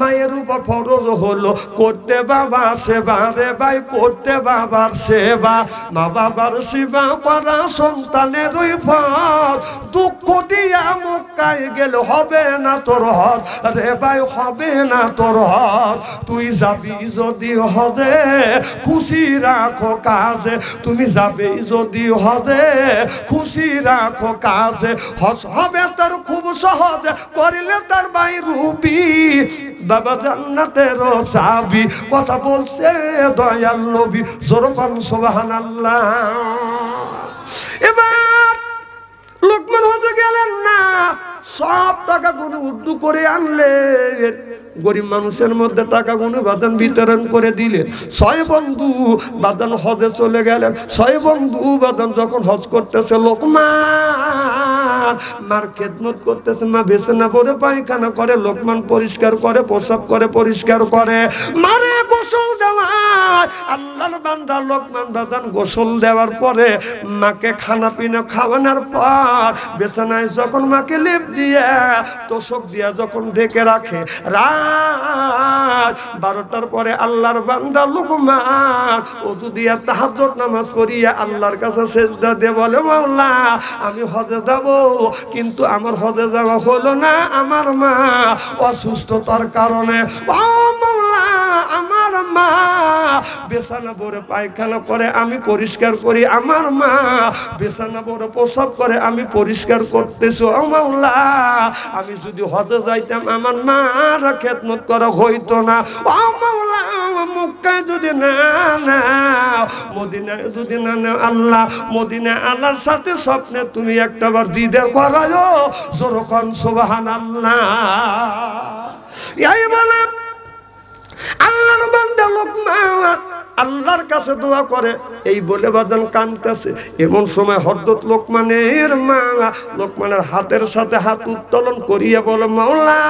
মায়ের উপর ফরজ হলো করতে বাবা সেবা রে ভাই, করতে বাবার সেবা। মা বাবার সেবা করা সন্তানের ওই ফল, হজ দুঃখ দিয়া মক্কায় গেলে হবে না তোর হজ রে ভাই হবে না তোর হজ তুই যাবি যদি হজে খুশি রাখো কাজে তুমি যাবে যদি হজে খুশি রাখো কাজে হজ হবে তোর খুব সহজ করিলে তার ভাই রুবি বাবা জান্নাতের চাবি কথা বলছে দয়াল নবী জোরকান সুবহানাল্লাহ এবার লোকমান হজে গেলেন না সব টাকা গুনে উর্দু করে আনলেন গরিব মানুষের মধ্যে টাকা গুনে বাদান বিতরণ করে দিলেন ছয় বন্ধু বাদান হজে চলে গেলেন ছয় বন্ধু বাদান যখন হজ করতেছে লোকমান মার খেদমত করতেছে মা বিছানা পরে পায়খানা করে লোকমান পরিষ্কার করে প্রসাব করে পরিষ্কার করে মারে গোসল দেওয়ায় আল্লাহর বান্দা লোকমান বাদান গোসল দেওয়ার পরে মাকে খানা পিনা খাওয়ানোর পর বিছানায় যখন মাকে লেপ দিয়ে তোষক দিয়া যখন ঢেকে রাখে রাত 12টার পরে আল্লাহর বান্দা লোকমান ওযু দিয়া তাহাজ্জুদ নামাজ পড়িয়া আল্লাহর কাছে সিজদা দিয়ে বলে মাওলা আমি হজে যাব কিন্তু আমার হজে যাওয়া হলো না আমার মা অসুস্থতার কারণে ও মাওলা আমার মা বিছানা ভরে পায়খানা করে আমি পরিষ্কার করি আমার মা বিছানা ভরে প্রসাব করে আমি পরিষ্কার করতেছি ও মাওলা আমি যদি হজে যাইতাম আমার মার খেদমত করা হইতো না ও মাওলা মক্কায় যদি না নাও মদিনায় যদি না নাও আল্লাহ মদিনা আল্লাহর সাথে স্বপ্নে তুমি একটাবার দিদার করায়ো জোরকান সুবহানাল্লাহ এই বলে আল্লাহর বান্দা লোকমান আল্লাহর কাছে দোয়া করে এই বলে বাদান কাঁদতেছে এমন সময় হযরত লোকমানের মা লোকমানের হাতের সাথে হাত উত্তোলন করিয়া বলে মাওলা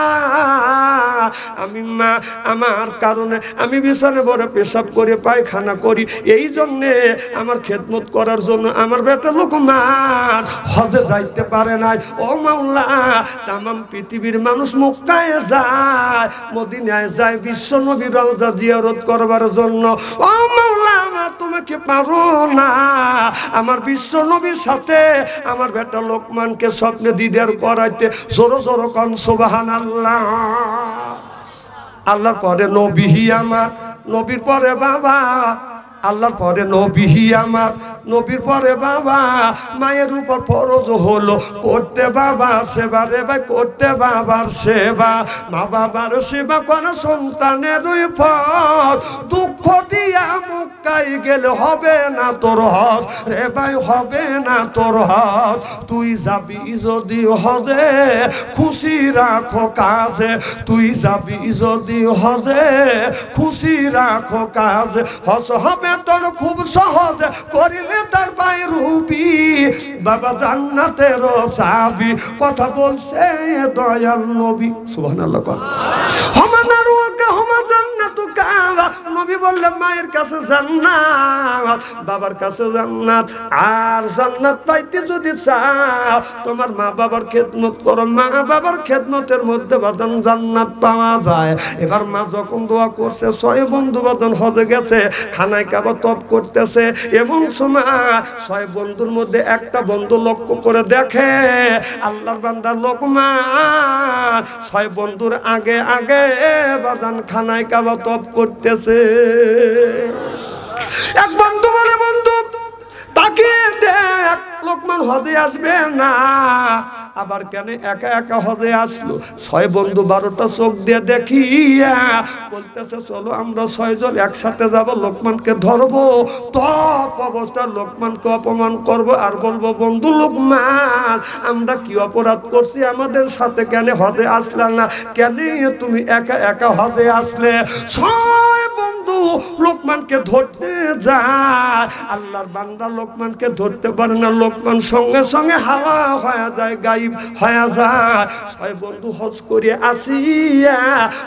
আমি মা আমার কারণে আমি বিছানে পড়ে পেশাব করে পায়খানা করি এই জন্য আমার খেদমত করার জন্য আমার বেটা লোকমান হজে যাইতে পারে নাই ও মাওলা तमाम পৃথিবীর মানুষ মক্কায় যায় মদিনায় যায় বিশ্ব নবীর রওজা জিয়ারত করবার জন্য ও মাওলা তোমাকে পারো না আমার বিশ্ব নবীর সাথে আমার বেটা লোকমানকে স্বপ্নে দিদার করাইতে জোরে জোরে কান সুবহানাল্লাহ আল্লাহর পরে নবী আমার নবীর পরে বাবা আল্লাহর পরে নবী আমার নবীর পরে বাবা মায়ের উপর ফরজ হলো করতে বাবা সেবা রে ভাই করতে বাবার সেবা মা বাবার সেবা করে সন্তানের উপর দুঃখ দিয়া মক্কায় গেলে হবে না তোর হজ রে ভাই হবে না তোর হজ তুই যাবি যদি হজে খুশি রাখো কাজে তুই যাবি যদি হজে খুশি রাখো কাজে হজ হবে তোর খুব সহজ করিলে তার ভাই রুবি বাবা জান্নাতের চাবি কথা বলছে দয়াল নবী সুবহানাল্লাহ হমানার ওয়াকা হমা জান্নাতুকা নবী বললে মায়ের কাছে জান্নাত বাবার কাছে জান্নাত আর জান্নাত পাইতে যদি চাও তোমার মা বাবার খেদমত করো মা বাবার খেদমতের মধ্যে বাদান জান্নাত পাওয়া যায় এবার মা যখন দোয়া করছে ছয় বন্ধু বাদান হজে গেছে খানায় কাবা তপ করতেছে এমন সময় ছয় বন্ধুর মধ্যে একটা বন্ধু লক্ষ্য করে দেখে আল্লাহর বান্দা লোকমান ছয় বন্ধুর আগে আগে বাদান খানায় কাবা তপ করতেছে এক বন্ধু বলে বন্ধু তাকিয়ে দেখ লোকমান হজে আসবে না আবার কেন একা একা হজে আসলো ছয় বন্ধু 12টা চোখ দিয়ে দেখিয়া বলতেছে চলো আমরা 6 জন একসাথে যাব লোকমানকে ধরবো তপ অবস্থা লোকমানকে অপমান করব আর বলবো বন্ধু লোকমান আমরা কি অপরাধ করছি আমাদের সাথে কেন হজে আসলা না কেন তুমি একা একা হজে আসলে ছয় বন্ধু লোকমানকে ধরতে যায় আল্লাহর বান্দা লোকমানকে ধরতে পারে না লোকমান সঙ্গে সঙ্গে হাওয়া হয়ে যায় গায়েব হয়ে যায় ছয় বন্ধু হজ করে আসিয়া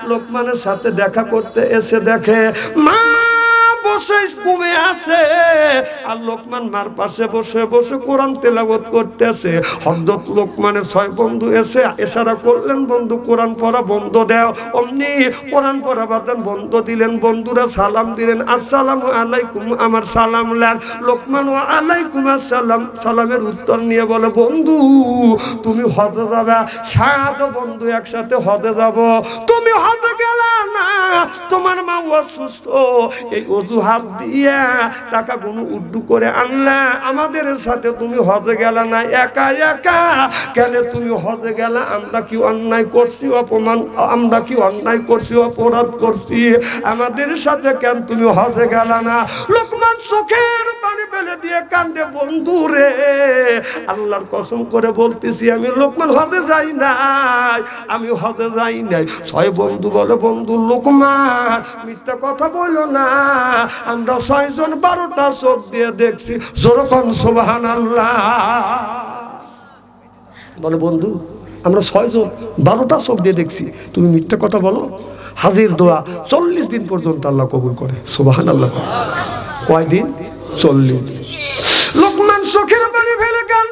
লোকমানের সাথে দেখা করতে এসে দেখে মা বসে ঘুমে আছে আর লোকমান মার পাশে বসে বসে কোরআন তেলাওয়াত করতেছে। হযরত লোকমানের 6 বন্ধু এসে ইশারা করলেন, বন্ধু কোরআন পড়া বন্ধ দাও। অমনি কোরআন পড়া বাদান বন্ধ দিলেন। বন্ধুরা সালাম দিলেন, আসসালামু আলাইকুম, আমার সালাম লাল। লোকমান ওয়া আলাইকুম আসসালাম, সালামের উত্তর নিয়ে বলে, বন্ধু তুমি হজে যাবে? 7 বন্ধু একসাথে হজে যাব। তুমি হজে গেলা না, তোমার মা অসুস্থ, এই অজুহাত দিয়ে টাকা গুলো উড্ডু করে আনলা, আমাদের সাথে তুমি হজে গেলা না একা একা। কেন তুমি হজে গেলা? আমরা কি অন্যায় করছি? অপমান আমরা কি অন্যায় করছি? অপরাধ করছি? আমাদের সাথে কেন তুমি হজে গেলা না? লোকমান চোখের পানি ফেলে দিয়ে কান্দে, বন্ধু রে আল্লাহর কসম করে বলতেছি আমি লোকমান হজে যাই নাই, আমি হজে যাই নাই। 6 বন্ধু বলে, বন্ধু লোকমান মিথ্যা কথা বলো না, আমরা 6 জন 12টা চোখ দিয়ে দেখছি। যেরকম সুবহানাল্লাহ বলে, বন্ধু আমরা 6 জন 12টা চোখ দিয়ে দেখছি, তুমি মিথ্যা কথা বলো? হাজির দোয়া 40 দিন পর্যন্ত আল্লাহ কবুল করে। সুবহানাল্লাহ। কয় দিন? 40 দিন। লোকমান চোখের পানি ফেলে কান,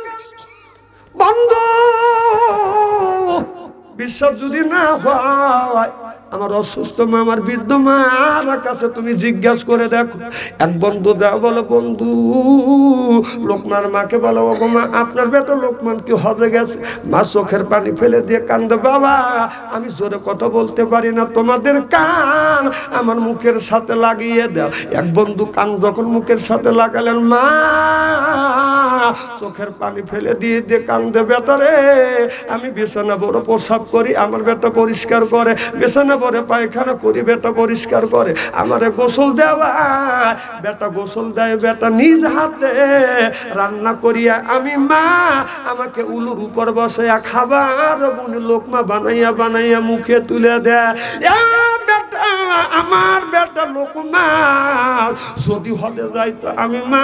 বন্ধু বিশ্বাস যদি না হয় আমার অসুস্থ মা, আমার বৃদ্ধ মার কাছে তুমি জিজ্ঞাসা করে দেখো। এক বন্ধু যা বলে, বন্ধু লোকমানের মাকে বলো, ওগো মা আপনার বেটা লোকমান কি হজে গেছে? মা চোখের পানি ফেলে দিয়ে কান্দে, বাবা আমি জোরে কথা বলতে পারি না, তোমাদের কান আমার মুখের সাথে লাগিয়ে দাও। এক বন্ধু কান যখন মুখের সাথে লাগালেন, মা চোখের পানি ফেলে দিয়ে দিয়ে কান্দে, বেটা রে আমি বিছানা বড় প্রসাব করি, আমার বেটা পরিষ্কার করে, বিছানা পরে পায়খানা করি, বেটা পরিষ্কার করে, আমারে গোসল দেওয়া, বেটা গোসল দেয়, বেটা নিজ হাতে রান্না করিয়া আমি মা আমাকে উলুর উপর বসাইয়া খাবার গুনি লোকমা বানাইয়া বানাইয়া মুখে তুলে দেয়। বেটা আমার বেটা লোকমান যদি হজে যাইতো, আমি মা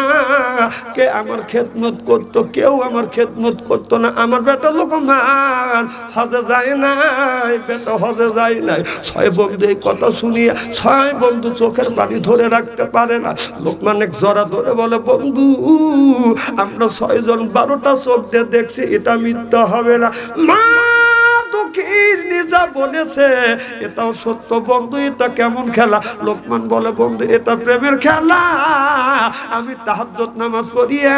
কে আমার খেদমত করতো? কেউ আমার খেদমত করতো না। আমার বেটা লোকমান হজে যায় নাই, বেটা হজে যায় নাই। 6 বন্ধু এই কথা শুনিয়া 6 বন্ধু চোখের পানি ধরে রাখতে পারে না। লোকমান এক জোড়া ধরে বলে, বন্ধু আমরা 6 জন 12টা চোখ দিয়ে দেখছি, এটা মিথ্যা হবে না। মা দুঃখীর নিজা বলেছে এটাও সত্য। বন্ধু এটা কেমন খেলা? লোকমান বলে, বন্ধু এটা প্রেমের খেলা। আমি তাহাজ্জুদ নামাজ পড়িয়া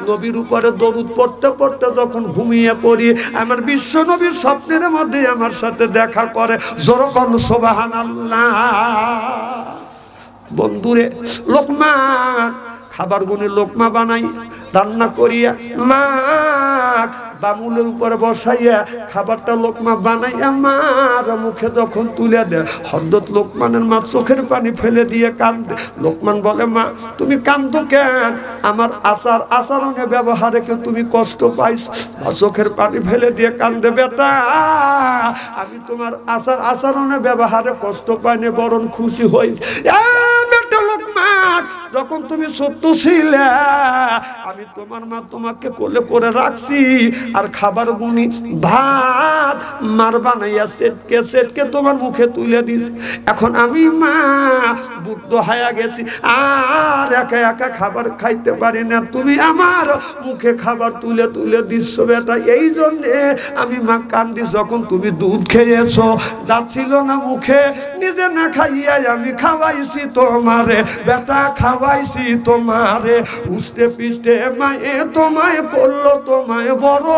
নবীর উপরে দরুদ পড়তে পড়তে যখন ঘুমিয়ে পড়ি, আমার বিশ্ব নবীর স্বপ্নের মধ্যে আমার সাথে দেখা করে। যেরকম সুবহানাল্লাহ। বন্ধুরে লোকমান খাবার গুনে লোকমা বানাই রান্না করিয়া মা বামুলের উপরে বসাইয়া খাবারটা লোকমা বানাইয়া মার মুখে যখন তুলে দেয়, হযরত লোকমানের মা চোখের পানি ফেলে দিয়ে কান্দে। লোকমান বলে, মা তুমি কান্দো কেন? আমার আচরণে ব্যবহারে কেউ তুমি কষ্ট পাইছো? চোখের পানি ফেলে দিয়ে কান্দে, বেটা আমি তোমার আচরণে ব্যবহারে কষ্ট পাইনি, বরং খুশি হই। বেটা লোকমান যখন তুমি ছোট্ট ছিলে আমি তোমার মা তোমাকে কোলে করে রাখছি, আর খাবার গুনি ভাত মার বানাইয়া সেটকে তোমার মুখে তুলে দিছি। এখন আমি মা বুদ্ধ হয়ে গেছি, আর একা একা খাবার খাইতে পারি না, তুমি আমার মুখে খাবার তুলে তুলে দিচ্ছ। বেটা এই জন্যে আমি মা কান্দি। যখন তুমি দুধ খেয়েছো, দাঁত ছিল না মুখে, নিজে না খাইয়াই আমি খাওয়াইছি তোমারে। বেটা খাওয়াইছি তোমারে, উস্তে পিস্তে মায়ে তোমায় করলো, তোমায় বড়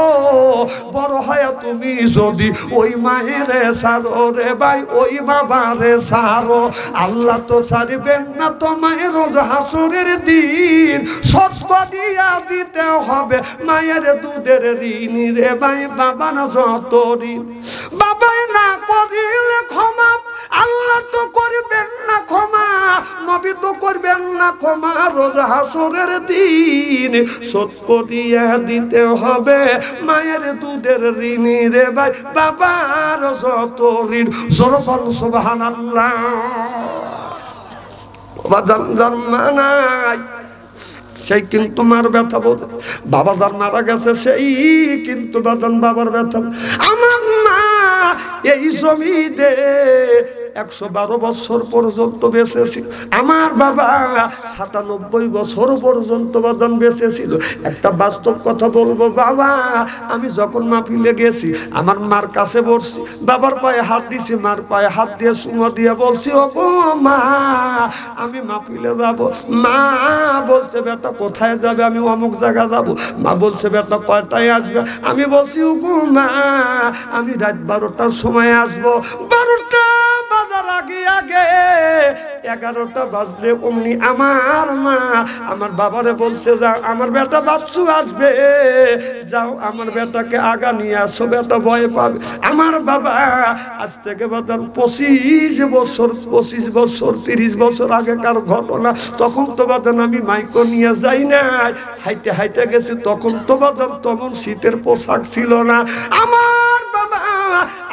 বড় হয় তুমি যদি ওই মায়ের সারো রে ভাই, ওই বাবারে সারো, আল্লাহ তো ছাড়বেন না তোমায় রোজ হাসরের দিন। সৎকা দিয়া দিতে হবে মায়ের দুধের ঋণ রে ভাই, বাবা না যত ঋণ। বাবাই না করিলে ক্ষমা আল্লাহ তো করবেন না ক্ষমা, নবী তো করবেন না ক্ষমা। রোজ হাসরের দিন শোধ করিয়া দিতে হবে মায়ের দুধের ঋণ রে ভাই, বাবার যত ঋণ। জোরফল সুবহানাল্লাহ। সেই কিন্তু মার ব্যথা বোঝে, বাবা যার মারা গেছে সেই কিন্তু বাবার ব্যথা। আমার মা এই জমিতে 112 বছর পর্যন্ত বেঁচে ছিল। আমার বাবা 97 বছর পর্যন্ত বাজান বেঁচে ছিল। একটা বাস্তব কথা বলবো বাবা, আমি যখন মাহফিলে গেছি আমার মার কাছে বসছি, বাবার পায়ে হাত দিছি, মার পায়ে হাত দিয়ে চুমো দিয়ে বলছি, ও গো মা আমি মাহফিলে যাব। মা বলছে বেটা কোথায় যাবে? আমি অমুক জায়গা যাব। মা বলছে বেটা কয়টায় আসবে? আমি বলছি ও গো মা আমি রাত 12টার সময় আসবো। 12টা বাজার আগে 11টা বাজলে অমনি আমার মা আমার বাবারে বলছে, যাও আমার বেটা বাচ্চু আসবে, যাও আমার বেটাকে আগা নিয়ে আসো, বেটা ভয় পাবে। আমার বাবা আজ থেকে বাজান 25 বছর 30 বছর আগেকার ঘটনা। তখন তো বাজান আমি মাইকো নিয়ে যাই নাই, হাইটে হাইটে গেছি। তখন তো বাজান তেমন শীতের পোশাক ছিল না। আমার বাবা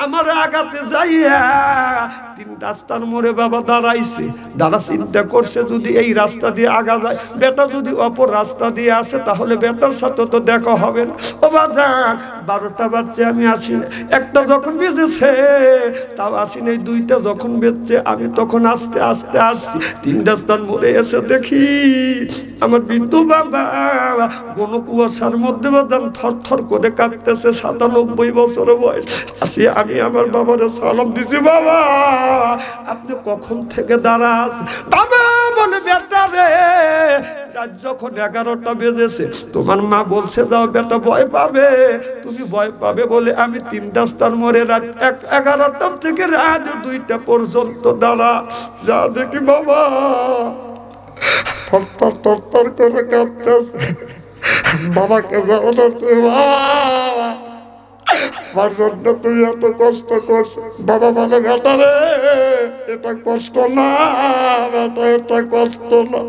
আমার আগাতে যাইয়া 3 রাস্তার মোড়ে বাবা দাঁড়াইছে। দাঁড়া চিন্তা করছে যদি এই রাস্তা দিয়ে আগা যায়, বেটা যদি অপর রাস্তা দিয়ে আসে তাহলে বেটার সাথে তো দেখা হবে না। ও বাজান 12টা বাজছে আমি আসি না। 1টা যখন বেজেছে তাও আসি নাই। 2টা যখন বেজছে আমি তখন আস্তে আস্তে আসছি। 3 রাস্তার মোড়ে এসে দেখি আমার বৃদ্ধ বাবা কোন কুয়াশার মধ্যে বাজান থর থর করে কাঁপতেছে। 97 বছর বয়স। আসি আমি আমার বাবারে সালাম দিছি, বাবা আপনি কখন থেকে দাঁড়া আছেন? বাবা বলে বেটা রে রাত যখন 11টা বেজেছে তোমার মা বলছে দাও বেটা ভয় পাবে। তুমি ভয় পাবে বলে আমি 3 রাস্তার মোড়ে রাত 11টা থেকে রাত 2টা পর্যন্ত দাঁড়া। যা দেখি বাবা থর থর থর করে কাঁপতেছে। বাবাকে জানাচ্ছে, বাবা আমার জন্য তুই এত কষ্ট করছিস। বাবা বলে বেটা রে এটা কষ্ট না বেটা, এটা কষ্ট না।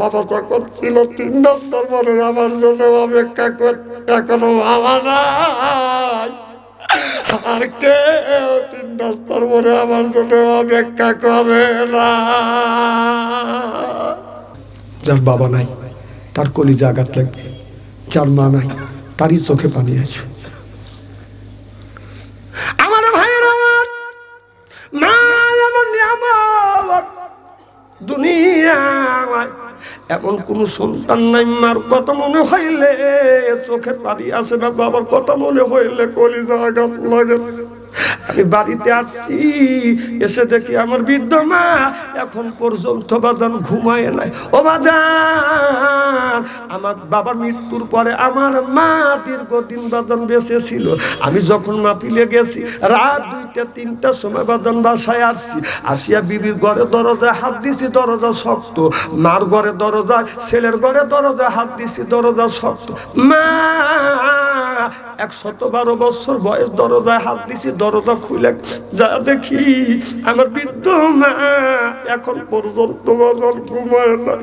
বাবা যখন ছিল 3 রাস্তার পরে আমার জন্য অপেক্ষা কর, এখনো বাবা নাই। আর কে 3 রাস্তার পরে আমার জন্য অপেক্ষা করে না? যার বাবা নাই তার কলিজা আঘাত লাগবে, যার মা নাই তারই চোখে পানি আছে। আমার ভাইয়ের আমার মা এমন নিয়ামত দুনিয়ায় এমন কোন সন্তান নাই মার কথা মনে হইলে চোখের পানি আসে না, বাবার কথা মনে হইলে কলিজা আঘাত লাগে। আমি বাড়িতে আসছি, এসে দেখি আমার বৃদ্ধ মা এখন পর্যন্ত বাজান ঘুমায় নাই। ও বাজান আমার বাবার মৃত্যুর পরে আমার মা দীর্ঘদিন বাজান বেঁচে ছিল। আমি যখন মাহফিলে গেছি রাত 2টা 3টার সময় বাজান বাসায় আসছি। আসিয়া বিবির ঘরে দরজায় হাত দিছি, দরজা শক্ত। মার ঘরে দরজায়, ছেলের ঘরে দরজায় হাত দিছি, দরজা শক্ত। মা 112 বছর বয়স, দরজায় হাত দিছি, দরজা খুলে যা দেখি আমার বৃদ্ধ মা এখন পর্যন্ত বাজার ঘুমায় না।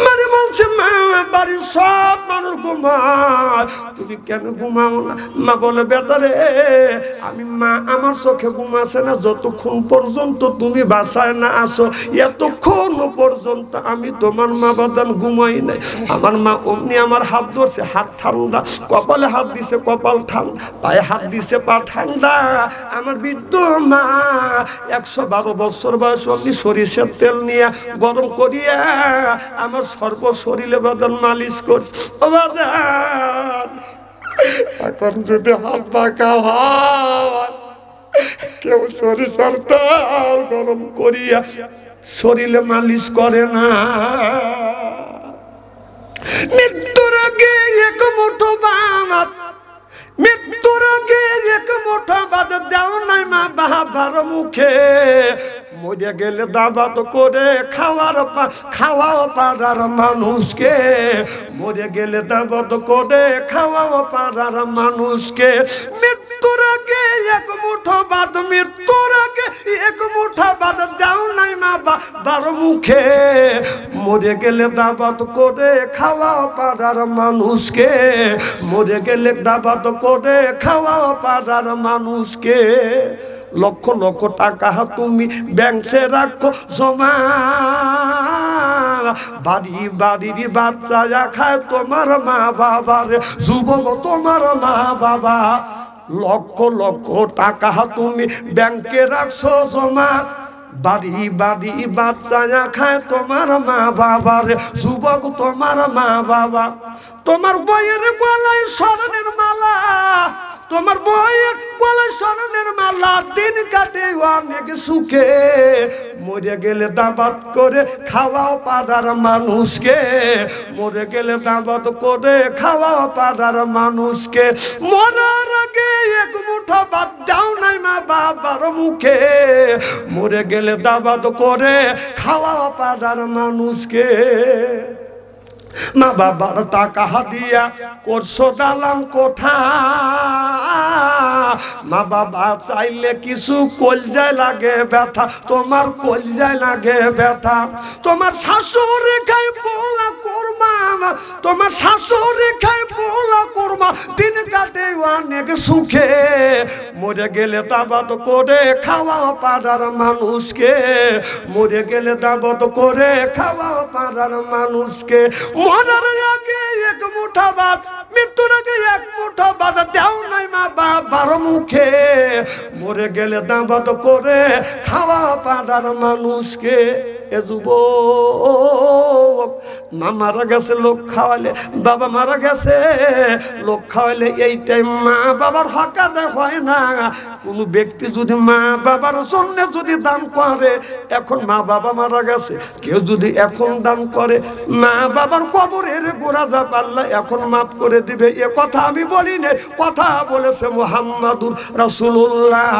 মানে বলছে মা বাড়ির সব মানুষ ঘুমায়, তুমি কেন ঘুমাও না? মা বলে বেটা রে আমি মা আমার চোখে ঘুম আসে না যতক্ষণ পর্যন্ত তুমি বাসায় না আসো, এতক্ষণ পর্যন্ত আমি তোমার মা বাদান ঘুমাই নাই। আমার মা অমনি আমার হাত ধরছে, হাত ঠান্ডা, কপালে হাত দিছে, কপাল ঠান্ডা, পায়ে হাত দিছে, পা ঠান্ডা। আমার বৃদ্ধ মা 112 বছর বয়স অমনি সরিষার তেল নিয়ে গরম করিয়া আমার সর্ব শরীরে বাদান মালিশ করছে। ও বাদান এখন যদি হাত পাকা হয় কেউ সরিষার তেল গরম করিয়া শরীরে মালিশ করে না। মৃত্যুর আগে এক মুঠো ভাত, মৃত্যুর আগে এক মুঠো ভাত দেও নাই মা বাবার মুখে। মরে গেলে দাবাত করে খাওয়াও পাড়ার মানুষকে। মরে গেলে দাবাত করে খাওয়াও পাড়ার মানুষকে। মৃত্যুর আগে এক মুঠো ভাত, মৃত্যুর আগে এক মুঠো ভাত দেও নাই মা বাবার মুখে। মরে গেলে দাবাত করে খাওয়াও পাড়ার মানুষকে। মরে গেলে দাবাত করে খাওয়াও পাড়ার মানুষকে। লক্ষ লক্ষ টাকা তুমি ব্যাংকে রাখো জমা, বাড়ি বাড়ির বাচ্চা খায় তোমার মা বাবার, যুবক তোমার মা বাবা লক্ষ লক্ষ টাকা তুমি ব্যাংকে রাখছো জমা, বাড়ি বাড়ি বাচ্চা খায় তোমার মা বাবার, যুবক তোমার মা বাবা। তোমার বইয়ের গলায় স্বর্ণের মালা, তোমার বইয়ের গলায় স্বর্ণের মালা, দিন কাটে অনেক সুখে। মরে গেলে দাবাত করে খাওয়াও পাড়ার মানুষকে, মরে গেলে দাবাত করে খাওয়াও পাড়ার মানুষকে। মরার আগে এক মুঠো ভাত দাও নাই মা বাবার মুখে, মরে গেলে দাবাত করে খাওয়াও পাড়ার মানুষকে। মা বাবার টাকা দিয়া করছো দালান কোঠা, মা বাবা চাইলে কিছু কলজায় লাগে ব্যথা, তোমার কলজায় লাগে ব্যথা। তোমার শাশুড়ি খায় পোলা কোরমা, তোমার শাশুড়ি খায় পোলা কোরমা, দিন কাটে অনেক সুখে। মরে গেলে দাবাত করে খাওয়া পাড়ার মানুষকে, মরে গেলে দাবাত করে খাওয়া পাড়ার মানুষকে। মরার আগে এক মুঠা ভাত, মৃত্যুর আগে এক মুঠা ভাত দেও নাই মা বাবার মুখে, মরে গেলে দাবাত করে খাওয়া পাড়ার মানুষকে। এ যুবক, মা মারা গেছে লোক খাওয়ালে, বাবা মারা গেছে লোক খাওয়ালে, এই টাইম মা বাবার হক আদায় হয় না। কোন ব্যক্তি যদি মা বাবার জন্য যদি দান করে, এখন মা বাবা মারা গেছে, কেউ যদি এখন দান করে, মা বাবার কবরের গোড়া যা পাল্লা এখন মাফ করে দিবে। এ কথা আমি বলি না, কথা বলেছে মুহাম্মাদুর রাসূলুল্লাহ।